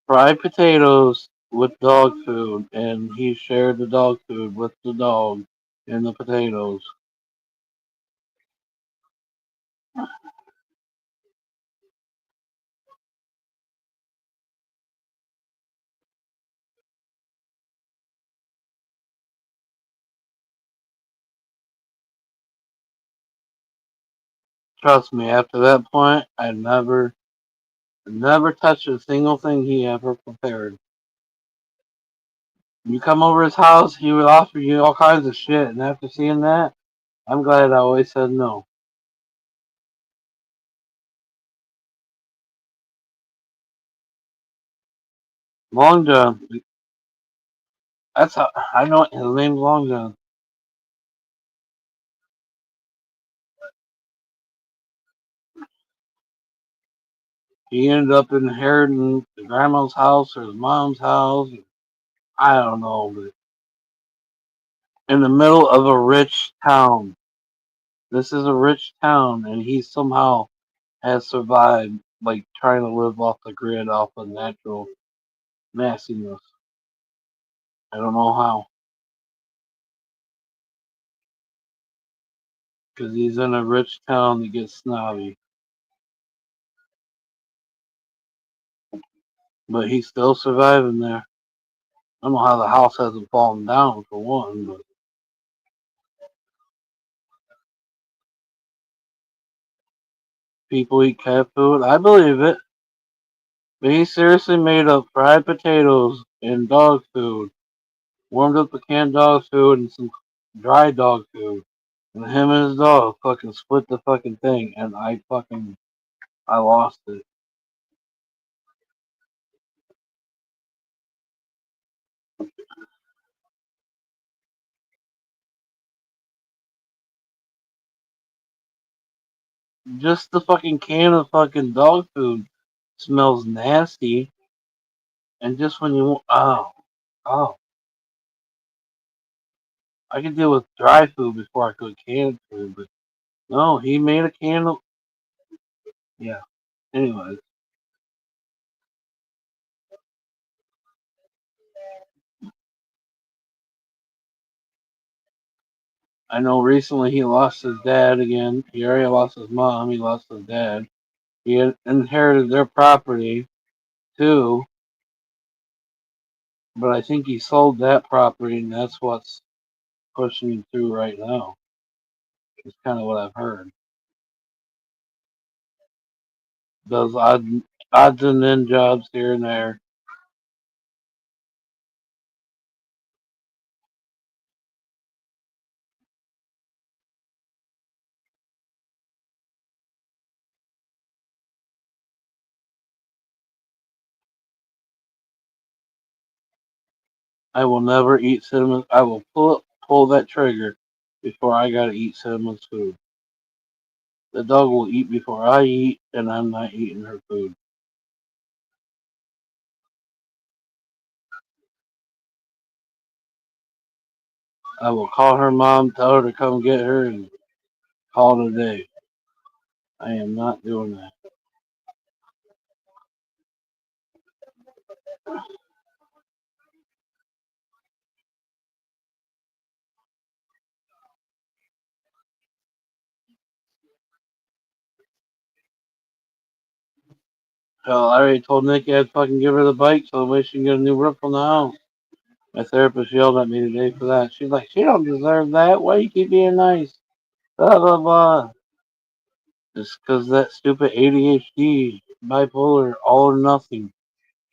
Fried potatoes with dog food, and he shared the dog food with the dog and the potatoes. Trust me, after that point, I never touched a single thing he ever prepared. You come over his house, he would offer you all kinds of shit, and after seeing that, I'm glad I always said no. Long John, that's how I know his name's Long John. He ended up inheriting his grandma's house or his mom's house. I don't know, but in the middle of a rich town. This is a rich town, and he somehow has survived, like trying to live off the grid, off of natural nastiness. I don't know how, because he's in a rich town that gets snobby, but he's still surviving there. I don't know how the house hasn't fallen down for one, but people eat cat food. I believe it. But he seriously made up fried potatoes and dog food, warmed up the canned dog food and some dry dog food. And him and his dog fucking split the fucking thing, and I lost it. Just the fucking can of fucking dog food smells nasty, and just when you oh, I could deal with dry food before I could canned food, but no, he made a can of yeah. Anyways, I know recently he lost his dad again. He already lost his mom. He lost his dad. He had inherited their property too, but I think he sold that property, and that's what's pushing him through right now. It's kind of what I've heard. Does odds and end jobs here and there. I will never eat cinnamon. I will pull that trigger before I gotta eat Cinnamon's food. The dog will eat before I eat, and I'm not eating her food. I will call her mom, tell her to come get her, and call it a day. I am not doing that. Hell, I already told Nikki I'd fucking give her the bike so that way she can get a new roof on the house. My therapist yelled at me today for that. She's like, she don't deserve that. Why you keep being nice? Blah, blah, blah. Just 'cause that stupid ADHD, bipolar, all or nothing.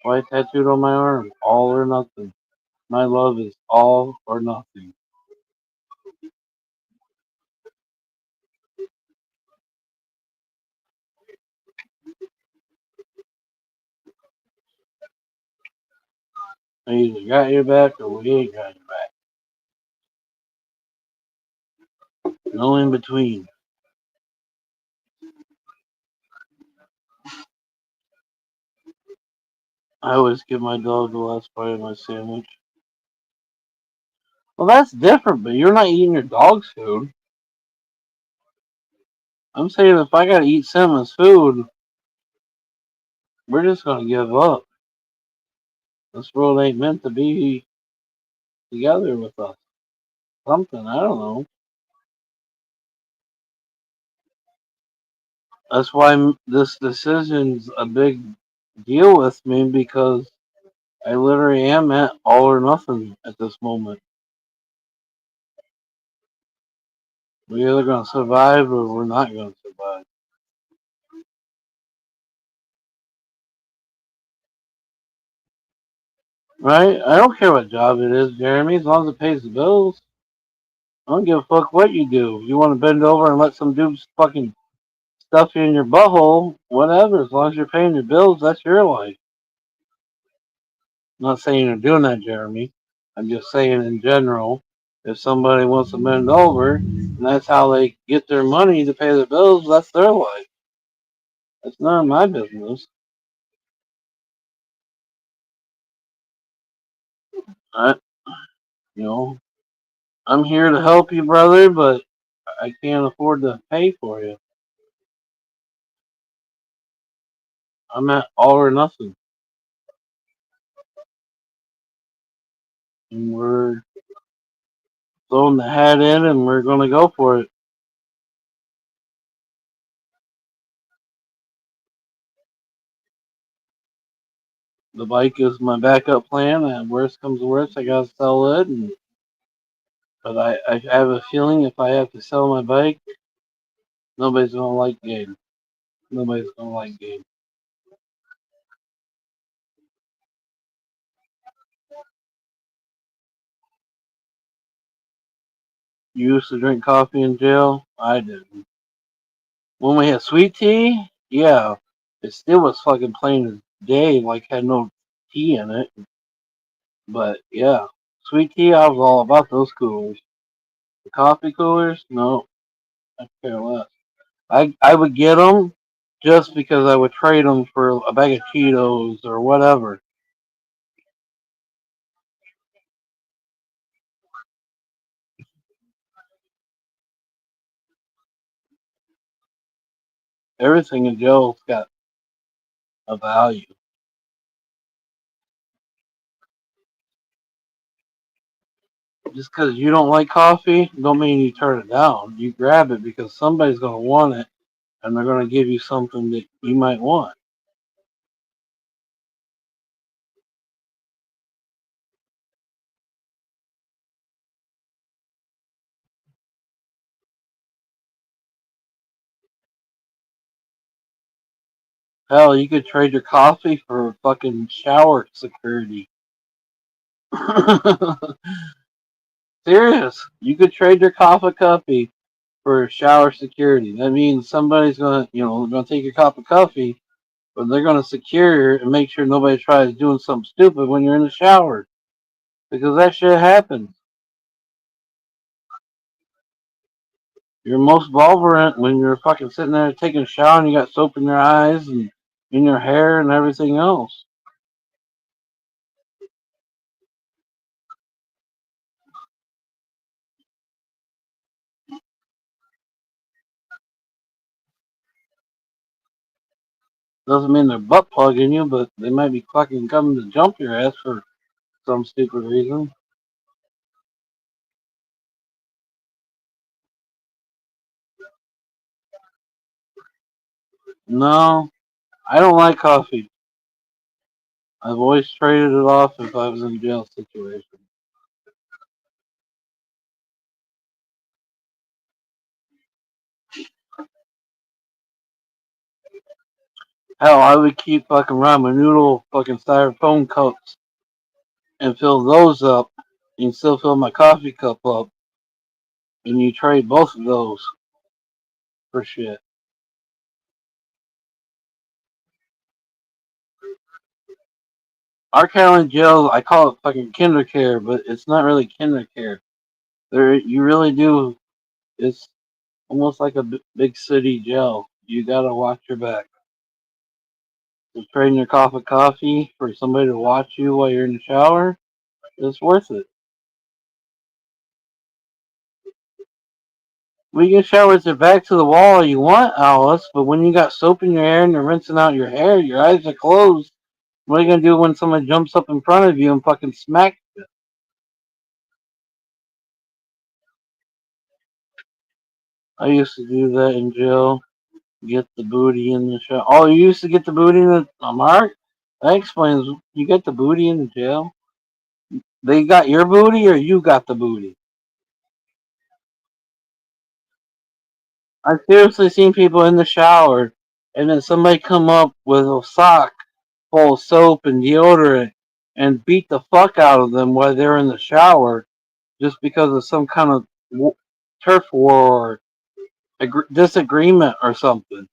Why tattooed on my arm? All or nothing. My love is all or nothing. I either got your back or we ain't got your back. No in between. I always give my dog the last bite of my sandwich. Well, that's different, but you're not eating your dog's food. I'm saying if I gotta eat Simma's food, we're just gonna give up. This world ain't meant to be together with us. Something, I don't know. That's why this decision's a big deal with me because I literally am at all or nothing at this moment. We're either gonna survive or we're not gonna survive. Right? I don't care what job it is, Jeremy, as long as it pays the bills. I don't give a fuck what you do. You want to bend over and let some dude fucking stuff you in your butthole, whatever. As long as you're paying your bills, that's your life. I'm not saying you're doing that, Jeremy. I'm just saying in general, if somebody wants to bend over and that's how they get their money to pay their bills, that's their life. That's none of my business. I, you know, I'm here to help you, brother, but I can't afford to pay for you. I'm at all or nothing, and we're throwing the hat in, and we're gonna go for it. The bike is my backup plan, and worst comes to worst, I gotta sell it. But I have a feeling if I have to sell my bike, nobody's gonna like Gabe. Nobody's gonna like Gabe. You used to drink coffee in jail? I didn't. When we had sweet tea, yeah, it still was fucking plain as day, like had no tea in it. But yeah, sweet tea, I was all about those coolers. The coffee coolers, no, I care less. I would get them just because I would trade them for a bag of Cheetos or whatever. Everything in jail's got a value. Just because you don't like coffee, don't mean you turn it down. You grab it because somebody's going to want it, and they're going to give you something that you might want. Hell, you could trade your coffee for fucking shower security. Serious. You could trade your coffee cuppy for shower security. That means somebody's gonna, gonna take your cup of coffee, but they're gonna secure and make sure nobody tries doing something stupid when you're in the shower. because that shit happens. You're most vulnerant when you're fucking sitting there taking a shower and you got soap in your eyes and in your hair and everything else. Doesn't mean they're butt plugging you, but they might be fucking coming to jump your ass for some stupid reason. No, I don't like coffee. I've always traded it off if I was in a jail situation. Hell, I would keep fucking ramen noodle fucking styrofoam cups and fill those up and still fill my coffee cup up and you trade both of those for shit. Our County jail, I call it fucking kinder care, but it's not really kinder care. There, you really do. It's almost like a big city jail. You gotta watch your back. So trading your coffee for somebody to watch you while you're in the shower, it's worth it. We can shower with your back to the wall all you want, Alice, but when you got soap in your hair and you're rinsing out your hair, your eyes are closed. What are you gonna do when someone jumps up in front of you and fucking smacks you? I used to do that in jail. Get the booty in the shower. Oh, you used to get the booty in the Mark? That explains you get the booty in the jail. They got your booty or you got the booty? I've seriously seen people in the shower and then somebody come up with a sock full of soap and deodorant and beat the fuck out of them while they're in the shower just because of some kind of turf war or disagreement or something.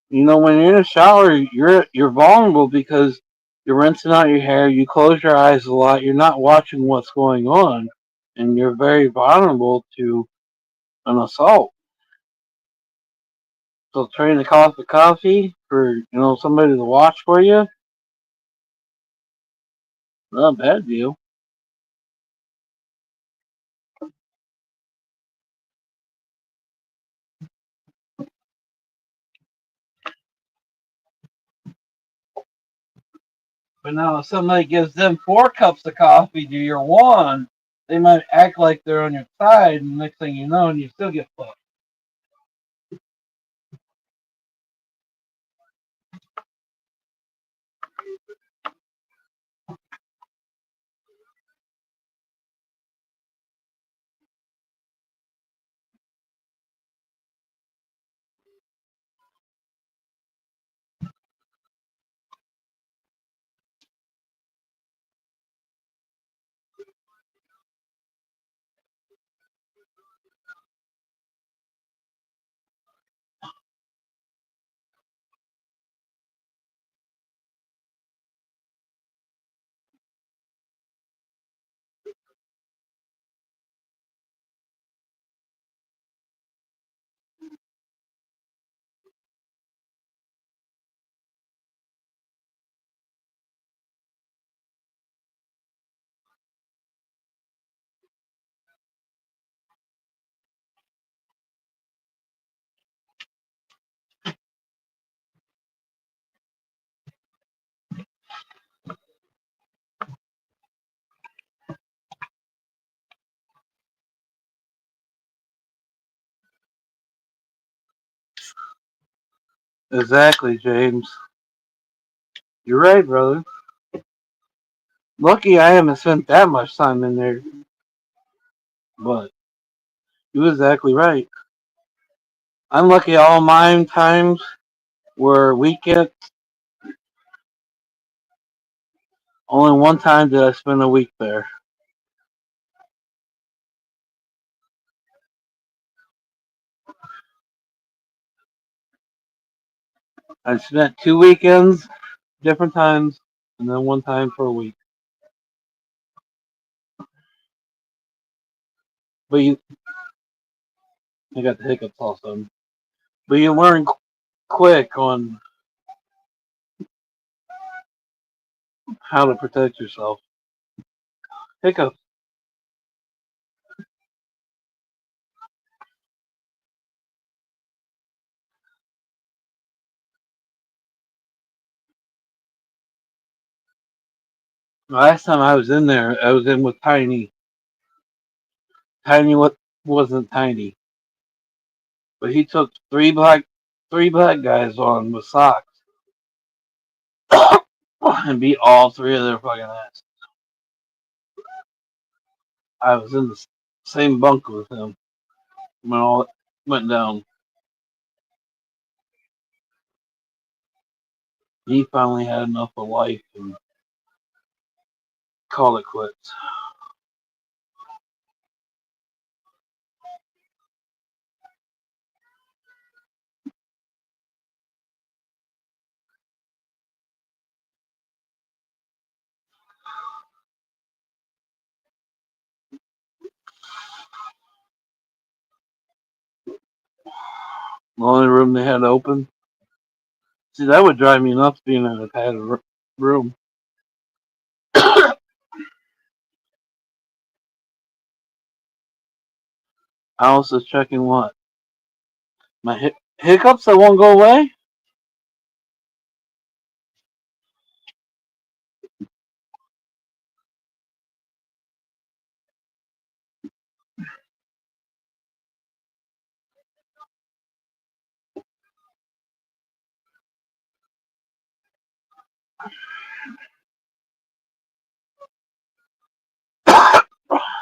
You know, when you're in a shower, you're vulnerable because you're rinsing out your hair. You close your eyes a lot. You're not watching what's going on, and you're very vulnerable to an assault. So trading the cost of coffee for somebody to watch for you, not a bad deal. But now if somebody gives them 4 cups of coffee to your one, they might act like they're on your side, and next thing you know, and you still get fucked. Exactly, James. You're right, brother. Lucky I haven't spent that much time in there, but you're exactly right. I'm lucky all my times were weekend. Only one time did I spend a week there. I spent 2 weekends, different times, and then one time for a week. But I got the hiccups also. But you learn quick on how to protect yourself. Hiccups. Last time I was in there, I was in with Tiny. Tiny wasn't tiny, but he took three black guys on with socks and beat all three of their fucking ass. I was in the same bunk with him when all went down. He finally had enough of life and called it quits. The only room they had open. See, that would drive me nuts being in a padded room. Alice is checking what? My hiccups that won't go away?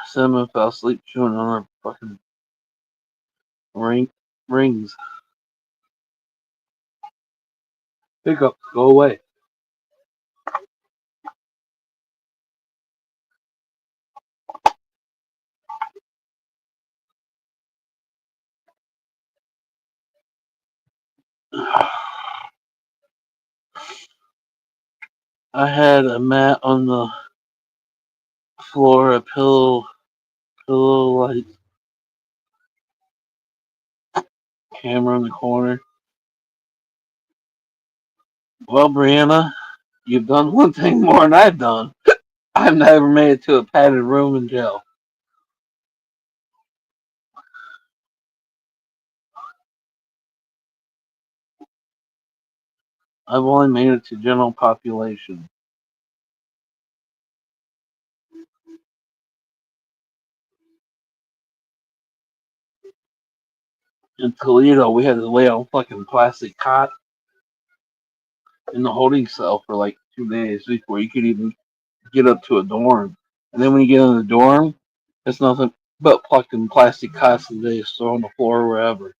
Cinnamon fell asleep chewing on her fucking ring, rings. Hiccups, go away. I had a mat on the floor, a pillow like camera in the corner. Well, Brianna, you've done one thing more than I've done. I've never made it to a padded room in jail. I've only made it to general population. In Toledo, we had to lay on a fucking plastic cot in the holding cell for like 2 days before you could even get up to a dorm. And then when you get in the dorm, it's nothing but fucking plastic cots that they just throw on the floor or wherever.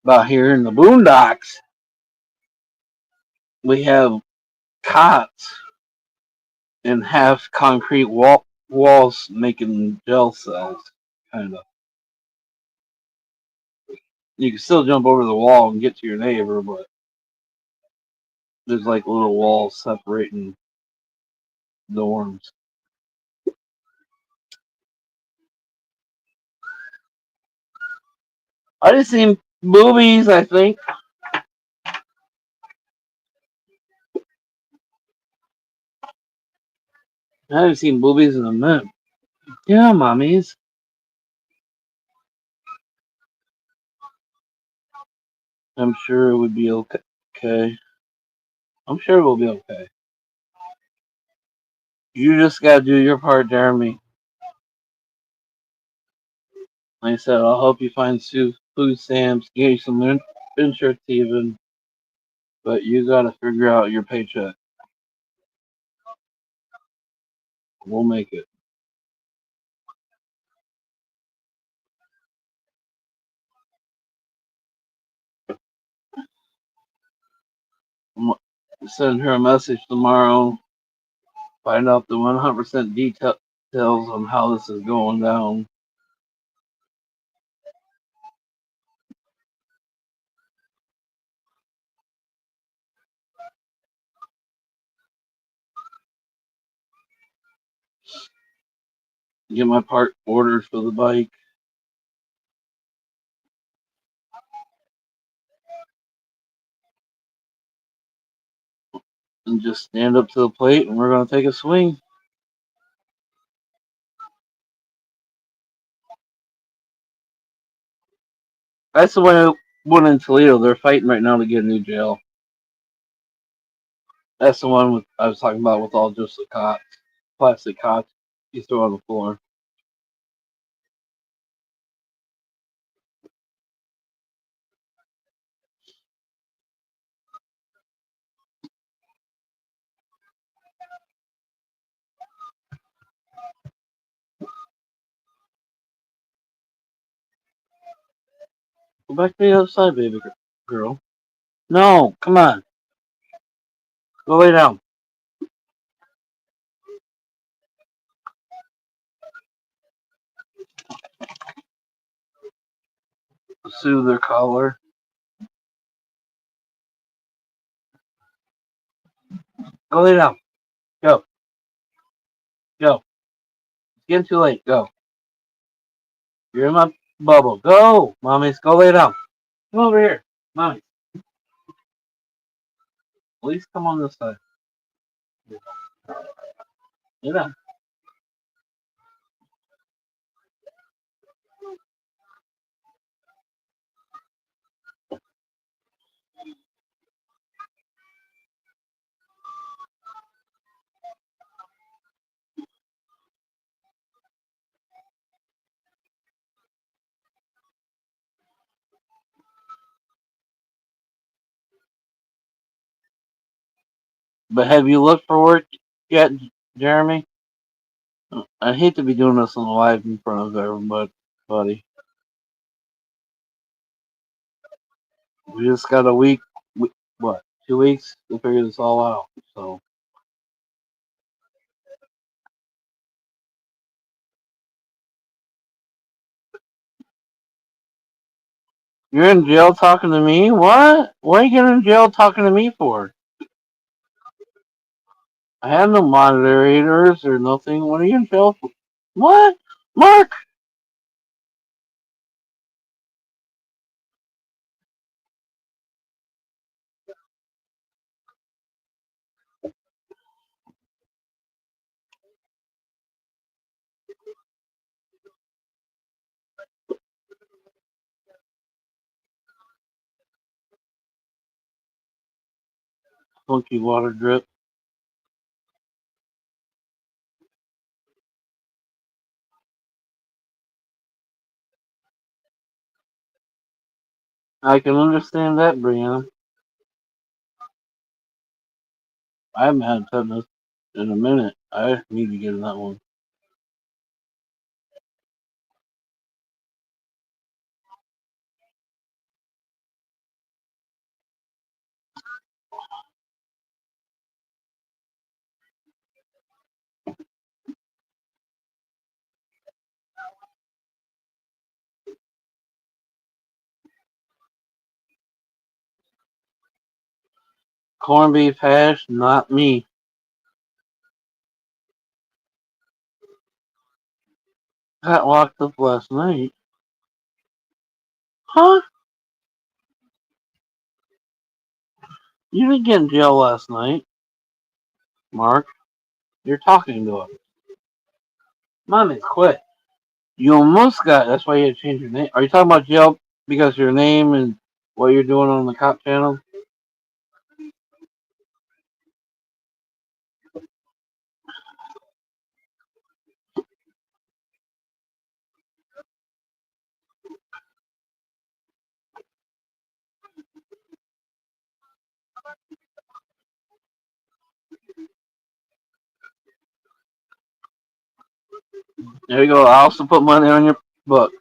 About here in the boondocks, we have cots and half concrete walls making jail cells, kind of. You can still jump over the wall and get to your neighbor, but there's like little walls separating dorms. I just seen movies, I think. I haven't seen movies in a minute. Yeah, mommies. I'm sure it would be okay. I'm sure it will be okay. You just gotta do your part, Jeremy. Like I said, I'll help you find food stamps, get you some insurance even, but you gotta figure out your paycheck. We'll make it. I'm gonna send her a message tomorrow, find out the 100% details on how this is going down. get my part orders for the bike, and just stand up to the plate, and we're gonna take a swing. That's the one in Toledo. They're fighting right now to get a new jail. That's the one I was talking about with all just the cots, plastic cots you throw on the floor. Go back to the other side, baby girl. No, come on. Go lay down. Soothe their collar. Go lay down. Go. Go. It's getting too late. Go. You're in my bubble. Go. Mommies, go lay down. Come over here. Mommy. Please come on this side. Lay down. But have you looked for work yet, Jeremy? I hate to be doing this on live in front of everybody, buddy. We just got a week, what, 2 weeks to figure this all out. So you're in jail talking to me? What? What are you getting in jail talking to me for? I have no moderators or nothing. What are you in jail for? What? Mark! Funky water drip. I can understand that, Brianna. I haven't had tetanus in a minute. I need to get in that one. Corned beef hash, not me. Got locked up last night. Huh? You didn't get in jail last night, Mark. You're talking to us. Mommy, quit. You almost got. That's why you had to change your name. Are you talking about jail because your name and what you're doing on the cop channel? There you go. I also put money on your book.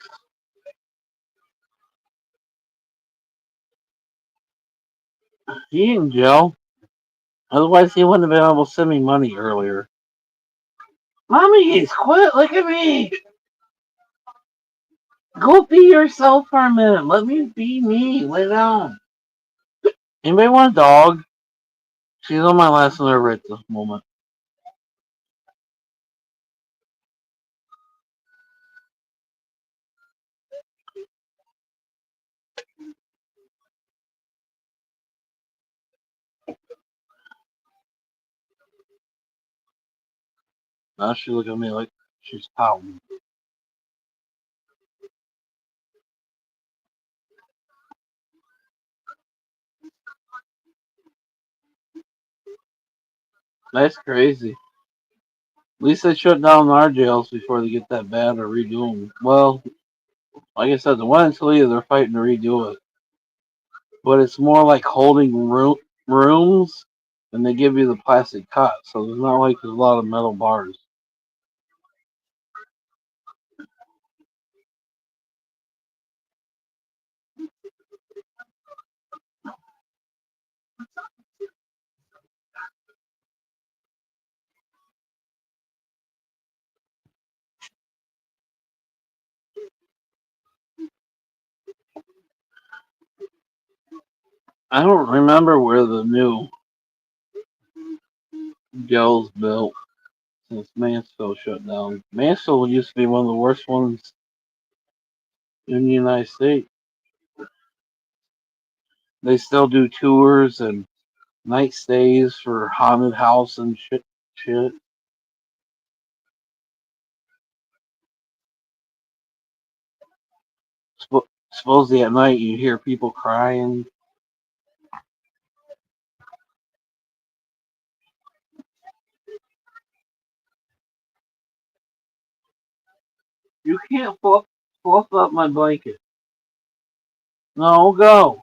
He in jail. Otherwise, he wouldn't have been able to send me money earlier. Mommy, he's quit. Look at me. Go be yourself for a minute. Let me be me. Lay down. Anybody want a dog? She's on my last nerve right this moment. Now she look at me like she's pouting. That's crazy. At least they shut down our jails before they get that bad or redo them. Well, like I said, the one in Toledo, they're fighting to redo it. But it's more like holding rooms, and they give you the plastic cot, so there's not like there's a lot of metal bars. I don't remember where the new jail's built since Mansfield shut down. Mansfield used to be one of the worst ones in the United States. They still do tours and night stays for haunted house and shit. Supposedly at night you hear people crying. You can't fluff up my blanket. No, go.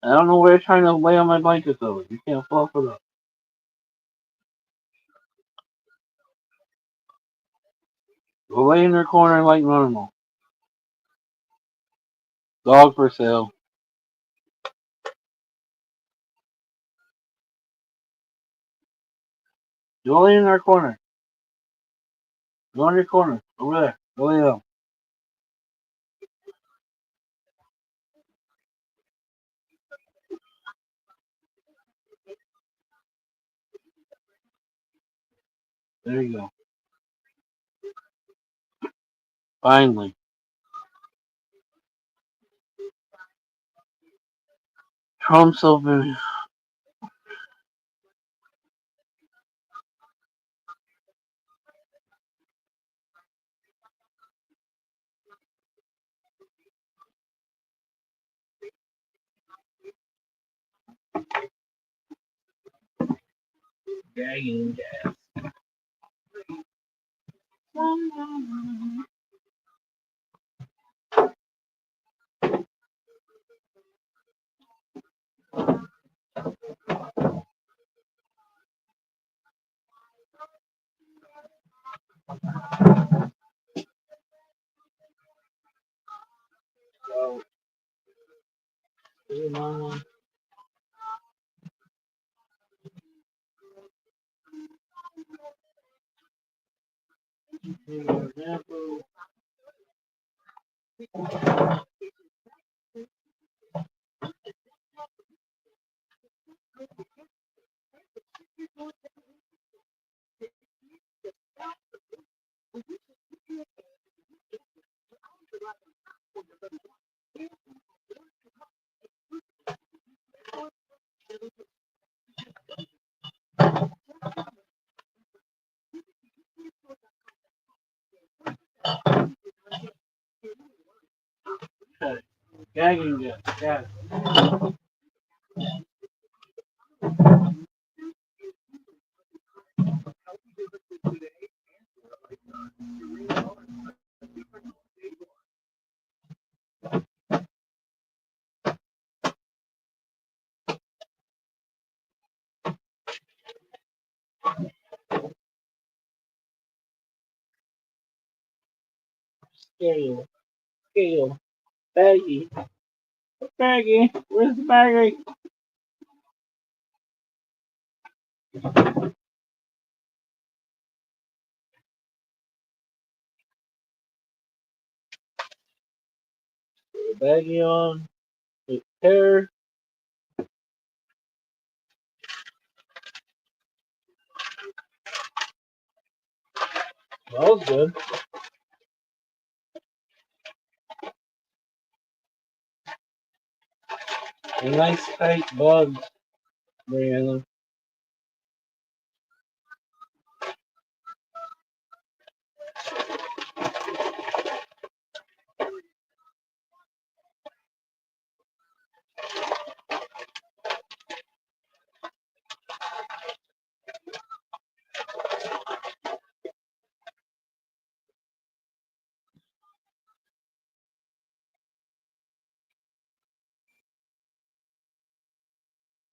I don't know where you're trying to lay on my blanket though. You can't fluff it up. Go lay in your corner like normal. Dog for sale. Go lay in our corner. Go in your corner. Over there. Go lay down. There you go. Finally. Trump's open. Gagging gas. So, okay. Gagging gas. Gas. Scale. Scale. Baggy. Baggy. Where's the baggy? Baggy on. Hair. Smells good. A nice tight bud, Brianna.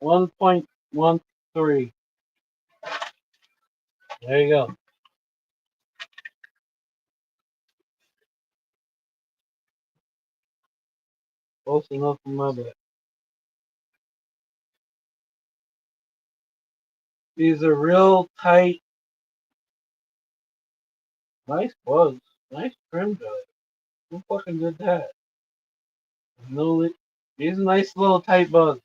1.13. There you go. Close enough for my bed. These are real tight, nice buds. Nice trim job. Who fucking did that? No, these are nice little tight buds.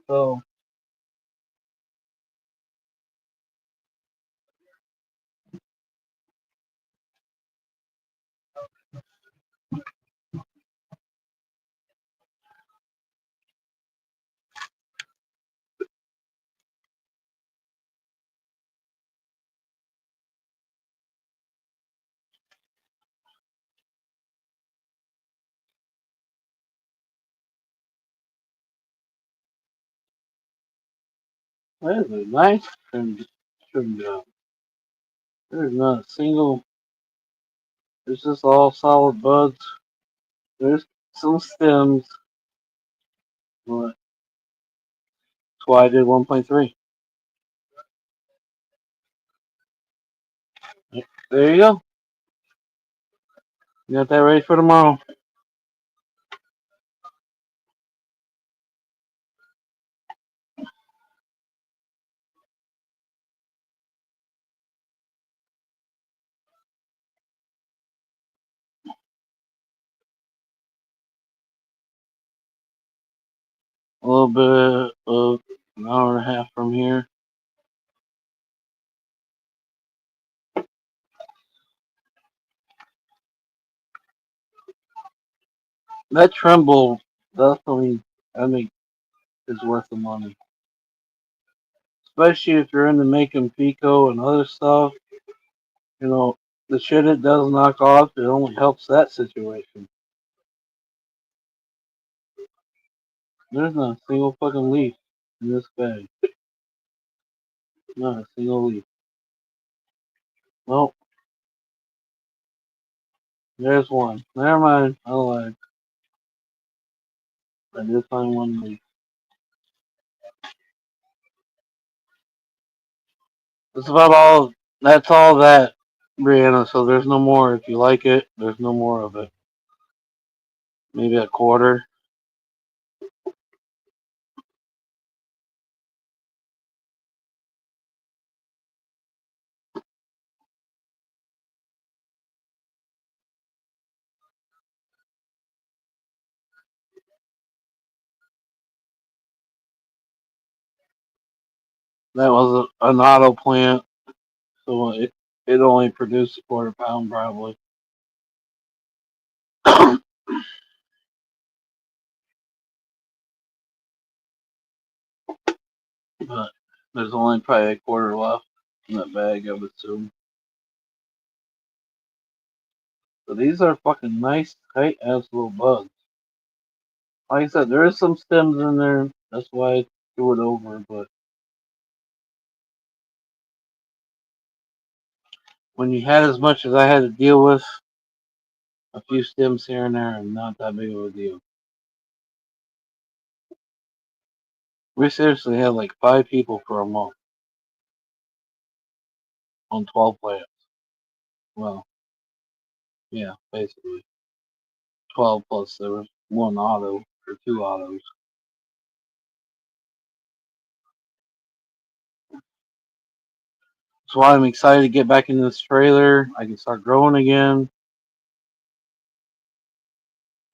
So, that is a nice trim job. There's not a single, it's just all solid buds. There's some stems, but that's why I did 1.3. There you go. You got that ready for tomorrow. A little bit of an hour and a half from here. That tremble definitely, I think, is worth the money. Especially if you're into making pico and other stuff. You know, the shit it does knock off, it only helps that situation. There's not a single fucking leaf in this bag. Not a single leaf. Well, there's one. Never mind. I lied. I did find one leaf. That's about all. That's all that, Brianna. So there's no more. If you like it, there's no more of it. Maybe a quarter. That was an auto plant, so it only produced a quarter pound probably. But there's only probably a quarter left in that bag, I would assume. So these are fucking nice, tight ass little bugs. Like I said, there is some stems in there. That's why I threw it over. But when you had as much as I had to deal with, a few stems here and there are not that big of a deal. We seriously had like 5 people for a month on 12 plants. Well, yeah, basically 12 plus there was one auto or 2 autos. That's why I'm excited to get back into this trailer. I can start growing again.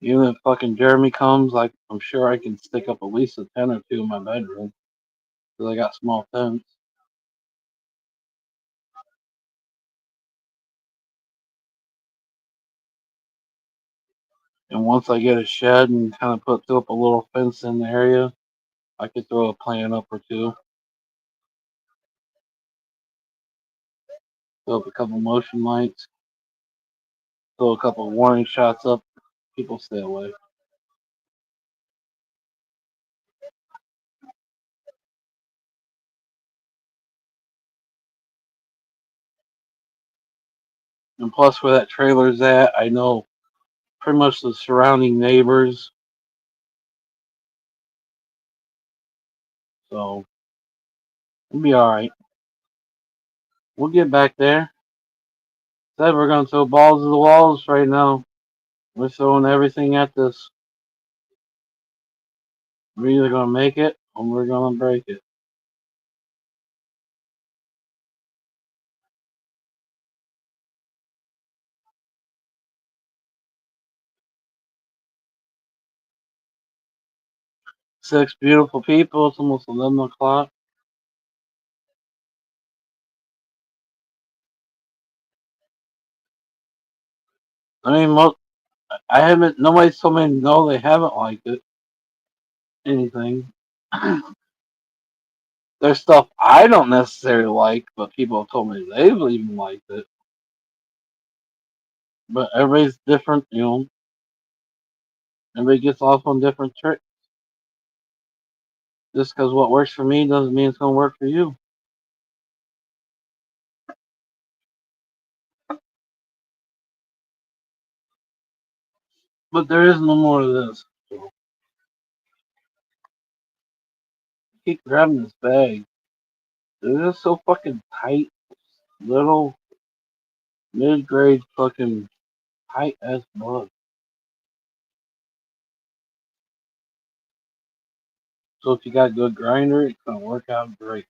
Even if fucking Jeremy comes, like I'm sure I can stick up at least a 10 or 2 in my bedroom because I got small tents. And once I get a shed and kind of throw up a little fence in the area, I could throw a plant up or two, throw up a couple motion lights, throw a couple warning shots up. People stay away. And plus, where that trailer's at, I know pretty much the surrounding neighbors. So we'll be alright. We'll get back there. Said we're gonna throw balls to the walls right now. We're throwing everything at this. We're either gonna make it or we're gonna break it. Six beautiful people. It's almost 11 o'clock. I mean, I haven't. Nobody's told me no. They haven't liked it. Anything. There's stuff I don't necessarily like, but people have told me they've even liked it. But everybody's different, you know. Everybody gets off on different tricks. Just because what works for me doesn't mean it's gonna work for you. But there is no more of this. So keep grabbing this bag. They're just so fucking tight, little mid-grade fucking tight ass bug. So if you got a good grinder, it's gonna work out great.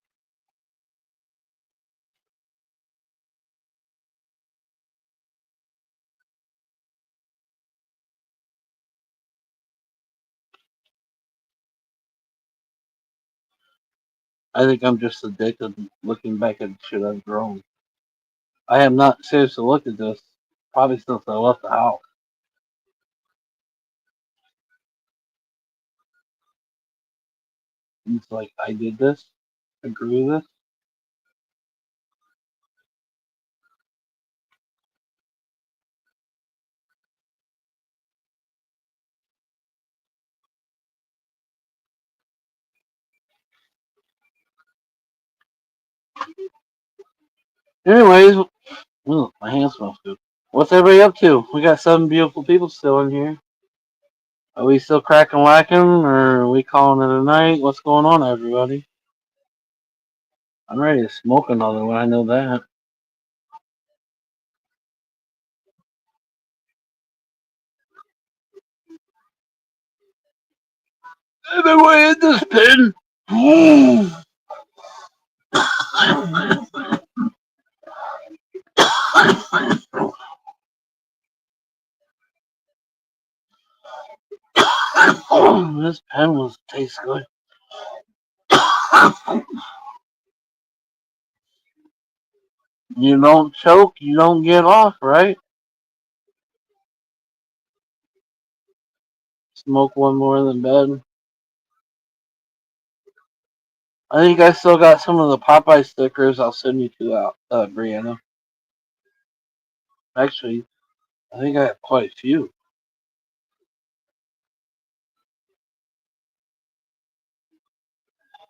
I think I'm just addicted looking back at the shit I've grown. I have not seriously looked at this probably since I left the house. It's like I did this, I grew this. Anyways, my hands smell good. What's everybody up to? We got 7 beautiful people still in here. Are we still cracking whacking, or are we calling it a night? What's going on, everybody? I'm ready to smoke another one. I know that. Everybody in this pen. This pen was tastes good. You don't choke, you don't get off, right? Smoke one more than bed. I think I still got some of the Popeye stickers. I'll send you to out, Brianna. Actually, I think I have quite a few.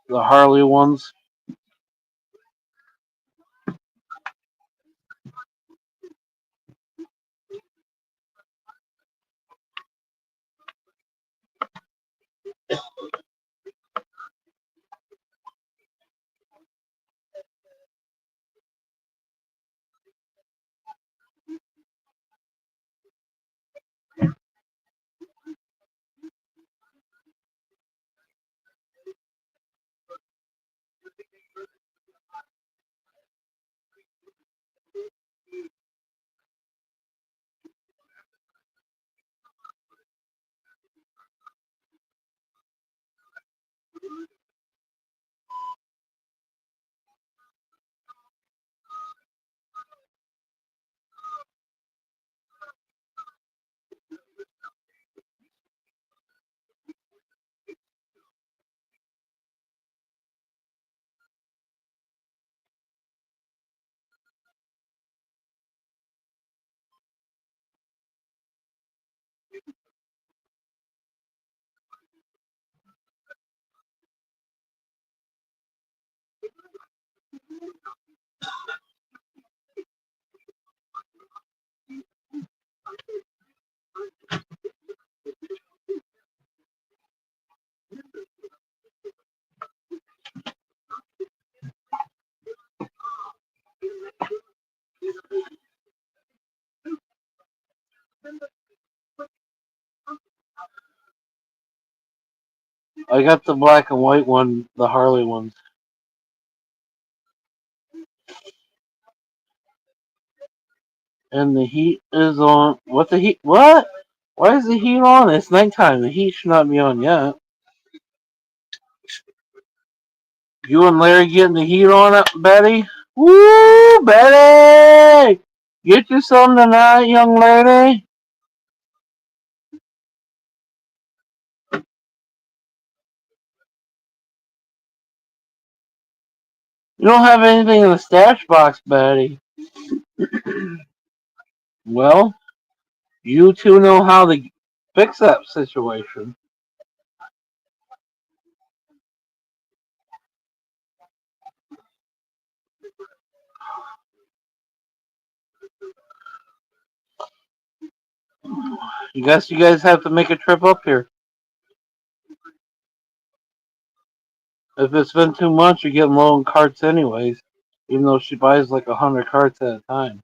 The Harley ones. I got the black and white one, the Harley ones. And the heat is on. What the heat? What? Why is the heat on? It's nighttime. The heat should not be on yet. You and Larry getting the heat on it, Betty? Woo, Betty! Get you some tonight, young lady. You don't have anything in the stash box, Betty. Well, you two know how to fix that situation. You guys have to make a trip up here. If it's been 2 months, you're getting low in carts anyways. Even though she buys like 100 carts at a time.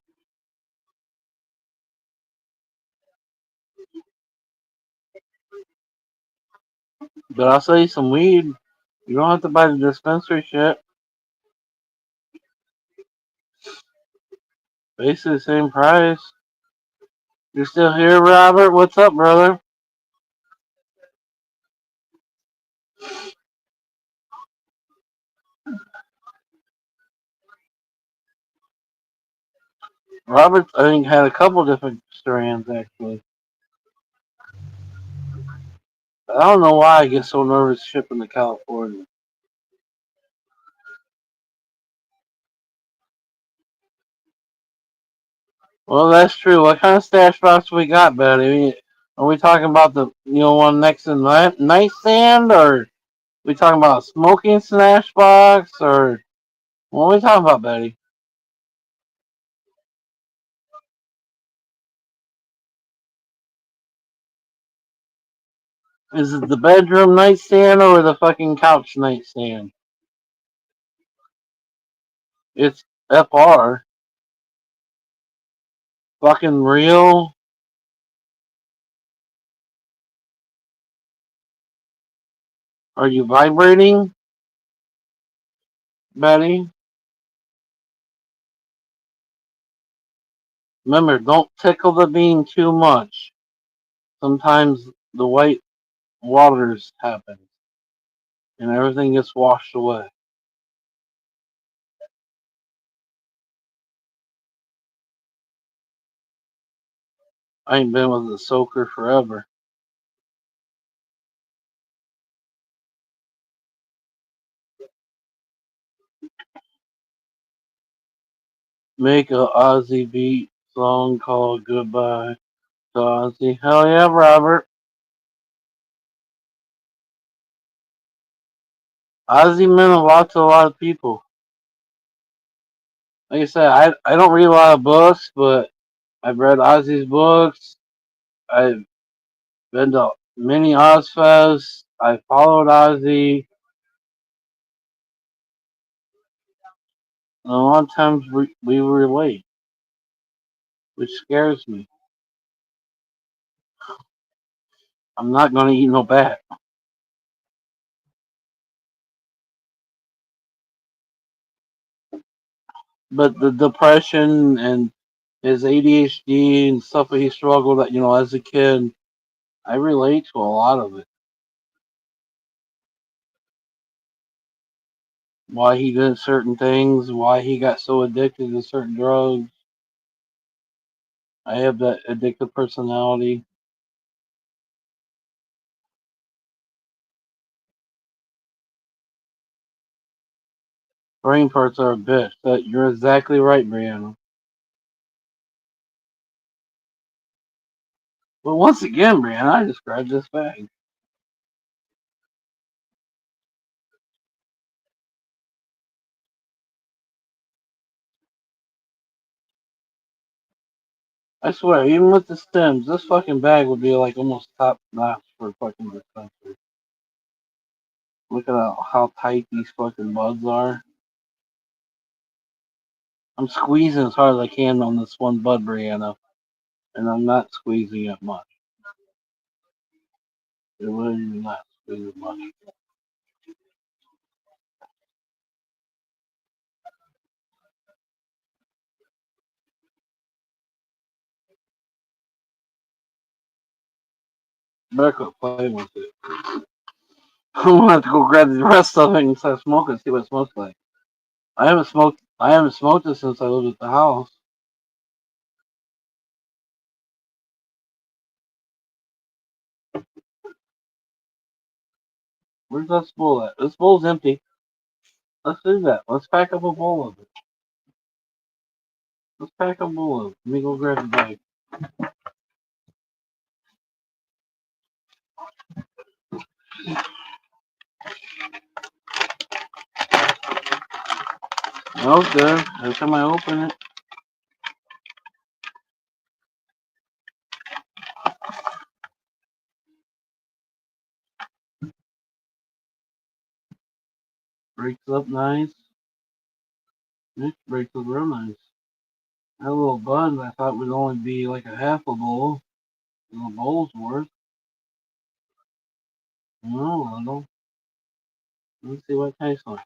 But I'll sell you some weed. You don't have to buy the dispensary shit. Basically the same price. You're still here, Robert? What's up, brother? Robert, I think, had a couple different strands, actually. I don't know why I get so nervous shipping to California. Well, that's true. What kind of stash box we got, Betty? Are we talking about the one next to the nightstand, or we talking about a smoking stash box, or what are we talking about, Betty? Is it the bedroom nightstand or the fucking couch nightstand? It's FR. Fucking real. Are you vibrating, Betty? Remember, don't tickle the bean too much. Sometimes the white waters happen and everything gets washed away. I ain't been with a soaker forever. Make a Ozzy beat song called Goodbye to Ozzy. Hell yeah, Robert. Ozzy meant a lot to a lot of people. Like I said, I don't read a lot of books, but I've read Ozzy's books. I've been to many Ozfests. I followed Ozzy. And a lot of times we relate, which scares me. I'm not going to eat no bat. But the depression and his ADHD and stuff that he struggled at, as a kid, I relate to a lot of it. Why he did certain things, why he got so addicted to certain drugs. I have that addictive personality. Brain parts are a bitch. You're exactly right, Brianna. But once again, Brianna, I described this bag. I swear, even with the stems, this fucking bag would be like almost top notch for fucking dispensary. Look at how tight these fucking buds are. I'm squeezing as hard as I can on this one bud, Brianna. and I'm not squeezing it much. It really is not squeezing much. Better quit playing with it. I'm gonna have to go grab the rest of it and start smoking. See what it smells like. I haven't smoked. I haven't smoked it since I lived at the house. Where's that bowl at? This bowl's empty. Let's do that. Let's pack up a bowl of it. Let's pack a bowl of it. Let me go grab the bag. Smells good. Every time I open it, breaks up nice. It breaks up real nice. That little bun I thought would only be like a half a bowl. A little bowl's worth. No, I don't. Let's see what it tastes like.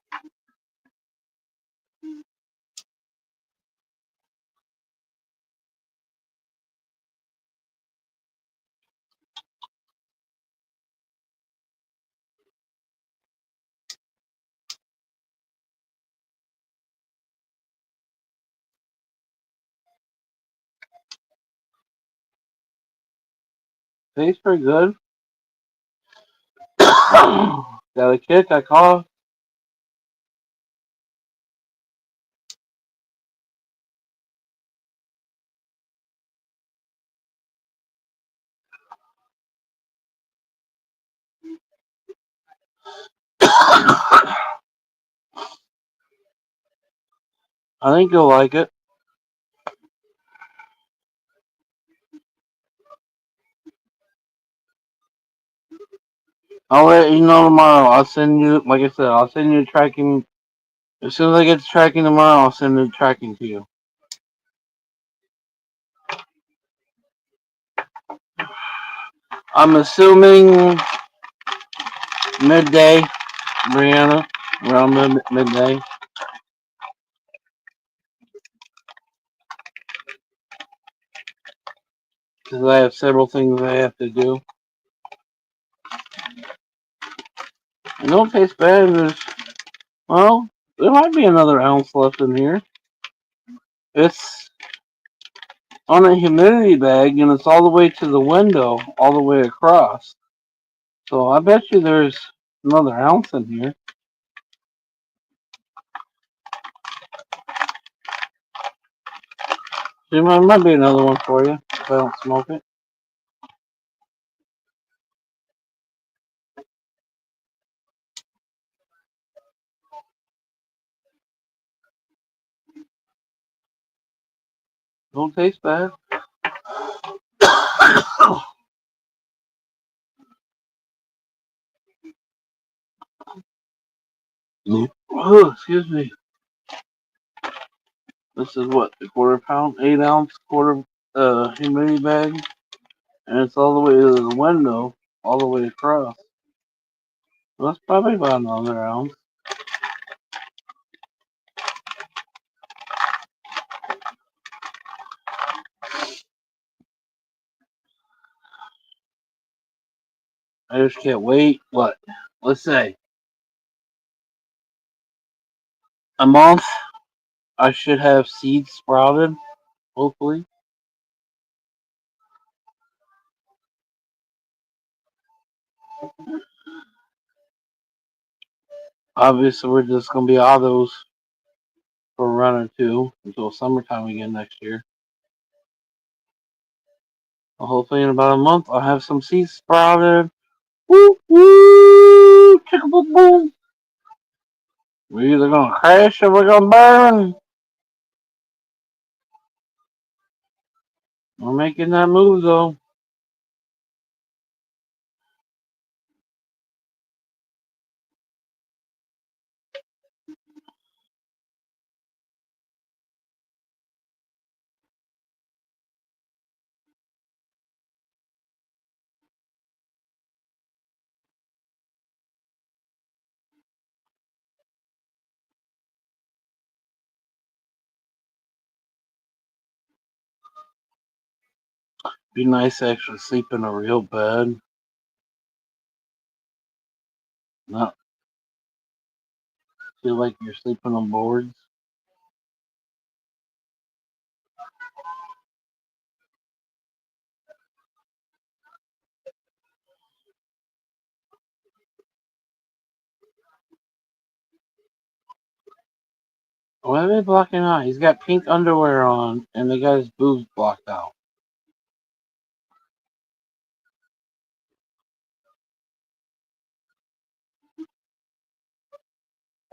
Tastes pretty good. Got a kick. I call. I think you'll like it. I'll let you know tomorrow. I'll send you, like I said, I'll send you the tracking. As soon as I get the tracking tomorrow, I'll send the tracking to you. I'm assuming midday, Brianna, around midday. Because I have several things I have to do. It don't taste bad. Well, there might be another ounce left in here. It's on a humidity bag and it's all the way to the window, all the way across. So I bet you there's another ounce in here. There might be another one for you if I don't smoke it. Don't taste bad. Oh, excuse me. This is what, a quarter pound, 8 ounce quarter humidity bag, and it's all the way to the window, all the way across. So that's probably about another ounce. I just can't wait. What? Let's say a month. I should have seeds sprouted. Hopefully. Obviously, we're just gonna be autos for a run or two until summertime again next year. Well, hopefully, in about a month, I'll have some seeds sprouted. Woo woo! Chicka boom boom. We're either gonna crash or we're gonna burn. We're making that move though. Be nice to actually sleep in a real bed, not feel like you're sleeping on boards. Why are they blocking out? He's got pink underwear on, and the guy's boobs blocked out.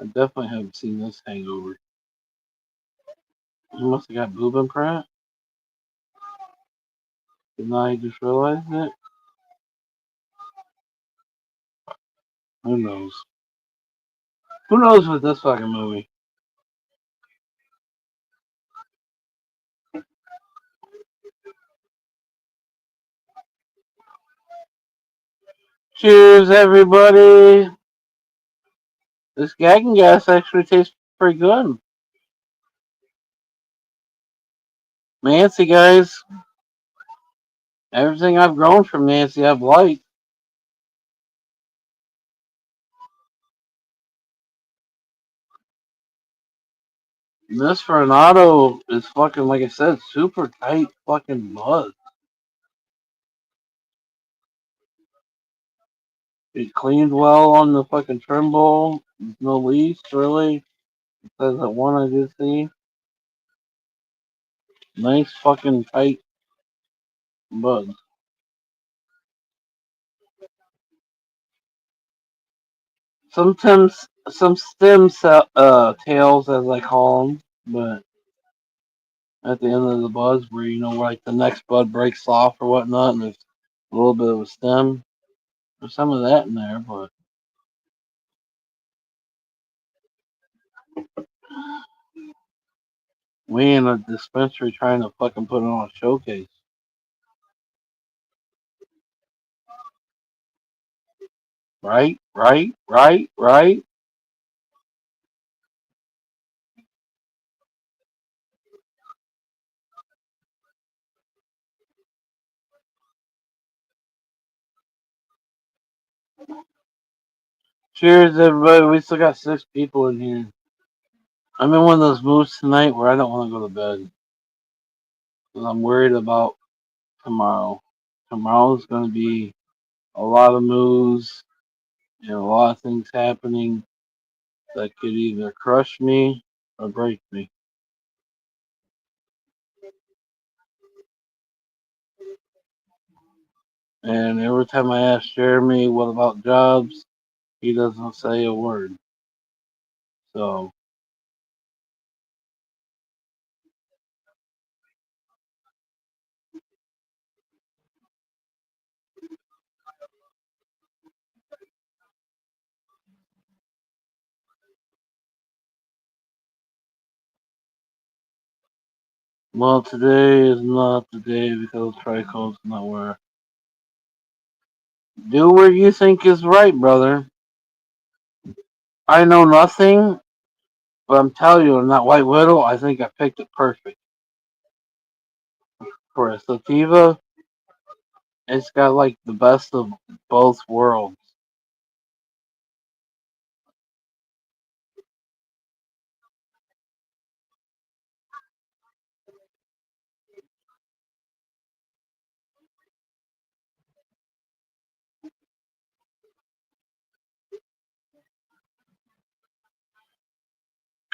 I definitely haven't seen this hangover. He must have got boob imprint. And now he just realized it. Who knows? Who knows with this fucking movie? Cheers, everybody! This gagging gas actually tastes pretty good. Nancy, guys. Everything I've grown from Nancy, I've liked. This for an auto is fucking, like I said, super tight fucking buzz. It cleaned well on the fucking Trimble. No leaks, really. Says that one I did see. Nice fucking tight buzz. Sometimes some tails, as I call them, but at the end of the buzz, where like the next bud breaks off or whatnot, and there's a little bit of a stem. There's some of that in there, but we in a dispensary trying to fucking put it on a showcase. Right, right, right, right. Cheers, everybody. We still got 6 people in here. I'm in one of those moods tonight where I don't want to go to bed because I'm worried about tomorrow. Tomorrow's going to be a lot of moves and a lot of things happening that could either crush me or break me. And every time I ask Jeremy what about jobs, he doesn't say a word. So, well, today is not the day because Trico's not where. Do what you think is right, brother. I know nothing, but I'm telling you, in that White Widow, I think I picked it perfect. For a sativa, it's got like the best of both worlds.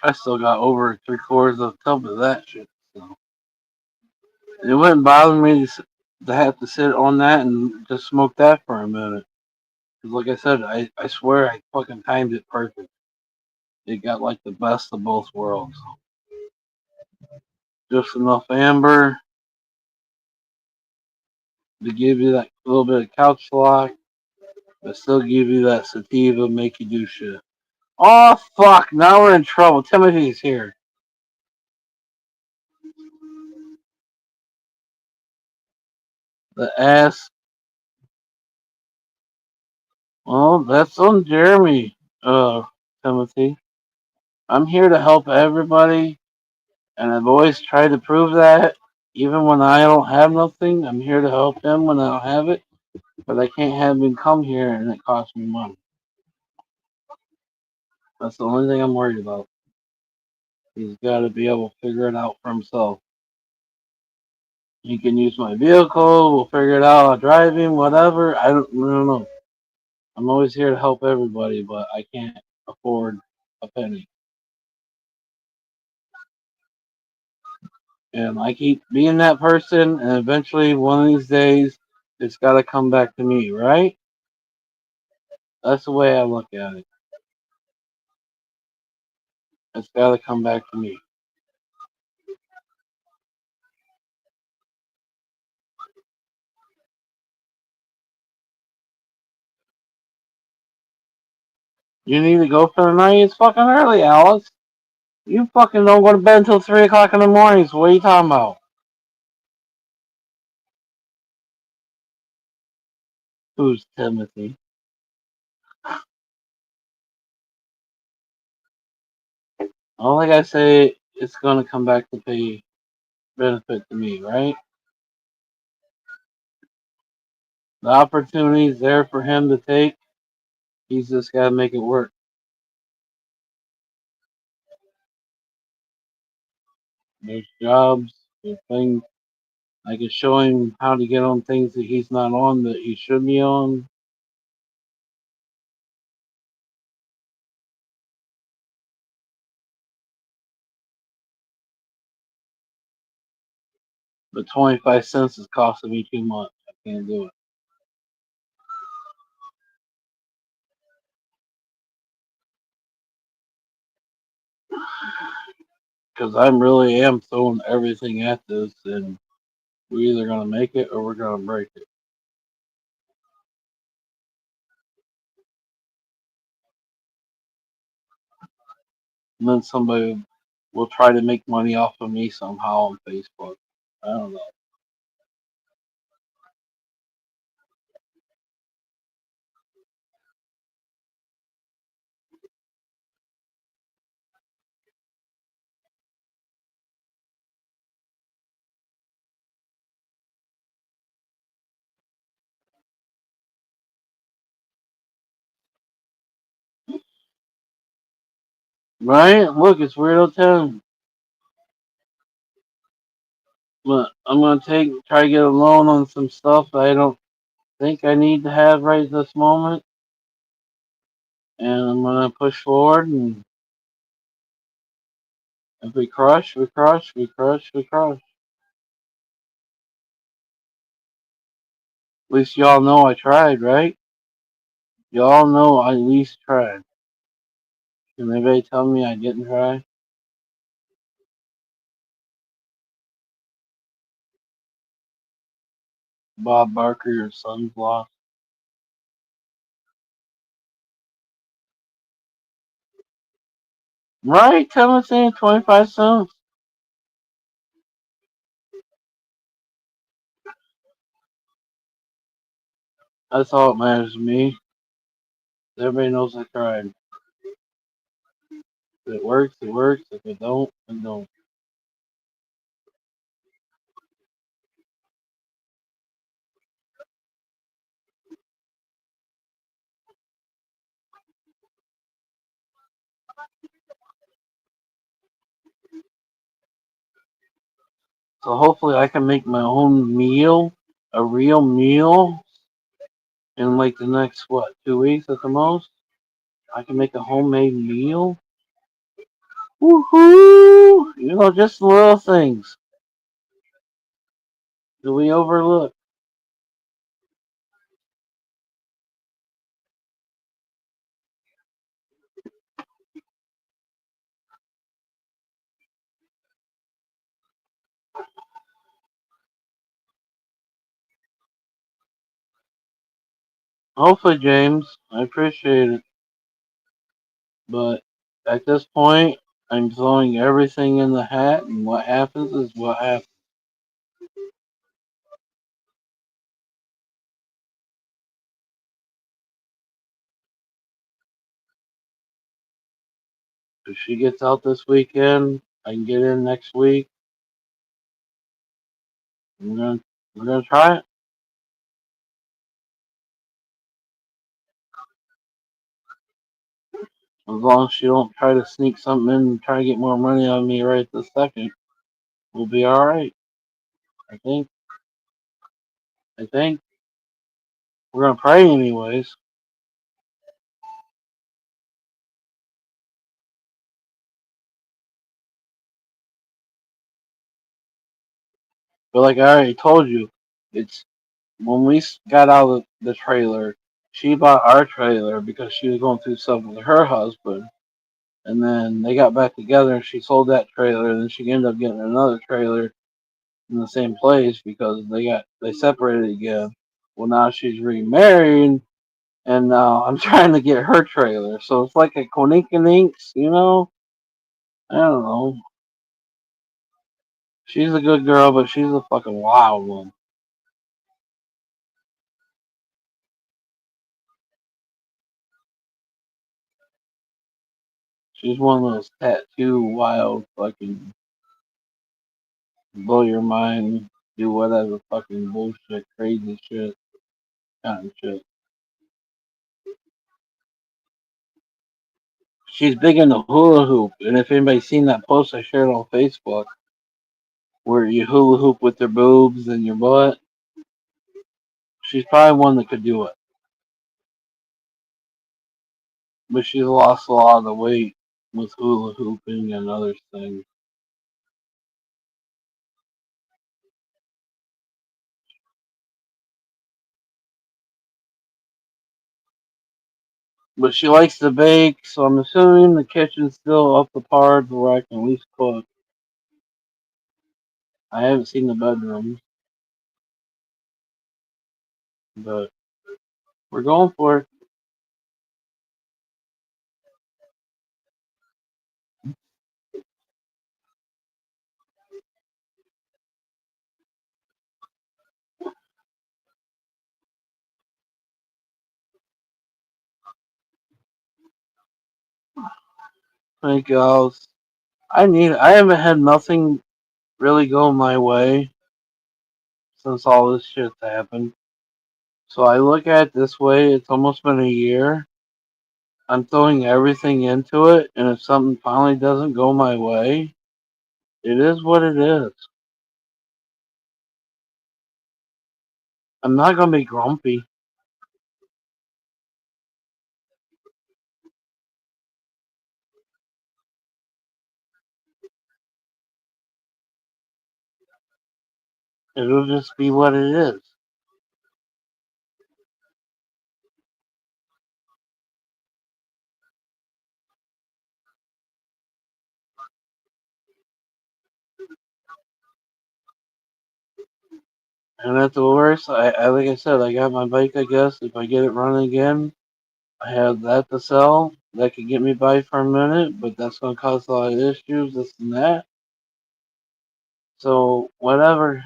I still got over 3/4 of a tub of that shit. So it wouldn't bother me to have to sit on that and just smoke that for a minute. 'Cause like I said, I swear I fucking timed it perfect. It got like the best of both worlds. Just enough amber to give you that little bit of couch lock, but still give you that sativa, make you do shit. Oh fuck! Now we're in trouble. Timothy's here. The ass. Well, that's on Jeremy. Timothy. I'm here to help everybody, and I've always tried to prove that. Even when I don't have nothing, I'm here to help him when I don't have it. But I can't have him come here and it costs me money. That's the only thing I'm worried about. He's got to be able to figure it out for himself. He can use my vehicle. We'll figure it out. I'll drive him, whatever. I don't know. I'm always here to help everybody, but I can't afford a penny. And I keep being that person, and eventually, one of these days, it's got to come back to me, right? That's the way I look at it. It's got to come back to me. You need to go for the night? It's fucking early, Alice. You fucking don't go to bed until 3 o'clock in the morning, so what are you talking about? Who's Timothy? All like I say, it's going to come back to pay benefit to me, right? The opportunity's there for him to take. He's just got to make it work. There's jobs, there's things. I can show him how to get on things that he's not on that he should be on. But 25 cents is costing me too much. I can't do it. Because I really am throwing everything at this, and we're either going to make it or we're going to break it. And then somebody will try to make money off of me somehow on Facebook. I don't know. Right? Look, it's Weirdo Town. But I'm going to try to get a loan on some stuff that I don't think I need to have right this moment. And I'm going to push forward. And if we crush, we crush, we crush, we crush. At least y'all know I tried, right? Y'all know I at least tried. Can anybody tell me I didn't try? Bob Barker, your son's lost. Right, Timothy, 25 cents. That's all that matters to me. Everybody knows I tried. If it works, it works. If it don't, it don't. So hopefully I can make my own meal, a real meal, in like the next, what, 2 weeks at the most? I can make a homemade meal? Woohoo! Just little things that we overlook. Hopefully, James, I appreciate it. But at this point, I'm throwing everything in the hat, and what happens is what happens. If she gets out this weekend, I can get in next week. We're gonna we're gonna try it. As long as she don't try to sneak something in and try to get more money on me right this second, we'll be all right. I think. I think we're gonna pray anyways. But like I already told you, it's when we got out of the trailer. She bought our trailer because she was going through stuff with her husband, and then they got back together and she sold that trailer, and then she ended up getting another trailer in the same place because they separated again. Well, now she's remarried, and now I'm trying to get her trailer. So it's like a coinkydinks, you know? I don't know. She's a good girl, but she's a fucking wild one. She's one of those tattoo wild fucking blow your mind, do whatever fucking bullshit, crazy shit, kind of shit. She's big into hula hoop, and if anybody's seen that post I shared on Facebook, where you hula hoop with your boobs and your butt, she's probably one that could do it. But she's lost a lot of the weight with hula hooping and other things. But she likes to bake, so I'm assuming the kitchen's still up to par to where I can at least cook. I haven't seen the bedroom, but we're going for it. Thank you. I haven't had nothing really go my way since all this shit's happened. So I look at it this way, it's almost been a year. I'm throwing everything into it, and if something finally doesn't go my way, it is what it is. I'm not gonna be grumpy. It'll just be what it is. And at the worst, I like I said, I got my bike. I guess if I get it running again, I have that to sell. That could get me by for a minute, but that's gonna cause a lot of issues, this and that. So whatever,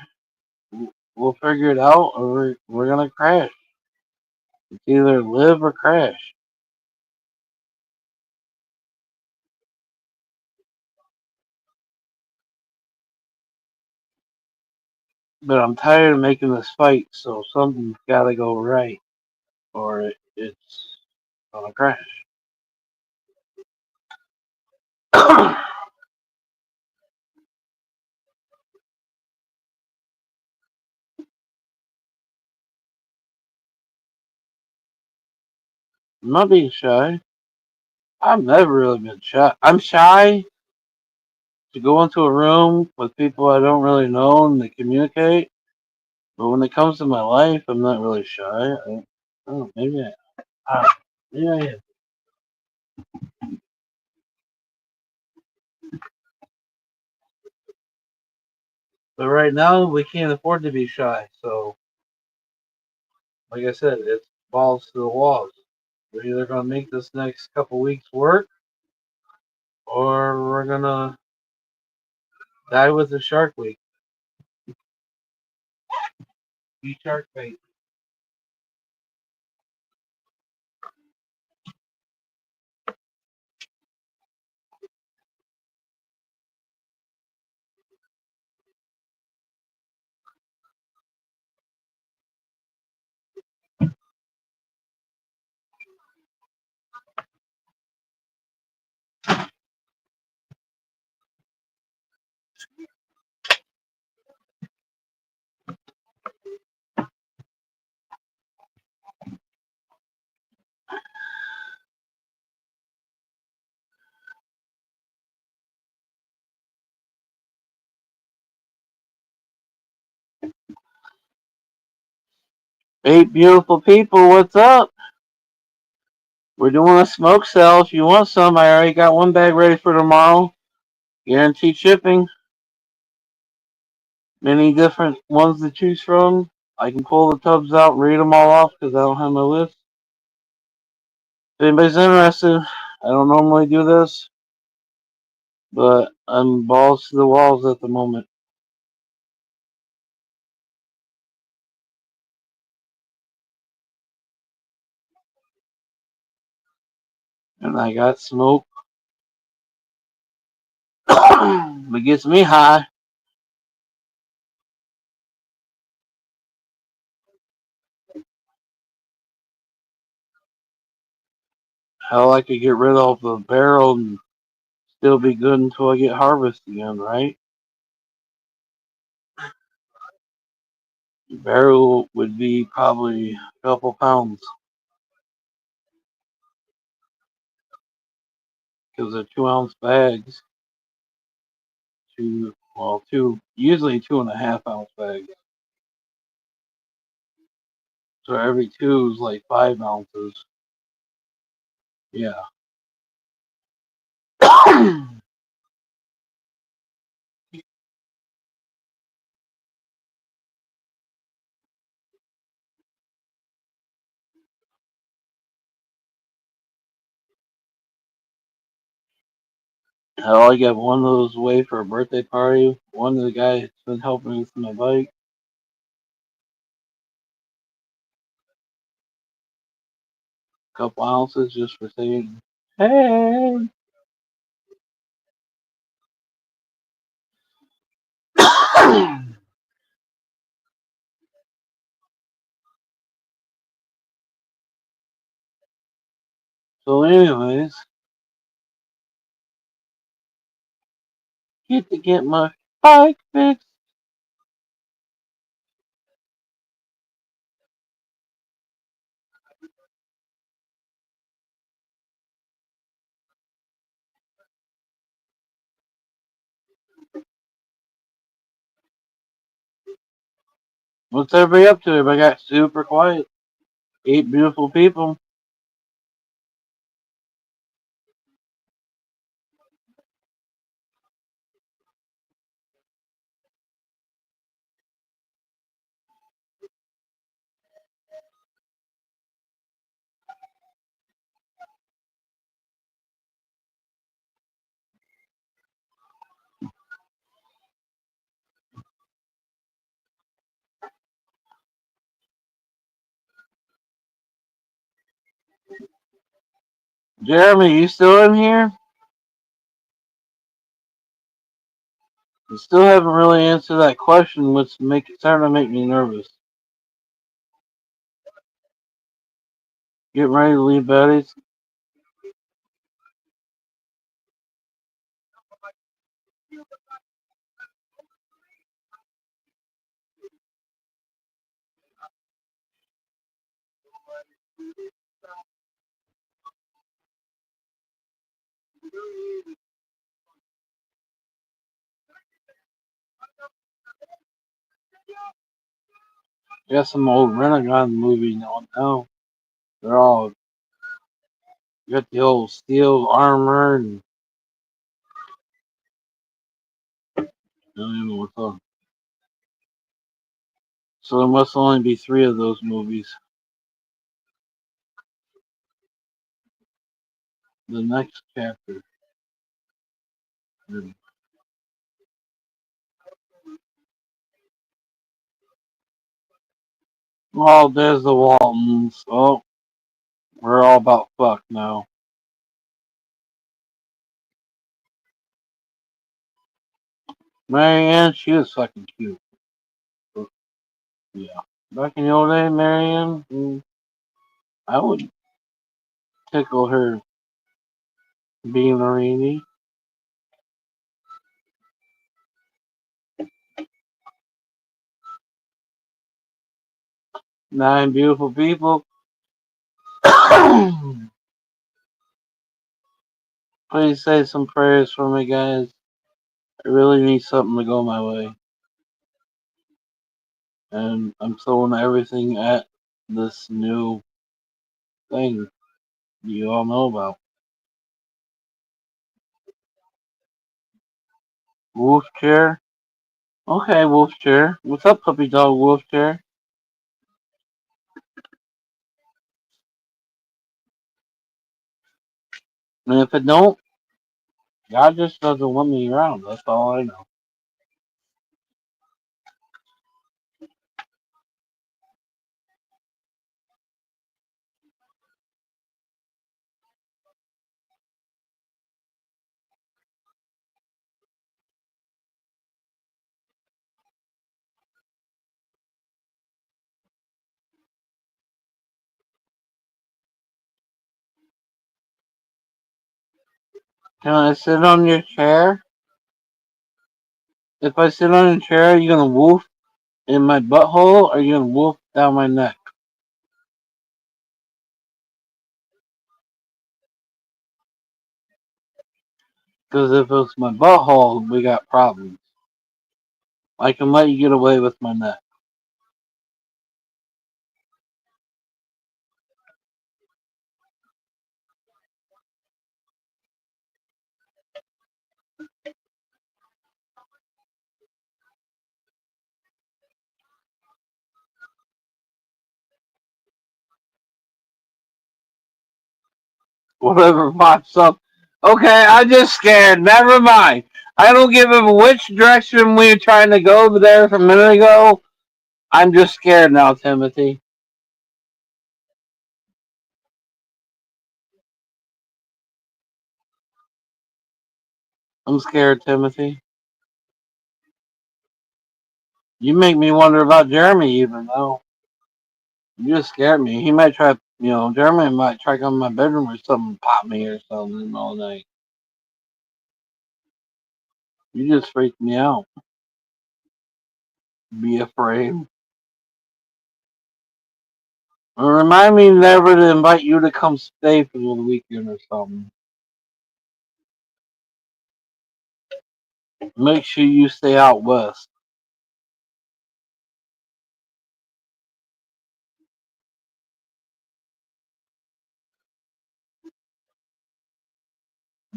we'll figure it out, or we're gonna crash. It's either live or crash. But I'm tired of making this fight, so something's gotta go right, or it's gonna crash. I'm not being shy. I've never really been shy. I'm shy to go into a room with people I don't really know and they communicate. But when it comes to my life, I'm not really shy. Oh, maybe I am. But right now, we can't afford to be shy. So, like I said, it's balls to the walls. We're either gonna make this next couple weeks work, or we're gonna die with the shark week. Be shark bait. Eight beautiful people, what's up? We're doing a smoke sale. If you want some, I already got one bag ready for tomorrow. Guaranteed shipping. Many different ones to choose from. I can pull the tubs out and read them all off because I don't have my list. If anybody's interested, I don't normally do this, but I'm balls to the walls at the moment. And I got smoke. It gets me high. Hell, I could get rid of the barrel and still be good until I get harvest again, right? The barrel would be probably a couple pounds because they're 2 ounce bags. Usually 2.5 ounce bags. So every two is like 5 ounces. Yeah. Hell, I got one of those away for a birthday party. One of the guy that's been helping me with my bike. Couple ounces just for saying, hey. So, anyways, get my bike fixed. What's everybody up to? Everybody got super quiet. Eight beautiful people. Jeremy, you still in here? You still haven't really answered that question, which starting to make me nervous. Getting ready to leave Betty's. Got some old Renegon movie on now. They're all got the old steel armor and I don't even know what's on. So there must only be three of those movies. The next chapter. Oh, there's the Waltons. Oh, we're all about fuck now. Marianne, she was fucking cute. Yeah. Back in the old day, Marianne, I would tickle her being Marini. 9 beautiful people. Please say some prayers for me, guys. I really need something to go my way. And I'm throwing everything at this new thing you all know about. Wolf chair? Okay, wolf chair. What's up, puppy dog wolf chair? And if it don't, God just doesn't want me around. That's all I know. Can I sit on your chair? If I sit on your chair, are you gonna wolf in my butthole or are you gonna wolf down my neck? Because if it's my butthole, we got problems. I can let you get away with my neck. Whatever pops up. Okay, I'm just scared. Never mind. I don't give a which direction we were trying to go over there from a minute ago. I'm just scared now, Timothy. I'm scared, Timothy. You make me wonder about Jeremy even though. You just scared me. He might try, Jeremy might try to come in my bedroom or something, pop me or something all night. You just freaked me out. Be afraid. Well, remind me never to invite you to come stay for the weekend or something. Make sure you stay out west.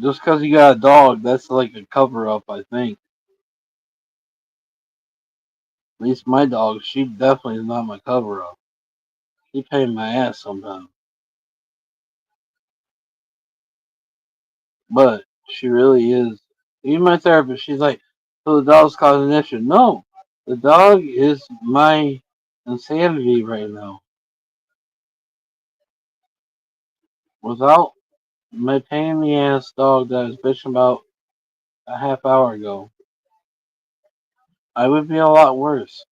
Just because you got a dog, that's like a cover up, I think. At least my dog, she definitely is not my cover up. She pain my ass sometimes. But she really is. Even my therapist, she's like, so the dog's causing an issue. No, the dog is my insanity right now. Without my pain in the ass dog that I was bitching about a half hour ago, I would be a lot worse.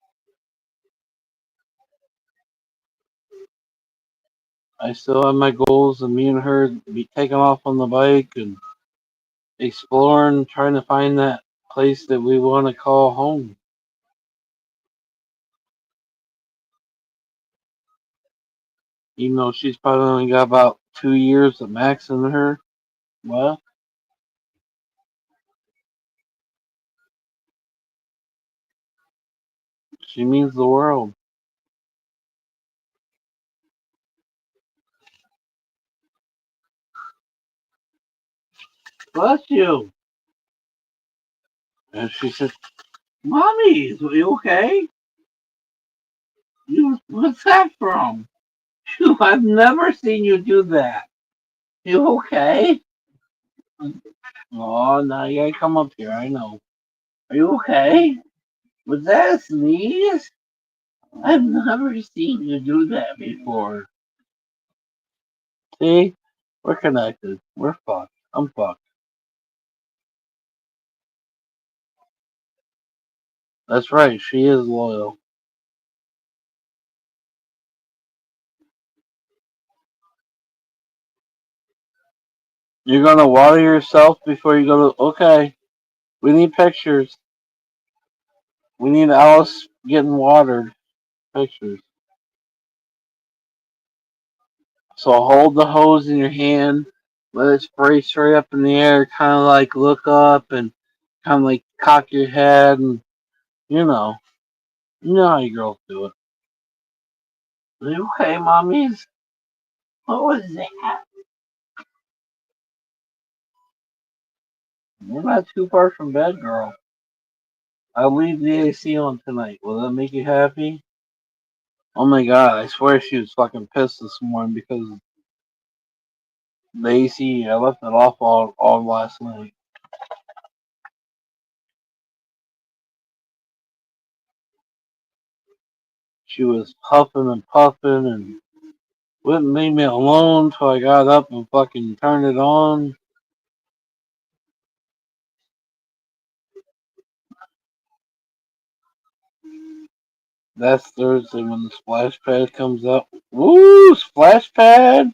I still have my goals of me and her be taking off on the bike and exploring, trying to find that place that we want to call home. Even though she's probably only got about 2 years of max in her. Well, she means the world. Bless you. And she said, Mommy, are you okay? What's that from? I've never seen you do that. You okay? Oh, now you gotta come up here. I know. Are you okay? Was that a sneeze? I've never seen you do that before. See? We're connected. We're fucked. I'm fucked. That's right. She is loyal. You're gonna water yourself before you go to. Okay. We need pictures. We need Alice getting watered. Pictures. So hold the hose in your hand. Let it spray straight up in the air. Kind of like look up and kind of like cock your head and you know how you girls do it. Are you okay, mommies? What was that? We're not too far from bed, girl. I'll leave the AC on tonight. Will that make you happy? Oh my god, I swear she was fucking pissed this morning because the AC, I left it off all last night. She was huffing and puffing and wouldn't leave me alone till I got up and fucking turned it on. That's Thursday when the splash pad comes up. Woo! Splash pad?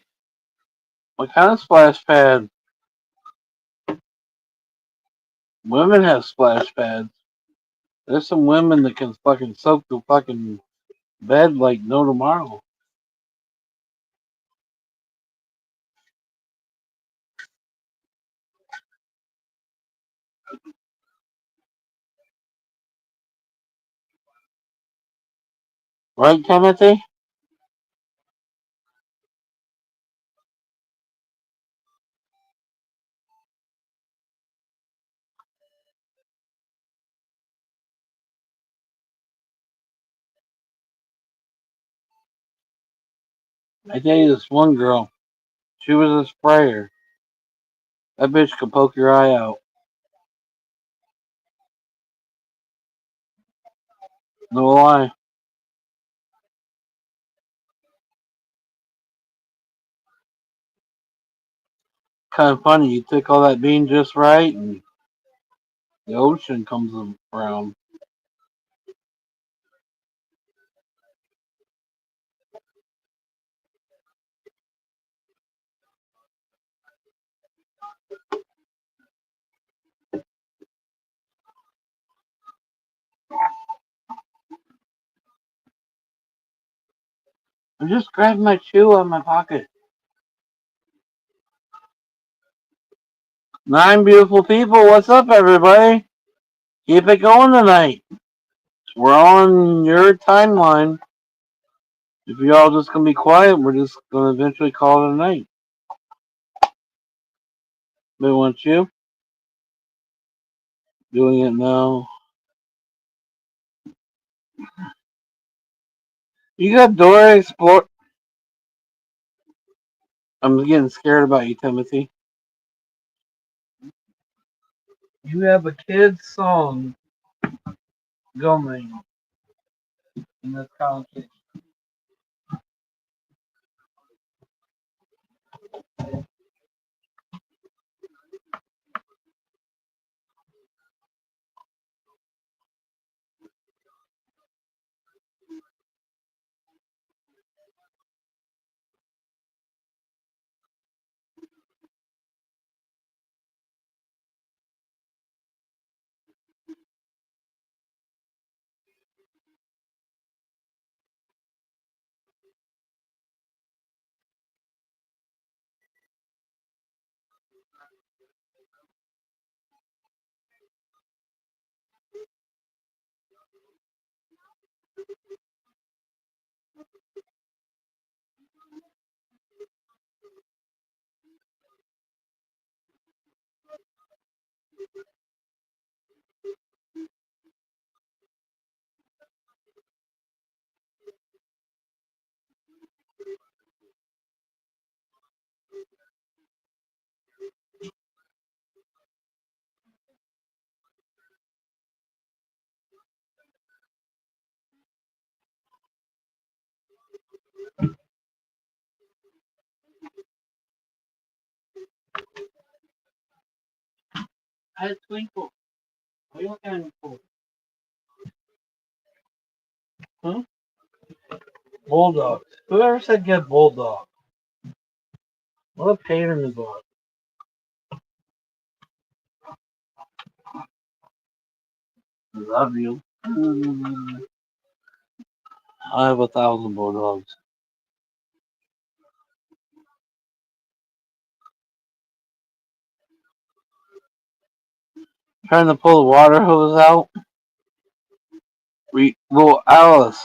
What kind of splash pad? Women have splash pads. There's some women that can fucking soak the fucking bed like no tomorrow. Right, Timothy? I tell you this one girl, she was a sprayer. That bitch could poke your eye out. No lie. Kind of funny. You took all that bean just right, and the ocean comes around. I just grabbed my shoe out of my pocket. 9 beautiful people. What's up, everybody? Keep it going tonight. We're on your timeline. If you're all just gonna be quiet, we're just gonna eventually call it a night. But want you doing it now? You got Dora Explore. I'm getting scared about you, Timothy. You have a kid's song going in this conversation. Hey, Twinkle, what are you looking at me for? Huh? Bulldogs. Whoever said get bulldog? What a pain in the butt. Love you. I have 1,000 bulldogs. Trying to pull the water hose out. Little Alice,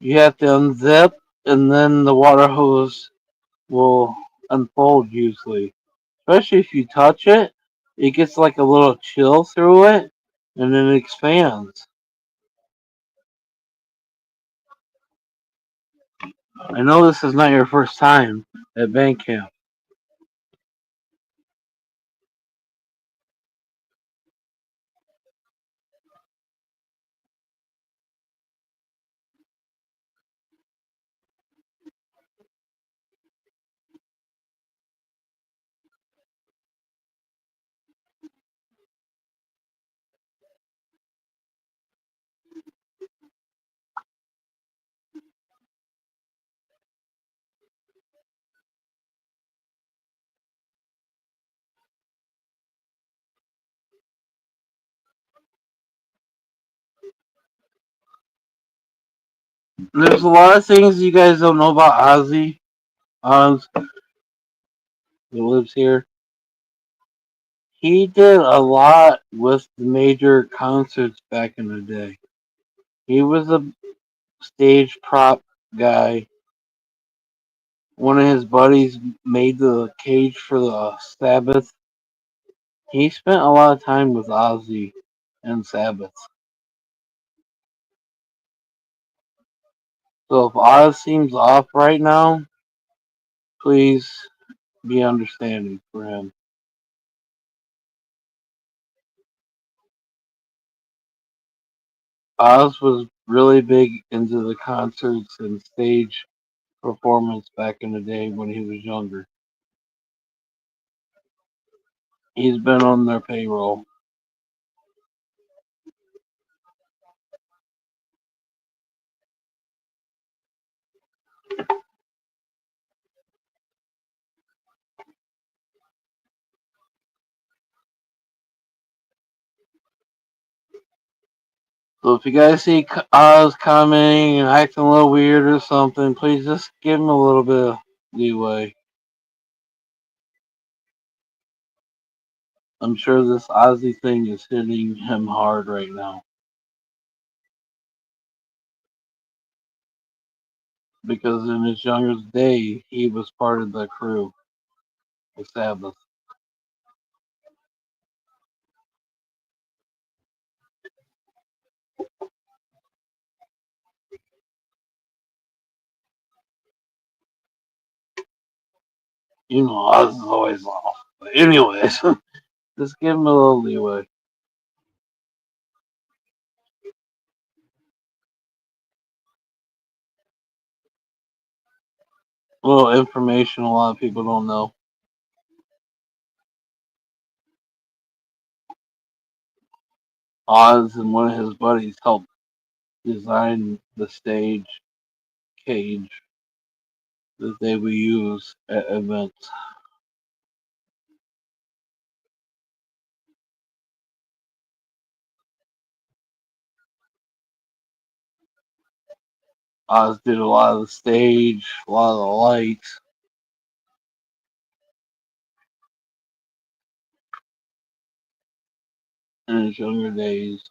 You have to unzip, and then the water hose will unfold usually. Especially if you touch it, it gets like a little chill through it, and then it expands. I know this is not your first time at band camp. There's a lot of things you guys don't know about Ozzy. Oz, who lives here. He did a lot with the major concerts back in the day. He was a stage prop guy. One of his buddies made the cage for the Sabbath. He spent a lot of time with Ozzy and Sabbath. So if Oz seems off right now, please be understanding for him. Oz was really big into the concerts and stage performance back in the day when he was younger. He's been on their payroll. So if you guys see Oz commenting and acting a little weird or something, please just give him a little bit of leeway. I'm sure this Ozzy thing is hitting him hard right now because in his younger day he was part of the crew of Sabbath. You know, Oz is always off. But anyways, just give him a little leeway. A little information a lot of people don't know. Oz and one of his buddies helped design the stage cage that they would use at events. Oz did a lot of the stage, a lot of the lights in his younger days.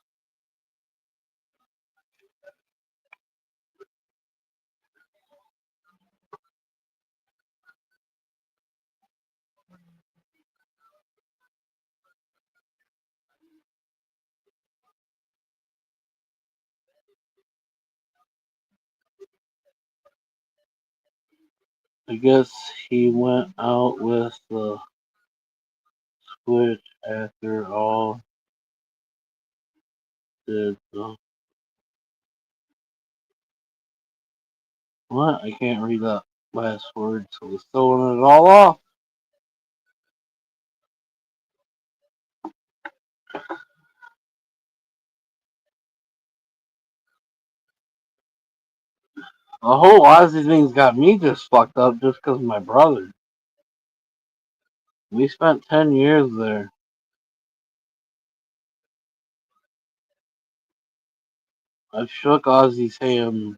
I guess he went out with the switch after all did the what? I can't read that last word, so he's throwing it all off. The whole Ozzy thing's got me just fucked up just because of my brother. We spent 10 years there. I shook Ozzy's hand.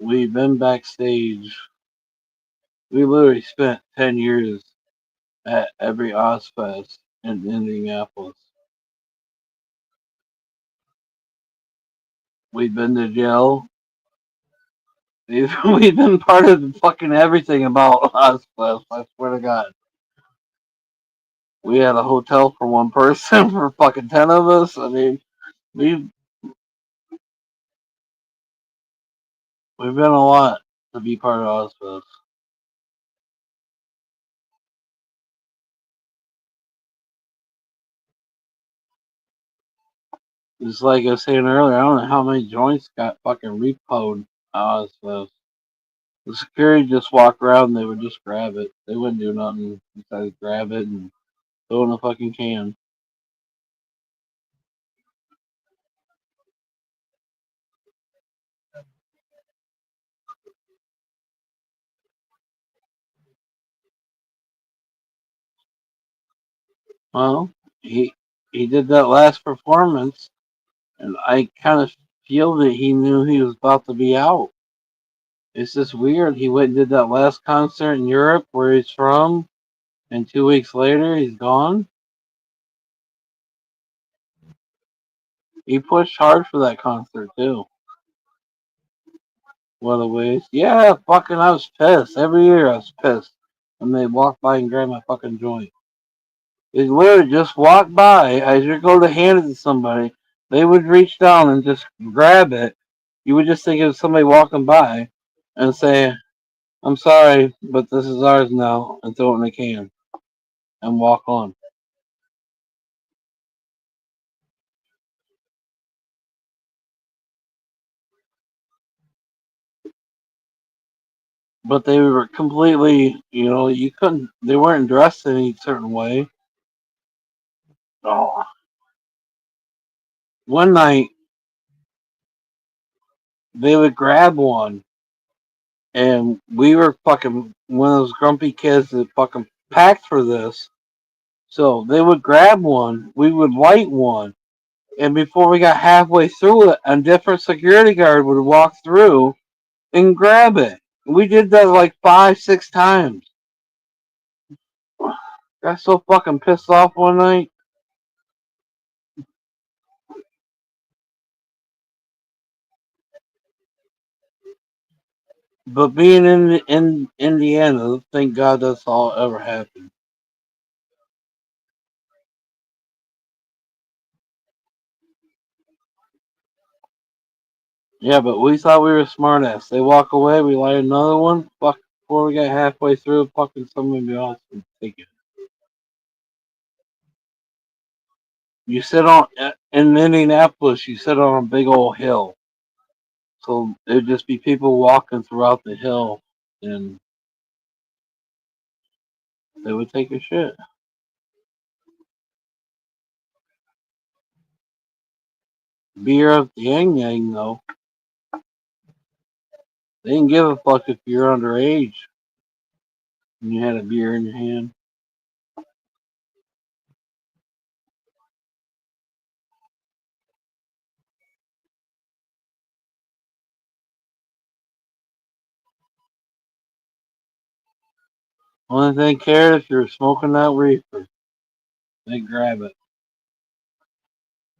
We've been backstage. We literally spent 10 years at every Ozfest in Indianapolis. We've been to jail. We've been part of fucking everything about hospice. I swear to God. We had a hotel for one person for fucking 10 of us. I mean, we've we've been a lot to be part of hospice. Just like I was saying earlier, I don't know how many joints got fucking repoed out of hospice. The security just walk around and they would just grab it. They wouldn't do nothing besides grab it and throw it in a fucking can. Well, he did that last performance, and I kind of feel that he knew he was about to be out. It's just weird. He went and did that last concert in Europe, where he's from, and 2 weeks later he's gone. He pushed hard for that concert too. One of the ways, yeah, fucking, I was pissed. Every year I was pissed when they walked by and grabbed my fucking joint. They literally just walk by as you're going to hand it to somebody. They would reach down and just grab it. You would just think it was somebody walking by and say, "I'm sorry, but this is ours now," and throw it in a can and walk on. But they were completely, you couldn't. They weren't dressed in any certain way. Oh, one night they would grab one, and we were fucking one of those grumpy kids that fucking packed for this. So they would grab one, we would light one, and before we got halfway through it, a different security guard would walk through and grab it. We did that like 5, 6 times. Got so fucking pissed off one night. But being in Indiana, thank God that's all ever happened. Yeah, but we thought we were smart ass. They walk away, we light another one. Fuck, before we got halfway through, fucking somebody else would take it. You sit on in Indianapolis. You sit on a big old hill, so there'd just be people walking throughout the hill, and they would take a shit. Beer up the yang yang though. They didn't give a fuck if you're underage and you had a beer in your hand. Only thing they cared if you were smoking that reefer, they grab it.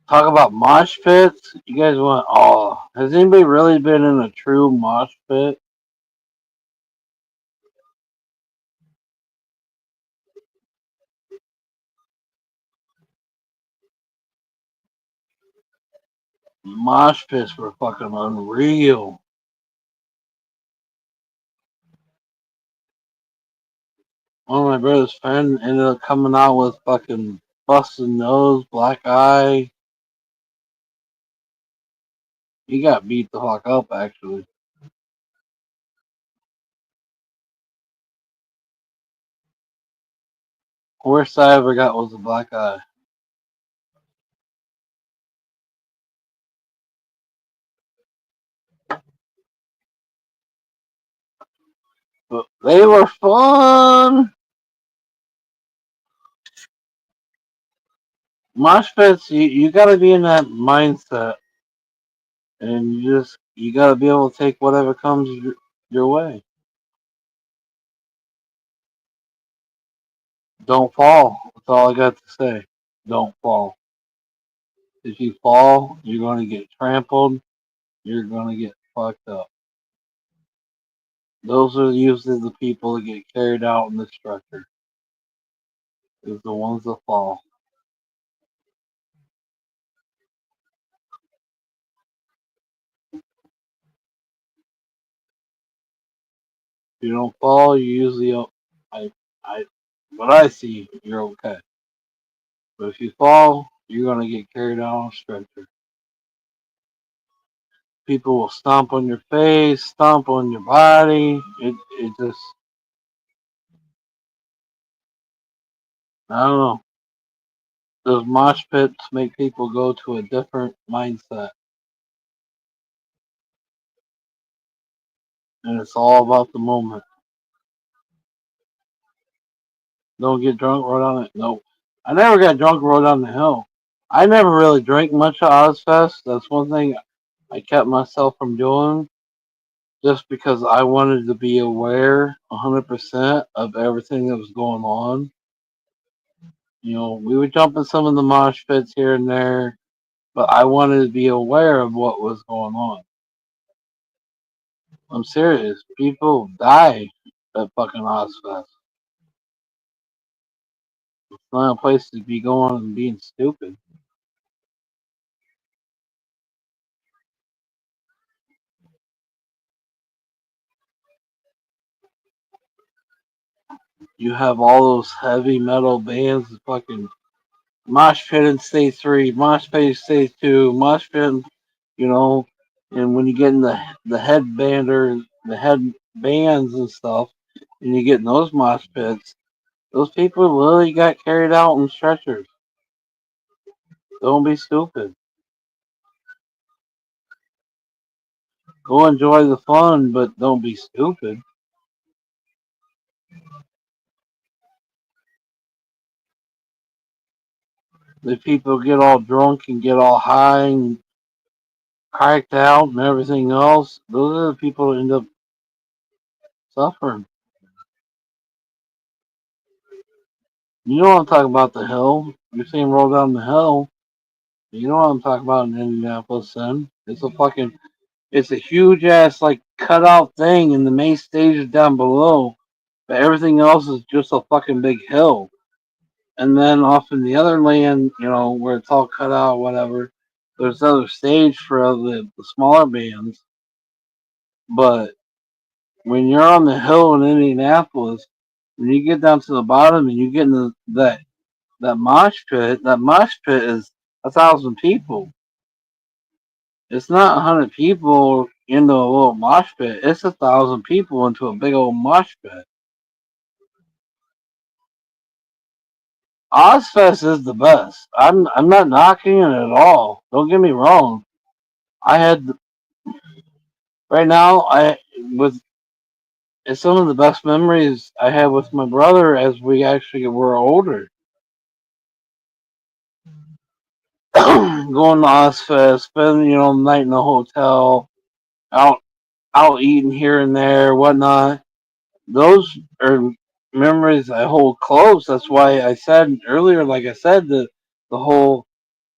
Talk about mosh pits. You guys want? Oh, has anybody really been in a true mosh pit? Mosh pits were fucking unreal. One of my brother's friends ended up coming out with fucking busted nose, black eye. He got beat the fuck up actually. Worst I ever got was a black eye. But they were fun. Mosh pits, you gotta be in that mindset, and you gotta be able to take whatever comes your way. Don't fall. That's all I got to say. Don't fall. If you fall, you're going to get trampled. you're gonna get fucked up. Those are usually the people that get carried out in the stretcher. Is the ones that fall. If you don't fall, you usually I I what I see, you're okay. But if you fall, you're gonna get carried out on a stretcher. People will stomp on your face, stomp on your body. It just I don't know. Those mosh pits make people go to a different mindset, and it's all about the moment. Don't get drunk right on it. No, I never got drunk right on the hill. I never really drank much at Ozfest. That's one thing I kept myself from doing, just because I wanted to be aware 100% of everything that was going on. We would jump in some of the mosh pits here and there, but I wanted to be aware of what was going on. I'm serious. People die at fucking Ozfest. It's not a place to be going and being stupid. You have all those heavy metal bands, fucking mosh pit in stage three, mosh pit in stage two, mosh pit, you know, and when you get in the headbander, the head bands and stuff, and you get in those mosh pits, those people literally got carried out in stretchers. Don't be stupid. Go enjoy the fun, but don't be stupid. The people get all drunk and get all high and cracked out and everything else. Those are the people that end up suffering. You know what I'm talking about, the hill. You're seeing roll down the hill. You know what I'm talking about in Indianapolis, then. It's a huge ass, like, cutout thing, and the main stage is down below. But everything else is just a fucking big hill. And then off in the other land, where it's all cut out, whatever, there's another stage for the smaller bands. But when you're on the hill in Indianapolis, when you get down to the bottom and you get in that mosh pit is 1,000 people. It's not 100 people into a little mosh pit. It's 1,000 people into a big old mosh pit. Ozfest is the best. I'm not knocking it at all. Don't get me wrong. I had right now I with it's some of the best memories I had with my brother as we actually were older. Going to Ozfest, spending the night in the hotel, out out eating here and there, whatnot. Those are memories I hold close. That's why I said earlier, like I said, the whole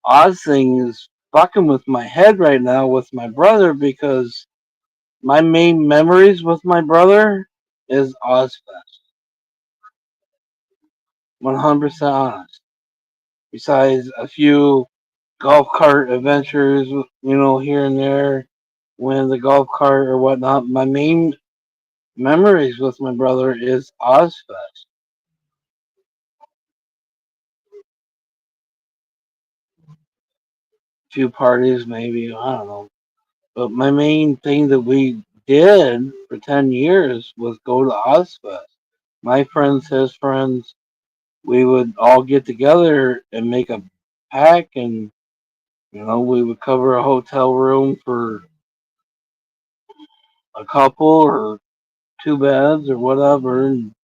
Oz thing is fucking with my head right now with my brother, because my main memories with my brother is Ozfest. 100% honest. Besides a few golf cart adventures, here and there, when the golf cart or whatnot, my main memories with my brother is Ozfest. Few parties, maybe, I don't know. But my main thing that we did for 10 years was go to Ozfest. My friends, his friends, we would all get together and make a pack, and we would cover a hotel room for a couple or two beds or whatever, and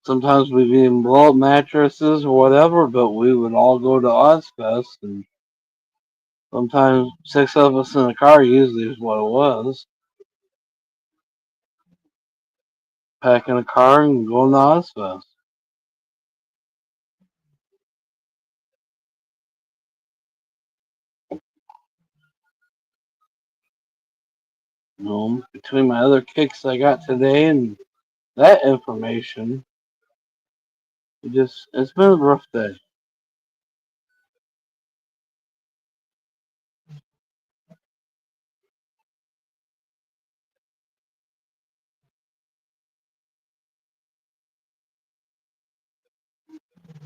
sometimes we'd even blow up mattresses or whatever, but we would all go to Ozfest, and sometimes six of us in a car usually is what it was. Packing a car and going to Ozfest. Between my other kicks I got today and that information, it's been a rough day.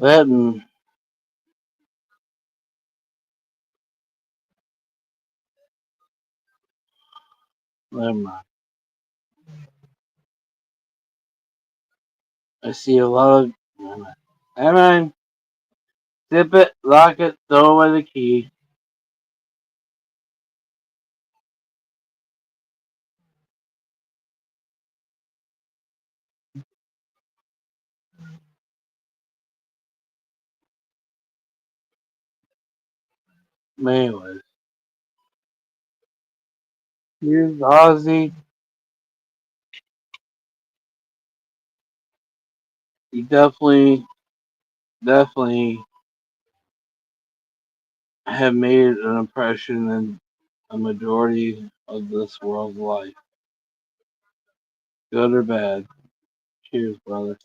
That and never mind. I see a lot of. Never mind. Never mind. Zip it, lock it, throw away the key. Anyways, here's Ozzy. He definitely have made an impression in a majority of this world's life, good or bad. Cheers, brother.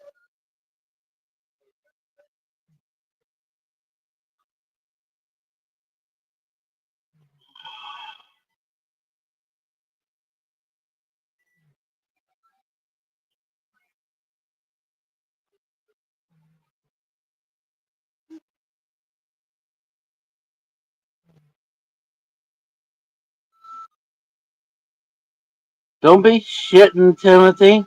Don't be shitting, Timothy.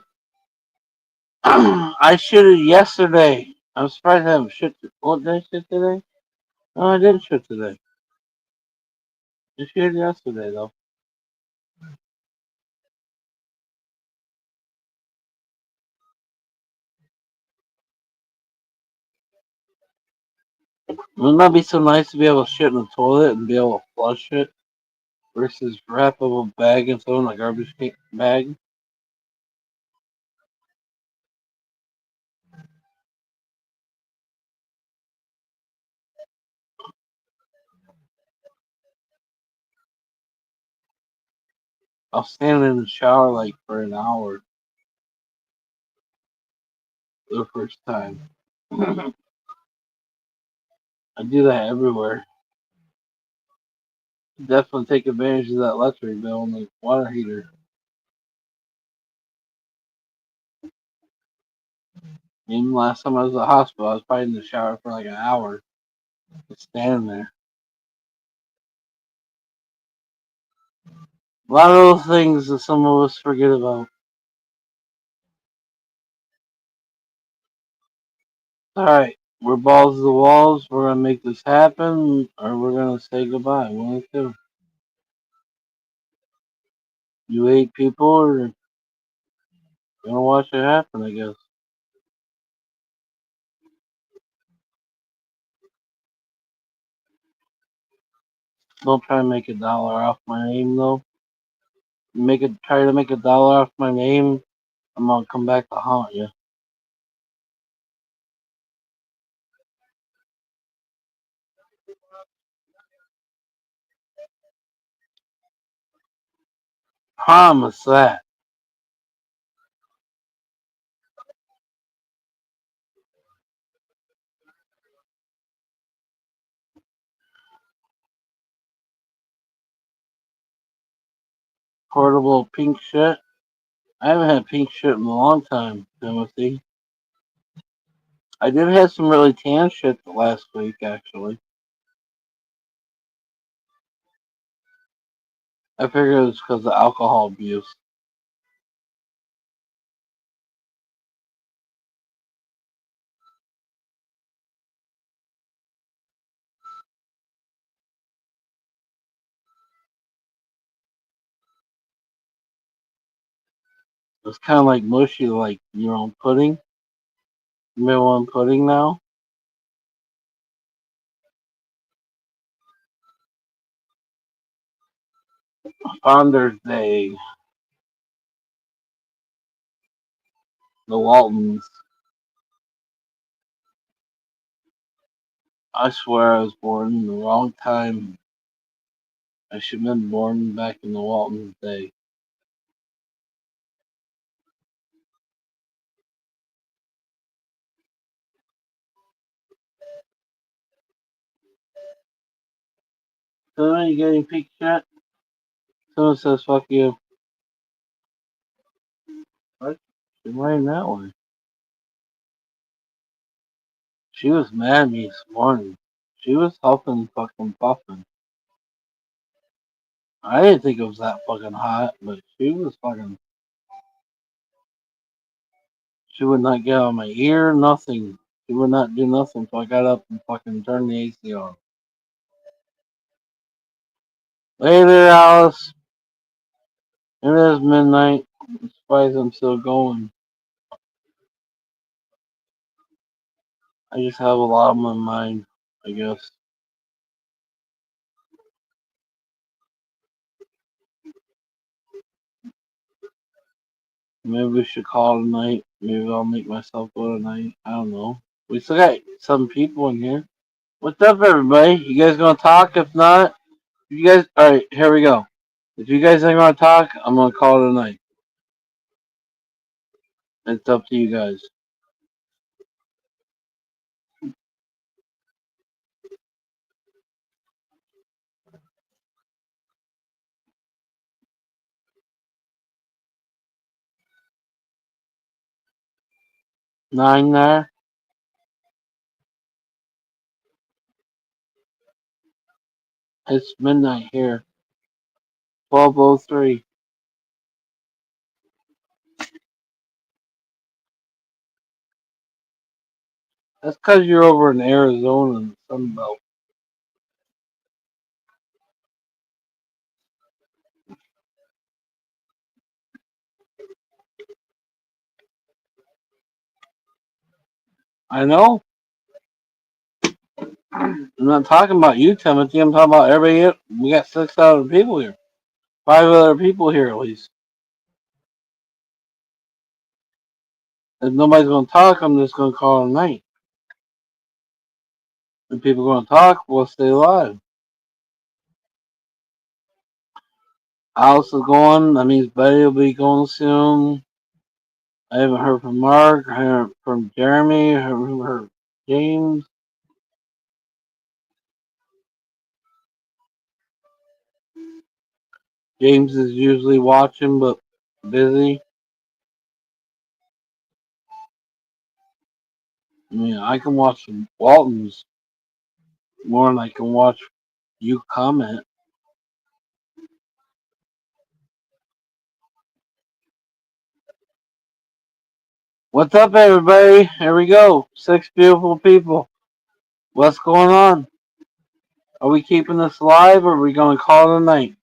I shitted yesterday. I'm surprised I haven't shit. What did I shit today? No, I didn't shit today. I shit yesterday, though. Wouldn't that be so nice to be able to shit in the toilet and be able to flush it versus wrap up a bag and throw it in a garbage bag? I was standing in the shower like for an hour the first time. I do that everywhere. Definitely take advantage of that electric bill and the water heater. Even last time I was at the hospital, I was probably in the shower for like an hour, just standing there. A lot of those things that some of us forget about. All right, we're balls to the walls. We're gonna make this happen, or we're gonna say goodbye. One of the two. You hate people, or you're gonna watch it happen. I guess. Don't try to make $1 off my name, though. Try to make $1 off my name. I'm gonna come back to haunt you. Promise that. Portable pink shit. I haven't had pink shit in a long time, Timothy. I did have some really tan shit last week, actually. I figured it was because of alcohol abuse. It's kind of like mushy, like pudding. You may want pudding now. Founder's Day, the Waltons. I swear I was born in the wrong time. I should have been born back in the Waltons' day. So you getting peak chat? Someone says fuck you. What? She went that way. She was mad at me this morning. She was huffing fucking puffing. I didn't think it was that fucking hot, but she was fucking. She would not get on my ear, nothing. She would not do nothing, so I got up and fucking turned the AC on. Later, Alice. It is midnight. I'm surprised I'm still going. I just have a lot on my mind, I guess. Maybe we should call tonight. Maybe I'll make myself go tonight. I don't know. We still got some people in here. What's up, everybody? You guys gonna talk? If not, you guys. All right, here we go. If you guys ain't gonna talk, I'm gonna call it a night. It's up to you guys. Nine there. It's midnight here. 12:03. That's because you're over in Arizona and Sunbelt. I know. I'm not talking about you, Timothy. I'm talking about everybody here. We got 6 other people here. 5 other people here at least. If nobody's gonna talk, I'm just gonna call it a night. If people are gonna talk, we'll stay live. Alice is going. That means Betty will be going soon. I haven't heard from Mark. I haven't heard from Jeremy. I haven't heard from James. James is usually watching, but busy. I mean, I can watch Walton's more than I can watch you comment. What's up, everybody? Here we go. 6 beautiful people. What's going on? Are we keeping this live or are we going to call it a night?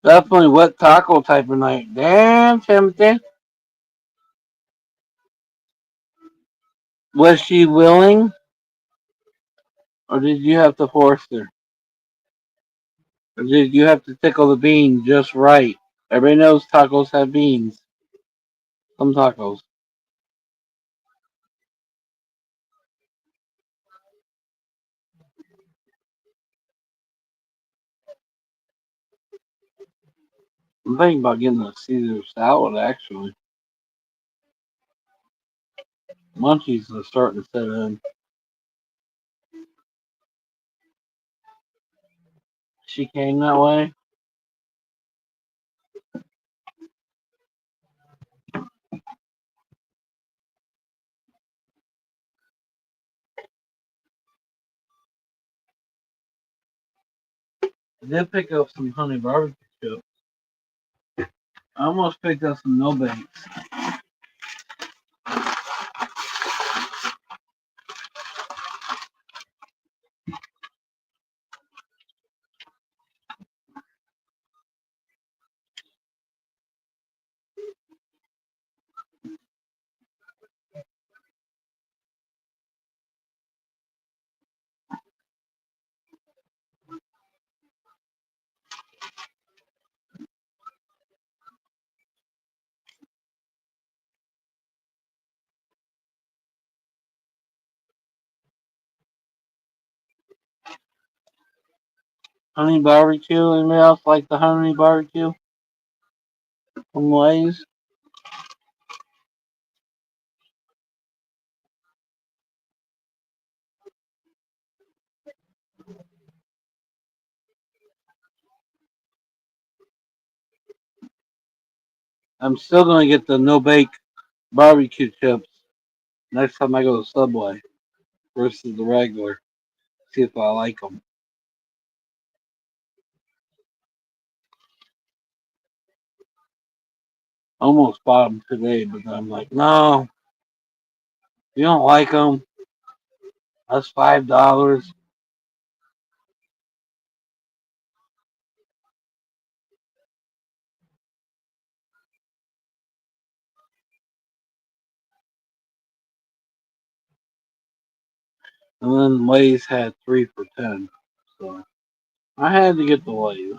Definitely wet taco type of night. Damn, Timothy. Was she willing or did you have to force her? Or did you have to tickle the bean just right? Everybody knows tacos have beans. Some tacos. I'm thinking about getting a Caesar salad actually. Munchies are starting to set in. She came that way. I did pick up some honey barbecue chips. I almost picked up some no bakes. Honey barbecue. Anybody else like the honey barbecue from Lay's? I'm still gonna get the no bake barbecue chips next time I go to Subway versus the regular. See if I like them. Almost bought them today, but I'm like, no, if you don't like them, that's $5. And then Lay's had 3 for $10, so I had to get the Lay's.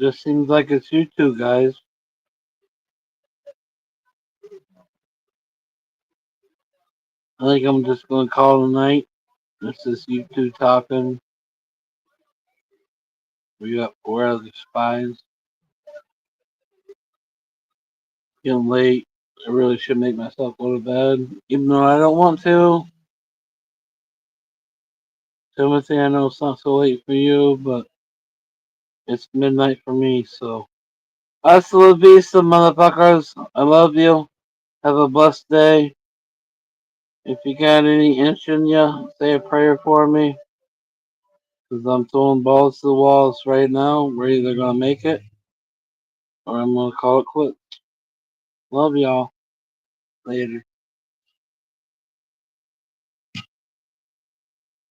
Just seems like it's you two guys. I think I'm just gonna call it a night. This is you two talking. We got 4 other spies. Getting late. I really should make myself go to bed, even though I don't want to. Timothy, I know it's not so late for you, but it's midnight for me, so. Hasta la vista, motherfuckers. I love you. Have a blessed day. If you got any inch in ya, say a prayer for me. Because I'm throwing balls to the walls right now. We're either going to make it or I'm going to call it quits. Love y'all. Later.